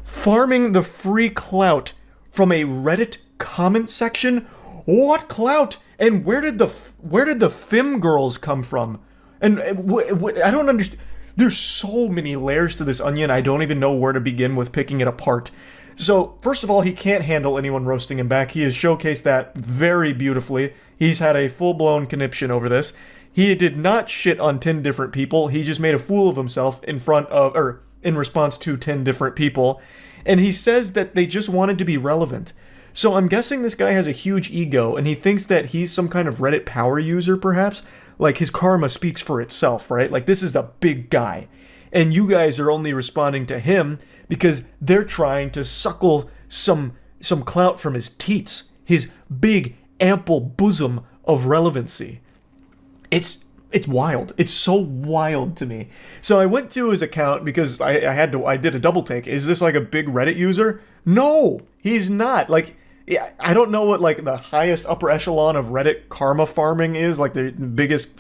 Farming the free clout from a Reddit comment section? What clout? And where did the Fem girls come from? And I don't understand. There's so many layers to this onion, I don't even know where to begin with picking it apart. So, first of all, he can't handle anyone roasting him back. He has showcased that very beautifully. He's had a full-blown conniption over this. He did not shit on 10 different people. He just made a fool of himself in response to 10 different people. And he says that they just wanted to be relevant. So I'm guessing this guy has a huge ego, and he thinks that he's some kind of Reddit power user, perhaps? Like, his karma speaks for itself, right? Like, this is a big guy. And you guys are only responding to him because they're trying to suckle some clout from his teats, his big, ample bosom of relevancy. It's wild. It's so wild to me. So I went to his account because I did a double take. Is this like a big Reddit user? No, he's not. Like, I don't know what like the highest upper echelon of Reddit karma farming is, like the biggest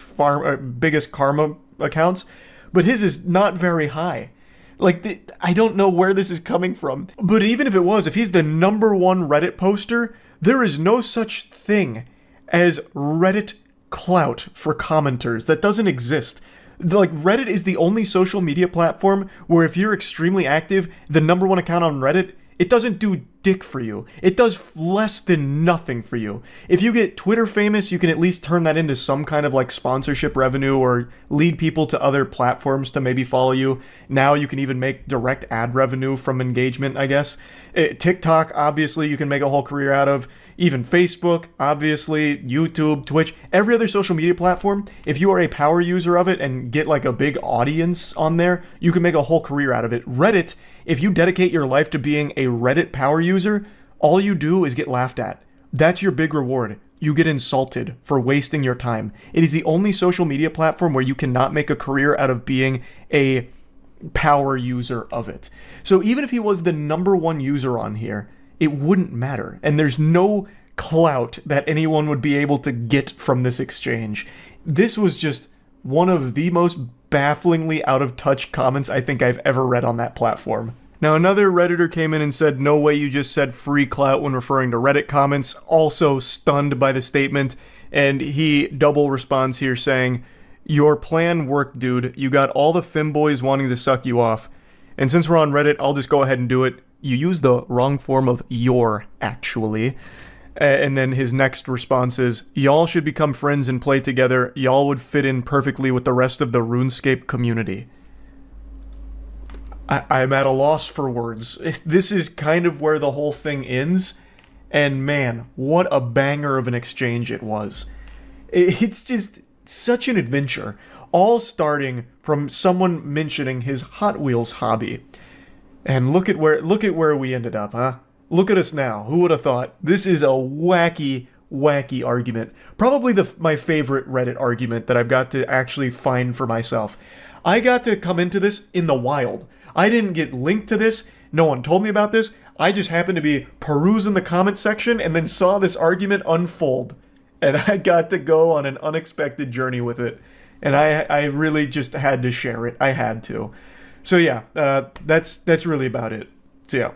karma accounts, but his is not very high. Like, I don't know where this is coming from. But even if it was, if he's the #1 Reddit poster, there is no such thing as Reddit clout for commenters. That doesn't exist. Like, Reddit is the only social media platform where if you're extremely active, the #1 account on Reddit, it doesn't do dick for you. It does less than nothing for you. If you get Twitter famous, you can at least turn that into some kind of like sponsorship revenue or lead people to other platforms to maybe follow you. Now you can even make direct ad revenue from engagement, I guess. TikTok, obviously, you can make a whole career out of. Even Facebook, obviously, YouTube, Twitch, every other social media platform. If you are a power user of it and get like a big audience on there, you can make a whole career out of it. Reddit, if you dedicate your life to being a Reddit power user, all you do is get laughed at. That's your big reward. You get insulted for wasting your time. It is the only social media platform where you cannot make a career out of being a power user of it. So even if he was the #1 user on here, it wouldn't matter. And there's no clout that anyone would be able to get from this exchange. This was just one of the most bafflingly out of touch comments I think I've ever read on that platform. Now, another Redditor came in and said, "No way you just said free clout when referring to Reddit comments," also stunned by the statement, and he double responds here saying, "Your plan worked, dude. You got all the femboys wanting to suck you off. And since we're on Reddit, I'll just go ahead and do it. You used the wrong form of your, actually." And then his next response is, "Y'all should become friends and play together. Y'all would fit in perfectly with the rest of the RuneScape community." I'm at a loss for words. This is kind of where the whole thing ends. And man, what a banger of an exchange it was. It's just such an adventure. All starting from someone mentioning his Hot Wheels hobby. And look at where we ended up, huh? Look at us now. Who would have thought? This is a wacky argument. Probably my favorite Reddit argument that I've got to actually find for myself. I got to come into this in the wild. I didn't get linked to this. No one told me about this. I just happened to be perusing the comment section and then saw this argument unfold. And I got to go on an unexpected journey with it. And I really just had to share it. I had to. So yeah, that's really about it. So yeah.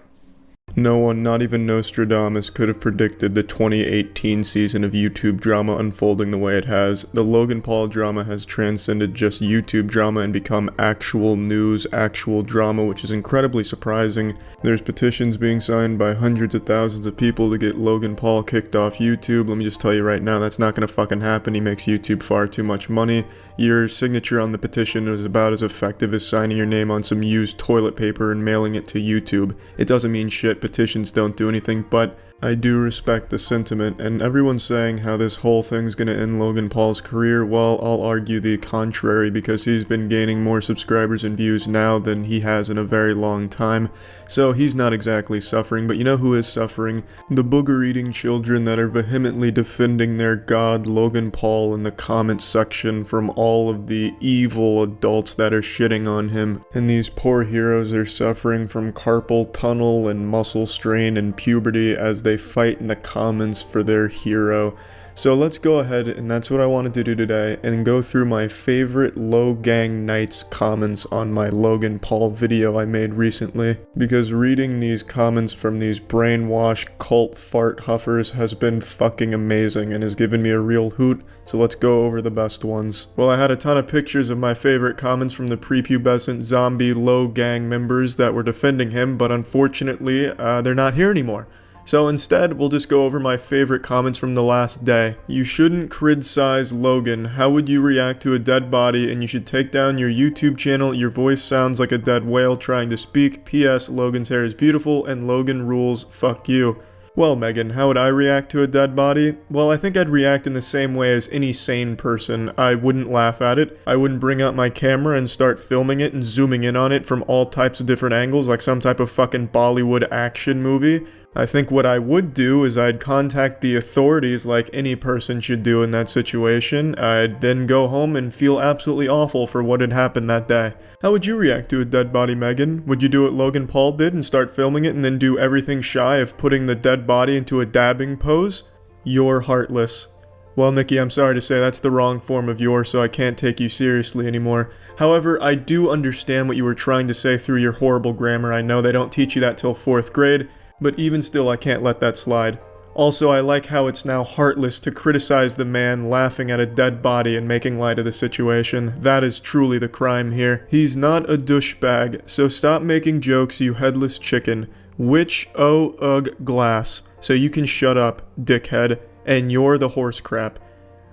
No one, not even Nostradamus, could have predicted the 2018 season of YouTube drama unfolding the way it has. The Logan Paul drama has transcended just YouTube drama and become actual news, actual drama, which is incredibly surprising. There's petitions being signed by hundreds of thousands of people to get Logan Paul kicked off YouTube. Let me just tell you right now, that's not gonna fucking happen. He makes YouTube far too much money. Your signature on the petition is about as effective as signing your name on some used toilet paper and mailing it to YouTube. It doesn't mean shit. Petitions don't do anything, but I do respect the sentiment, and everyone's saying how this whole thing's gonna end Logan Paul's career. Well, I'll argue the contrary, because he's been gaining more subscribers and views now than he has in a very long time, so he's not exactly suffering. But you know who is suffering? The booger-eating children that are vehemently defending their god Logan Paul in the comments section from all of the evil adults that are shitting on him. And these poor heroes are suffering from carpal tunnel and muscle strain and puberty as they fight in the comments for their hero. So let's go ahead, and that's what I wanted to do today, and go through my favorite Logang Knights comments on my Logan Paul video I made recently, because reading these comments from these brainwashed cult fart huffers has been fucking amazing and has given me a real hoot. So let's go over the best ones. Well, I had a ton of pictures of my favorite comments from the prepubescent zombie Logang members that were defending him, but unfortunately, they're not here anymore. So instead, we'll just go over my favorite comments from the last day. "You shouldn't criticize Logan. How would you react to a dead body? And you should take down your YouTube channel. Your voice sounds like a dead whale trying to speak. P.S. Logan's hair is beautiful and Logan rules. Fuck you." Well, Megan, how would I react to a dead body? Well, I think I'd react in the same way as any sane person. I wouldn't laugh at it. I wouldn't bring out my camera and start filming it and zooming in on it from all types of different angles like some type of fucking Bollywood action movie. I think what I would do is I'd contact the authorities like any person should do in that situation. I'd then go home and feel absolutely awful for what had happened that day. How would you react to a dead body, Megan? Would you do what Logan Paul did and start filming it and then do everything shy of putting the dead body into a dabbing pose? You're heartless. Well, Nikki, I'm sorry to say that's the wrong form of your, so I can't take you seriously anymore. However, I do understand what you were trying to say through your horrible grammar. I know they don't teach you that till 4th grade. But even still, I can't let that slide. Also, I like how it's now heartless to criticize the man laughing at a dead body and making light of the situation. That is truly the crime here. He's not a douchebag, so stop making jokes, you headless chicken. Which glass, so you can shut up, dickhead, and you're the horse crap.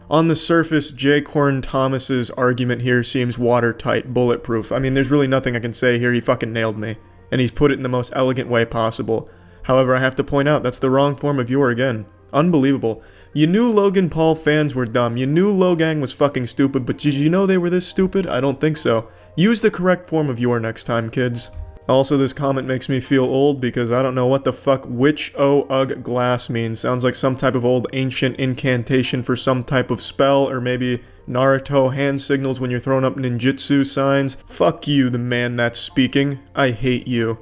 On the surface, J. Corn Thomas's argument here seems watertight, bulletproof. I mean, there's really nothing I can say here. He fucking nailed me. And he's put it in the most elegant way possible. However, I have to point out, that's the wrong form of viewer again. Unbelievable. You knew Logan Paul fans were dumb. You knew Logang was fucking stupid, but did you know they were this stupid? I don't think so. Use the correct form of viewer next time, kids. Also, this comment makes me feel old because I don't know what the fuck which glass means. Sounds like some type of old ancient incantation for some type of spell, or maybe Naruto hand signals when you're throwing up ninjutsu signs. Fuck you, the man that's speaking. I hate you.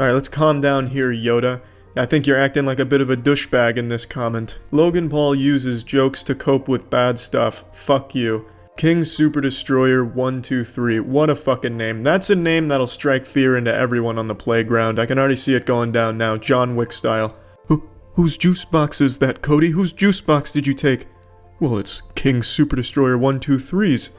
Alright, let's calm down here, Yoda. I think you're acting like a bit of a douchebag in this comment. Logan Paul uses jokes to cope with bad stuff. Fuck you. King Super Destroyer 123. What a fucking name. That's a name that'll strike fear into everyone on the playground. I can already see it going down now, John Wick style. Whose juice box is that, Cody? Whose juice box did you take? Well, it's King Super Destroyer 123's.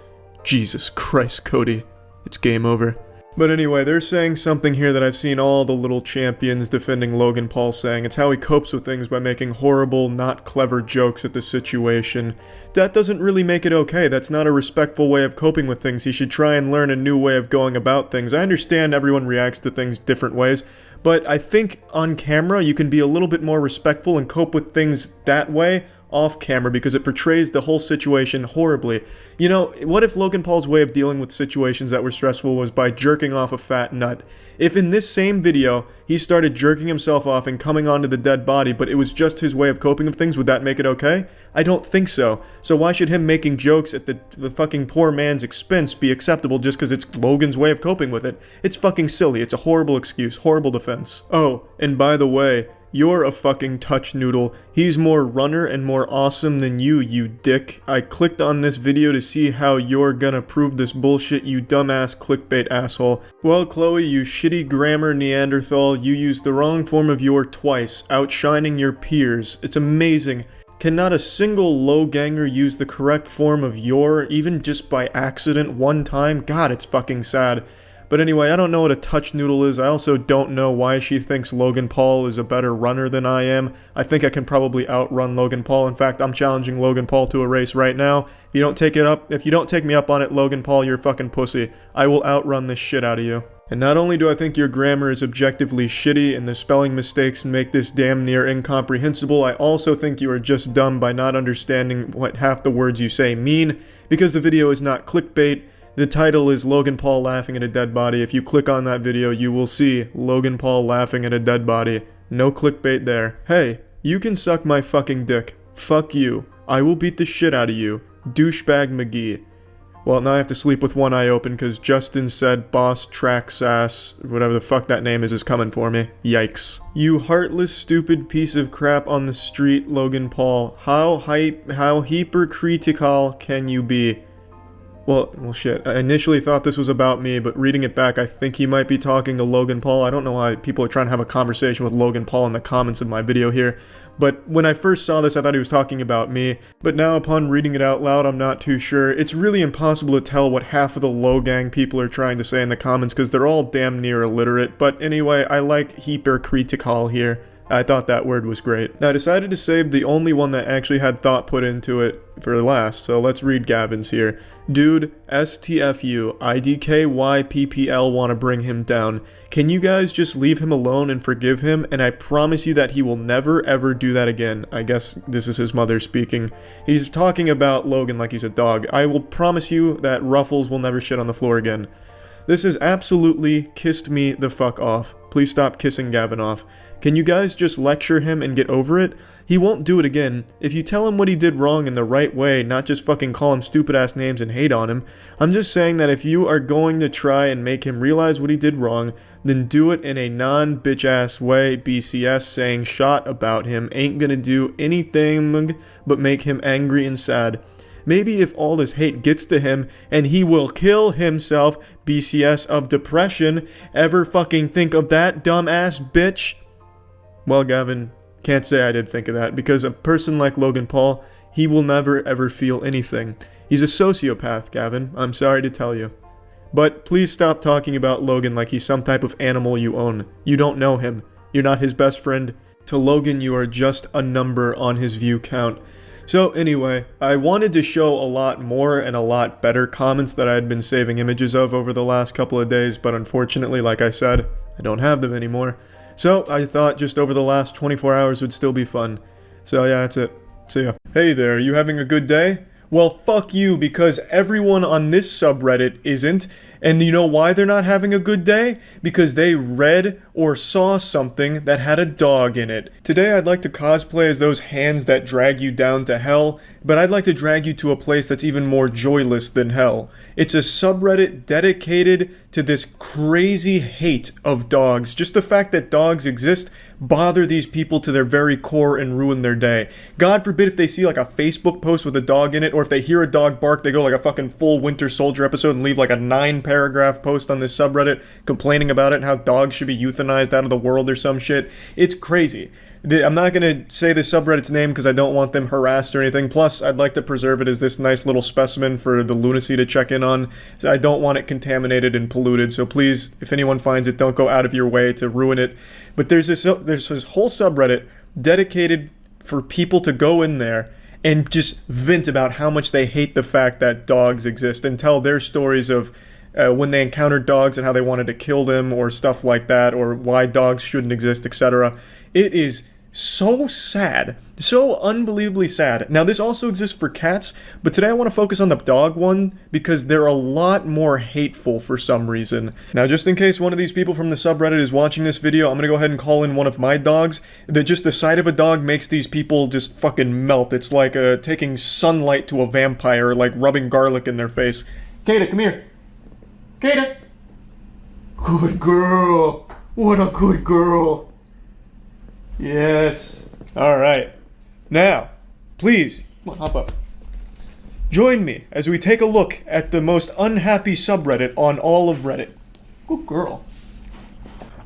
Jesus Christ, Cody. It's game over. But anyway, they're saying something here that I've seen all the little champions defending Logan Paul saying. It's how he copes with things by making horrible, not clever jokes at the situation. That doesn't really make it okay. That's not a respectful way of coping with things. He should try and learn a new way of going about things. I understand everyone reacts to things different ways, but I think on camera you can be a little bit more respectful and cope with things that way off camera because it portrays the whole situation horribly. You know, what if Logan Paul's way of dealing with situations that were stressful was by jerking off a fat nut? If in this same video he started jerking himself off and coming onto the dead body, but it was just his way of coping with things, would that make it okay? I don't think so. So why should him making jokes at the fucking poor man's expense be acceptable just because it's Logan's way of coping with it? It's fucking silly. It's a horrible excuse. Horrible defense. Oh, and by the way, you're a fucking touch noodle. He's more runner and more awesome than you dick. I clicked on this video to see how you're gonna prove this bullshit, you dumbass clickbait asshole. Well, Chloe, you shitty grammar Neanderthal, you used the wrong form of your twice, outshining your peers. It's amazing. Cannot a single Loganger use the correct form of your, even just by accident one time? God, it's fucking sad. But anyway, I don't know what a touch noodle is. I also don't know why she thinks Logan Paul is a better runner than I am. I think I can probably outrun Logan Paul. In fact, I'm challenging Logan Paul to a race right now. If you don't take me up on it, Logan Paul, you're a fucking pussy. I will outrun this shit out of you. And not only do I think your grammar is objectively shitty and the spelling mistakes make this damn near incomprehensible, I also think you are just dumb by not understanding what half the words you say mean, because the video is not clickbait. The title is Logan Paul laughing at a dead body. If you click on that video, you will see Logan Paul laughing at a dead body. No clickbait there. Hey, you can suck my fucking dick. Fuck you. I will beat the shit out of you. Douchebag McGee. Well, now I have to sleep with one eye open because Justin said boss track sass, whatever the fuck that name is coming for me. Yikes. You heartless stupid piece of crap on the street, Logan Paul. How hypercritical can you be? Well, shit. I initially thought this was about me, but reading it back, I think he might be talking to Logan Paul. I don't know why people are trying to have a conversation with Logan Paul in the comments of my video here, but when I first saw this, I thought he was talking about me, but now upon reading it out loud, I'm not too sure. It's really impossible to tell what half of the Logang people are trying to say in the comments, because they're all damn near illiterate, but anyway, I like hypercritical here. I thought that word was great. Now I decided to save the only one that actually had thought put into it for last, so let's read Gavin's here. Dude, STFU, IDKYPPL wanna bring him down. Can you guys just leave him alone and forgive him? And I promise you that he will never ever do that again. I guess this is his mother speaking. He's talking about Logan like he's a dog. I will promise you that Ruffles will never shit on the floor again. This has absolutely kissed me the fuck off. Please stop kissing Gavin off. Can you guys just lecture him and get over it? He won't do it again. If you tell him what he did wrong in the right way, not just fucking call him stupid ass names and hate on him. I'm just saying that if you are going to try and make him realize what he did wrong, then do it in a non-bitch ass way. BCS saying shot about him ain't gonna do anything but make him angry and sad. Maybe if all this hate gets to him and he will kill himself, BCS of depression, ever fucking think of that dumbass bitch? Well, Gavin, can't say I did think of that, because a person like Logan Paul, he will never ever feel anything. He's a sociopath, Gavin, I'm sorry to tell you. But please stop talking about Logan like he's some type of animal you own. You don't know him. you're not his best friend. To Logan, you are just a number on his view count. So anyway, I wanted to show a lot more and a lot better comments that I had been saving images of over the last couple of days, but unfortunately, like I said, I don't have them anymore. So I thought just over the last 24 hours would still be fun. So yeah, that's it. See ya. Hey there, you having a good day? Well, fuck you, because everyone on this subreddit isn't. And you know why they're not having a good day? Because they read or saw something that had a dog in it. Today I'd like to cosplay as those hands that drag you down to hell, but I'd like to drag you to a place that's even more joyless than hell. It's a subreddit dedicated to this crazy hate of dogs. Just the fact that dogs exist bother these people to their very core and ruin their day. God forbid if they see like a Facebook post with a dog in it, or if they hear a dog bark, they go like a fucking full Winter Soldier episode and leave like a 9-paragraph post on this subreddit complaining about it and how dogs should be euthanized out of the world or some shit. It's crazy. I'm not going to say the subreddit's name because I don't want them harassed or anything. Plus, I'd like to preserve it as this nice little specimen for the lunacy to check in on. So I don't want it contaminated and polluted. So please, if anyone finds it, don't go out of your way to ruin it. But there's this whole subreddit dedicated for people to go in there and just vent about how much they hate the fact that dogs exist and tell their stories of when they encountered dogs and how they wanted to kill them or stuff like that, or why dogs shouldn't exist, etc. It is so sad. So unbelievably sad. Now, this also exists for cats, but today I want to focus on the dog one because they're a lot more hateful for some reason. Now, just in case one of these people from the subreddit is watching this video, I'm going to go ahead and call in one of my dogs. That just the sight of a dog makes these people just fucking melt. It's like taking sunlight to a vampire, like rubbing garlic in their face. Kata, come here. Kata! Good girl. What a good girl. Yes. Alright. Now, please, come on, hop up. Join me as we take a look at the most unhappy subreddit on all of Reddit. Good girl.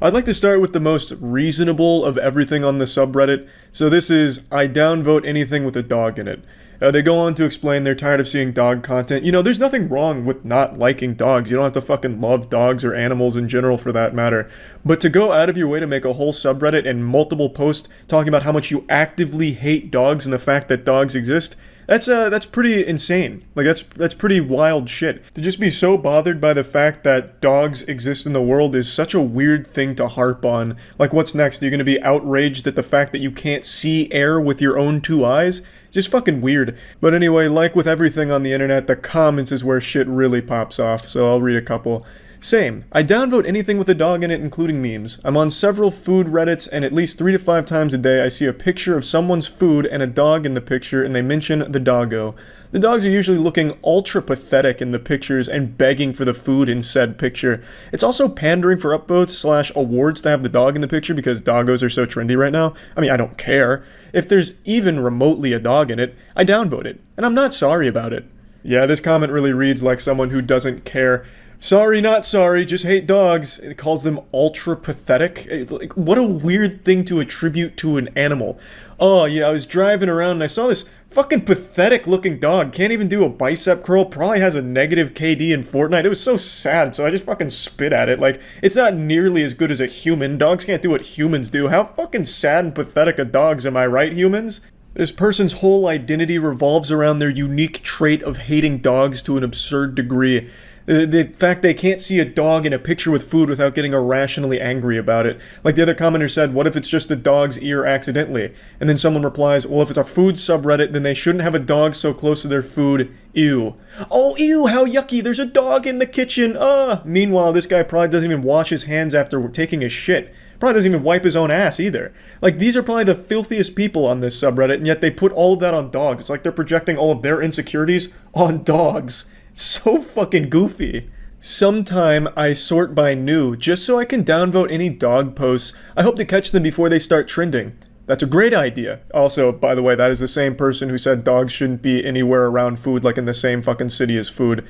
I'd like to start with the most reasonable of everything on the subreddit. So this is, I downvote anything with a dog in it. They go on to explain they're tired of seeing dog content. You know, there's nothing wrong with not liking dogs. You don't have to fucking love dogs or animals in general for that matter. But to go out of your way to make a whole subreddit and multiple posts talking about how much you actively hate dogs and the fact that dogs exist, that's pretty insane. Like, that's pretty wild shit. To just be so bothered by the fact that dogs exist in the world is such a weird thing to harp on. Like, what's next? Are you gonna be outraged at the fact that you can't see air with your own 2 eyes? Just fucking weird. But anyway, like with everything on the internet, the comments is where shit really pops off, so I'll read a couple. Same. I downvote anything with a dog in it, including memes. I'm on several food Reddits, and at least 3 to 5 times a day I see a picture of someone's food and a dog in the picture, and they mention the doggo. The dogs are usually looking ultra pathetic in the pictures and begging for the food in said picture. It's also pandering for upvotes / awards to have the dog in the picture because doggos are so trendy right now. I mean, I don't care. If there's even remotely a dog in it, I downvote it, and I'm not sorry about it. Yeah, this comment really reads like someone who doesn't care. Sorry, not sorry, just hate dogs. It calls them ultra pathetic. Like, what a weird thing to attribute to an animal. Oh yeah, I was driving around and I saw this fucking pathetic looking dog. Can't even do a bicep curl. Probably has a negative KD in Fortnite. It was so sad, so I just fucking spit at it. Like, it's not nearly as good as a human. Dogs can't do what humans do. How fucking sad and pathetic are dogs, am I right, humans? This person's whole identity revolves around their unique trait of hating dogs to an absurd degree. The fact they can't see a dog in a picture with food without getting irrationally angry about it. Like the other commenter said, what if it's just a dog's ear accidentally? And then someone replies, well, if it's a food subreddit, then they shouldn't have a dog so close to their food. Ew. Oh, ew, how yucky, there's a dog in the kitchen. Meanwhile, this guy probably doesn't even wash his hands after taking a shit. Probably doesn't even wipe his own ass either. Like, these are probably the filthiest people on this subreddit, and yet they put all of that on dogs. It's like they're projecting all of their insecurities on dogs. So fucking goofy. Sometime I sort by new, just so I can downvote any dog posts. I hope to catch them before they start trending. That's a great idea. Also, by the way, that is the same person who said dogs shouldn't be anywhere around food, like in the same fucking city as food.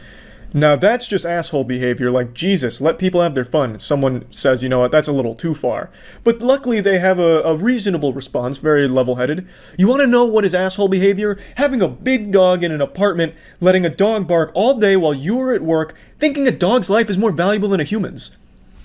Now that's just asshole behavior, like Jesus, let people have their fun. Someone says, you know what, that's a little too far. But luckily they have a reasonable response, very level-headed. You want to know what is asshole behavior? Having a big dog in an apartment, letting a dog bark all day while you are at work, thinking a dog's life is more valuable than a human's.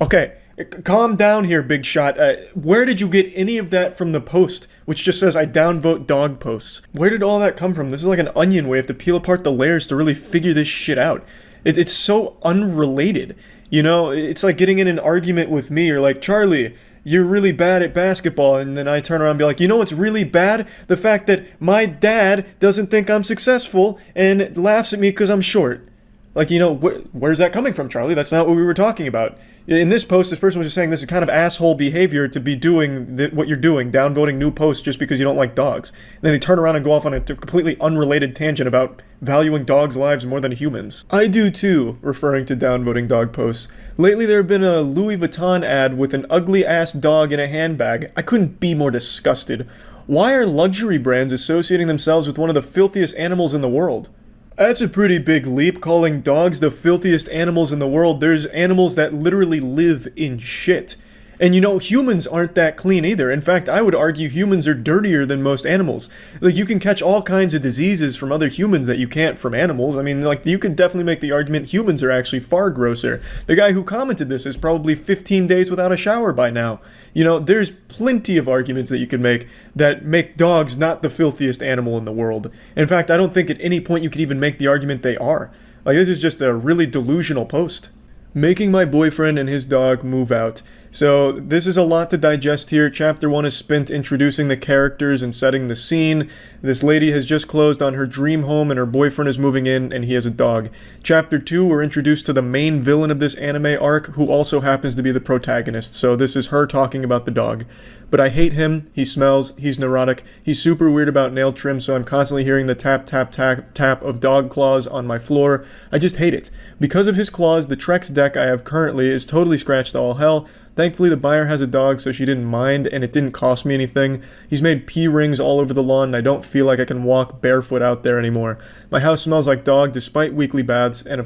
Okay, Calm down here, big shot. Where did you get any of that from the post, which just says I downvote dog posts? Where did all that come from? This is like an onion. We have to peel apart the layers to really figure this shit out. It's so unrelated. You know, it's like getting in an argument with me, or like, Charlie, you're really bad at basketball, and then I turn around and be like, you know what's really bad? The fact that my dad doesn't think I'm successful and laughs at me because I'm short. Like, you know, where's that coming from, Charlie? That's not what we were talking about. In this post, this person was just saying this is kind of asshole behavior to be doing what you're doing, downvoting new posts just because you don't like dogs. And then they turn around and go off on a completely unrelated tangent about valuing dogs' lives more than humans. I do too, referring to downvoting dog posts. Lately there have been a Louis Vuitton ad with an ugly-ass dog in a handbag. I couldn't be more disgusted. Why are luxury brands associating themselves with one of the filthiest animals in the world? That's a pretty big leap, calling dogs the filthiest animals in the world. There's animals that literally live in shit. And you know, humans aren't that clean either. In fact, I would argue humans are dirtier than most animals. Like, you can catch all kinds of diseases from other humans that you can't from animals. I mean, like, you could definitely make the argument humans are actually far grosser. The guy who commented this is probably 15 days without a shower by now. You know, there's plenty of arguments that you can make that make dogs not the filthiest animal in the world. In fact, I don't think at any point you could even make the argument they are. Like, this is just a really delusional post. Making my boyfriend and his dog move out. So this is a lot to digest here. Chapter 1 is spent introducing the characters and setting the scene. This lady has just closed on her dream home and her boyfriend is moving in and he has a dog. Chapter 2, we're introduced to the main villain of this anime arc, who also happens to be the protagonist. So this is her talking about the dog. But I hate him, he smells, he's neurotic, he's super weird about nail trim, so I'm constantly hearing the tap tap tap tap of dog claws on my floor. I just hate it. Because of his claws, the Trex deck I have currently is totally scratched to all hell. Thankfully the buyer has a dog, so she didn't mind, and it didn't cost me anything. He's made pee rings all over the lawn, and I don't feel like I can walk barefoot out there anymore. My house smells like dog despite weekly baths, and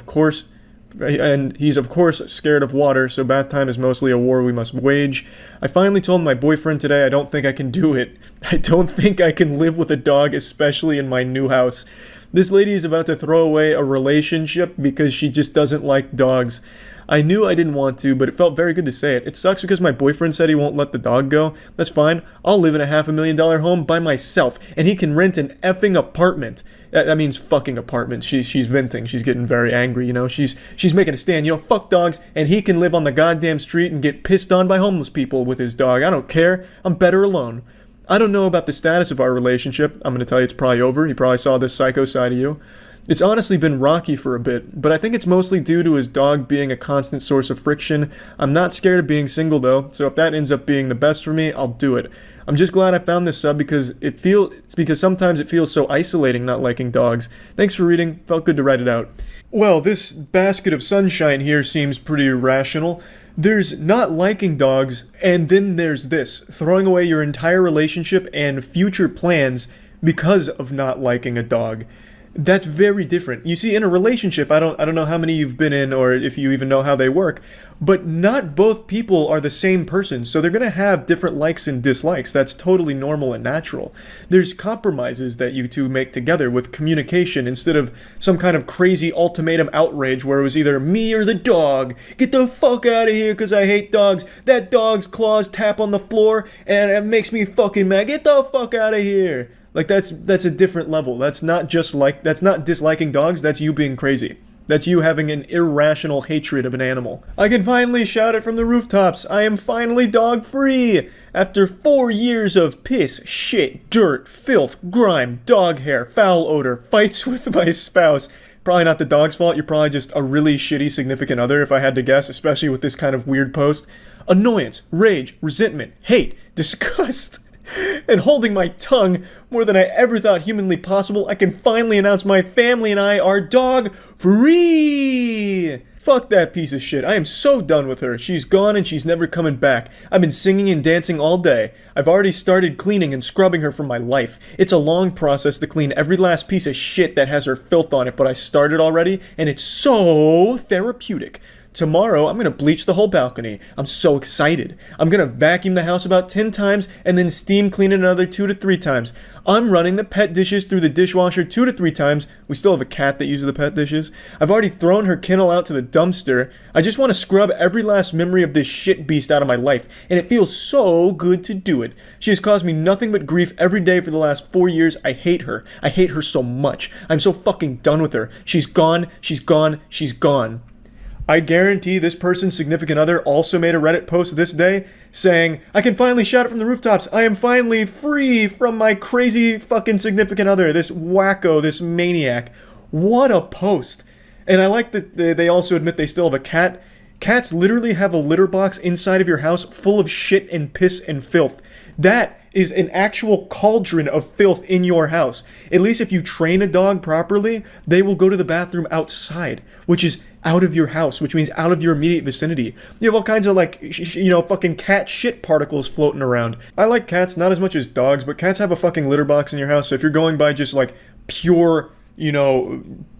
he's of course scared of water, so bath time is mostly a war we must wage. I finally told my boyfriend today I don't think I can do it. I don't think I can live with a dog, especially in my new house. This lady is about to throw away a relationship because she just doesn't like dogs. I knew I didn't want to, but it felt very good to say it. It sucks because my boyfriend said he won't let the dog go. That's fine. I'll live in a $500,000 home by myself, and he can rent an effing apartment. That means fucking apartment. She's venting. She's getting very angry, you know. She's making a stand. You know, fuck dogs, and he can live on the goddamn street and get pissed on by homeless people with his dog. I don't care. I'm better alone. I don't know about the status of our relationship. I'm going to tell you it's probably over. He probably saw this psycho side of you. It's honestly been rocky for a bit, but I think it's mostly due to his dog being a constant source of friction. I'm not scared of being single though, so if that ends up being the best for me, I'll do it. I'm just glad I found this sub because sometimes it feels so isolating not liking dogs. Thanks for reading, felt good to write it out. Well, this basket of sunshine here seems pretty rational. There's not liking dogs, and then there's this, throwing away your entire relationship and future plans because of not liking a dog. That's very different. You see, in a relationship, I don't know how many you've been in or if you even know how they work, but not both people are the same person, so they're going to have different likes and dislikes. That's totally normal and natural. There's compromises that you two make together with communication instead of some kind of crazy ultimatum outrage where it was either me or the dog. Get the fuck out of here because I hate dogs. That dog's claws tap on the floor and it makes me fucking mad. Get the fuck out of here. Like, that's a different level. That's not disliking dogs, that's you being crazy. That's you having an irrational hatred of an animal. I can finally shout it from the rooftops. I am finally dog-free! After 4 years of piss, shit, dirt, filth, grime, dog hair, foul odor, fights with my spouse. Probably not the dog's fault, you're probably just a really shitty significant other if I had to guess, especially with this kind of weird post. Annoyance, rage, resentment, hate, disgust. And holding my tongue more than I ever thought humanly possible, I can finally announce my family and I are dog free! Fuck that piece of shit. I am so done with her. She's gone and she's never coming back. I've been singing and dancing all day. I've already started cleaning and scrubbing her from my life. It's a long process to clean every last piece of shit that has her filth on it, but I started already and it's so therapeutic. tomorrow I'm gonna bleach the whole balcony. I'm so excited. I'm gonna vacuum the house about 10 times and then steam clean it another 2 to 3 times. I'm running the pet dishes through the dishwasher 2 to 3 times. We still have a cat that uses the pet dishes. I've already thrown her kennel out to the dumpster. I just want to scrub every last memory of this shit beast out of my life, and it feels so good to do it. She has caused me nothing but grief every day for the last 4 years. I hate her. I hate her so much. I'm so fucking done with her. She's gone. She's gone. She's gone. I guarantee this person's significant other also made a Reddit post this day saying, I can finally shout it from the rooftops. I am finally free from my crazy fucking significant other, this wacko, this maniac. What a post. And I like that they also admit they still have a cat. Cats literally have a litter box inside of your house full of shit and piss and filth. That is an actual cauldron of filth in your house. At least if you train a dog properly, they will go to the bathroom outside, which is out of your house, which means out of your immediate vicinity. You have all kinds of fucking cat shit particles floating around. I like cats not as much as dogs, but cats have a fucking litter box in your house, so if you're going by just like pure,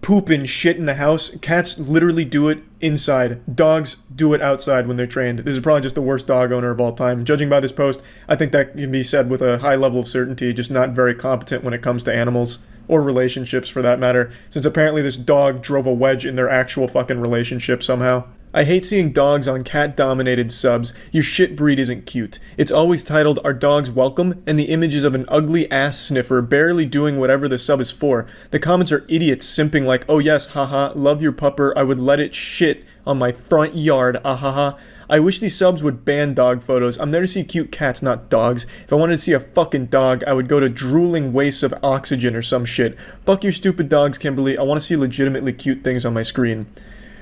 poop and shit in the house, cats literally do it inside. Dogs do it outside when they're trained. This is probably just the worst dog owner of all time. Judging by this post, I think that can be said with a high level of certainty, just not very competent when it comes to animals. Or relationships, for that matter, since apparently this dog drove a wedge in their actual fucking relationship somehow. I hate seeing dogs on cat-dominated subs. Your shit breed isn't cute. It's always titled, Are Dogs Welcome? And the images of an ugly ass sniffer barely doing whatever the sub is for. The comments are idiots simping like, oh yes, haha, love your pupper, I would let it shit on my front yard, ahaha. I wish these subs would ban dog photos. I'm there to see cute cats, not dogs. If I wanted to see a fucking dog, I would go to drooling wastes of oxygen or some shit. Fuck your stupid dogs, Kimberly. I want to see legitimately cute things on my screen.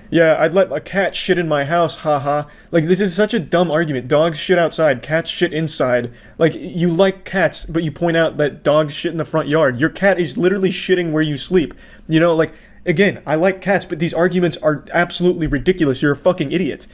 Yeah, I'd let a cat shit in my house, haha. Like, this is such a dumb argument. Dogs shit outside, cats shit inside. Like, you like cats, but you point out that dogs shit in the front yard. Your cat is literally shitting where you sleep. Again, I like cats, but these arguments are absolutely ridiculous. You're a fucking idiot.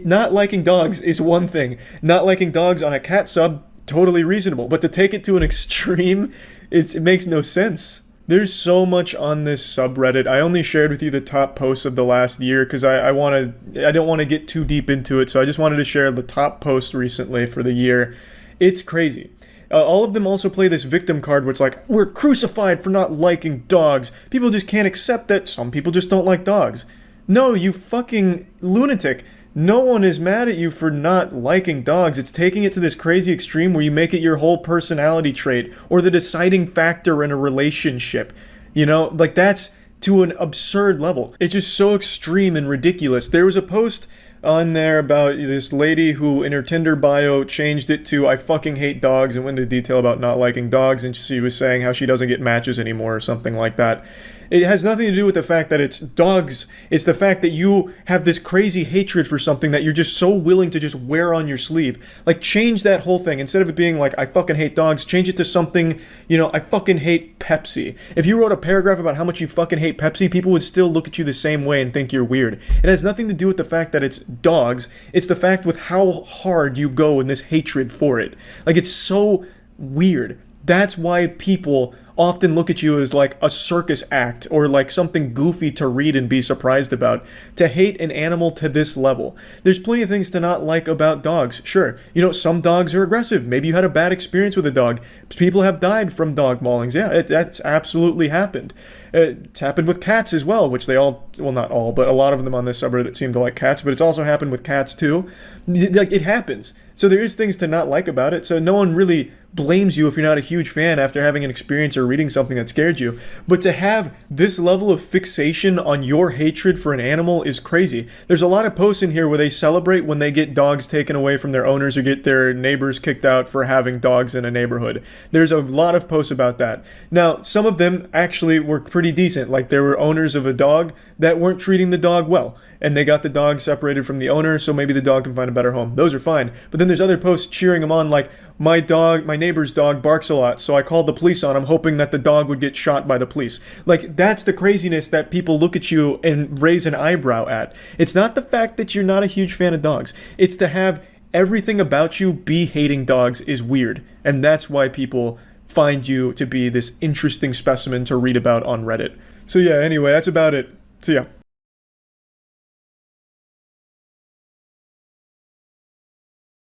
Not liking dogs is one thing. Not liking dogs on a cat sub, totally reasonable. But to take it to an extreme, it makes no sense. There's so much on this subreddit. I only shared with you the top posts of the last year because I don't want to get too deep into it. So I just wanted to share the top posts recently for the year. It's crazy. All of them also play this victim card where it's like, we're crucified for not liking dogs. People just can't accept that some people just don't like dogs. No, you fucking lunatic. No one is mad at you for not liking dogs. It's taking it to this crazy extreme where you make it your whole personality trait or the deciding factor in a relationship. That's to an absurd level. It's just so extreme and ridiculous. There was a post on there about this lady who in her Tinder bio changed it to I fucking hate dogs and went into detail about not liking dogs, and she was saying how she doesn't get matches anymore or something like that. It has nothing to do with the fact that it's dogs. It's the fact that you have this crazy hatred for something that you're just so willing to just wear on your sleeve. Like, change that whole thing. Instead of it being like, I fucking hate dogs, change it to something, I fucking hate Pepsi. If you wrote a paragraph about how much you fucking hate Pepsi, people would still look at you the same way and think you're weird. It has nothing to do with the fact that it's dogs. It's the fact with how hard you go in this hatred for it. Like, it's so weird. That's why people often look at you as like a circus act or like something goofy to read and be surprised about. To hate an animal to this level. There's plenty of things to not like about dogs. Sure, some dogs are aggressive. Maybe you had a bad experience with a dog. People have died from dog maulings. Yeah, that's absolutely happened. It's happened with cats as well, which they all, well, not all, but a lot of them on this subreddit seem to like cats, but it's also happened with cats too. Like, it happens. So there is things to not like about it. So no one really blames you if you're not a huge fan after having an experience or reading something that scared you. But to have this level of fixation on your hatred for an animal is crazy. There's a lot of posts in here where they celebrate when they get dogs taken away from their owners or get their neighbors kicked out for having dogs in a neighborhood. There's a lot of posts about that. Now, some of them actually were pretty decent. Like, there were owners of a dog that weren't treating the dog well, and they got the dog separated from the owner, so maybe the dog can find a better home. Those are fine. But then there's other posts cheering them on, like, my neighbor's dog barks a lot, so I called the police on him hoping that the dog would get shot by the police. Like, that's the craziness that people look at you and raise an eyebrow at. It's not the fact that you're not a huge fan of dogs. It's to have everything about you be hating dogs is weird. And that's why people find you to be this interesting specimen to read about on Reddit. So yeah, anyway, that's about it. See ya.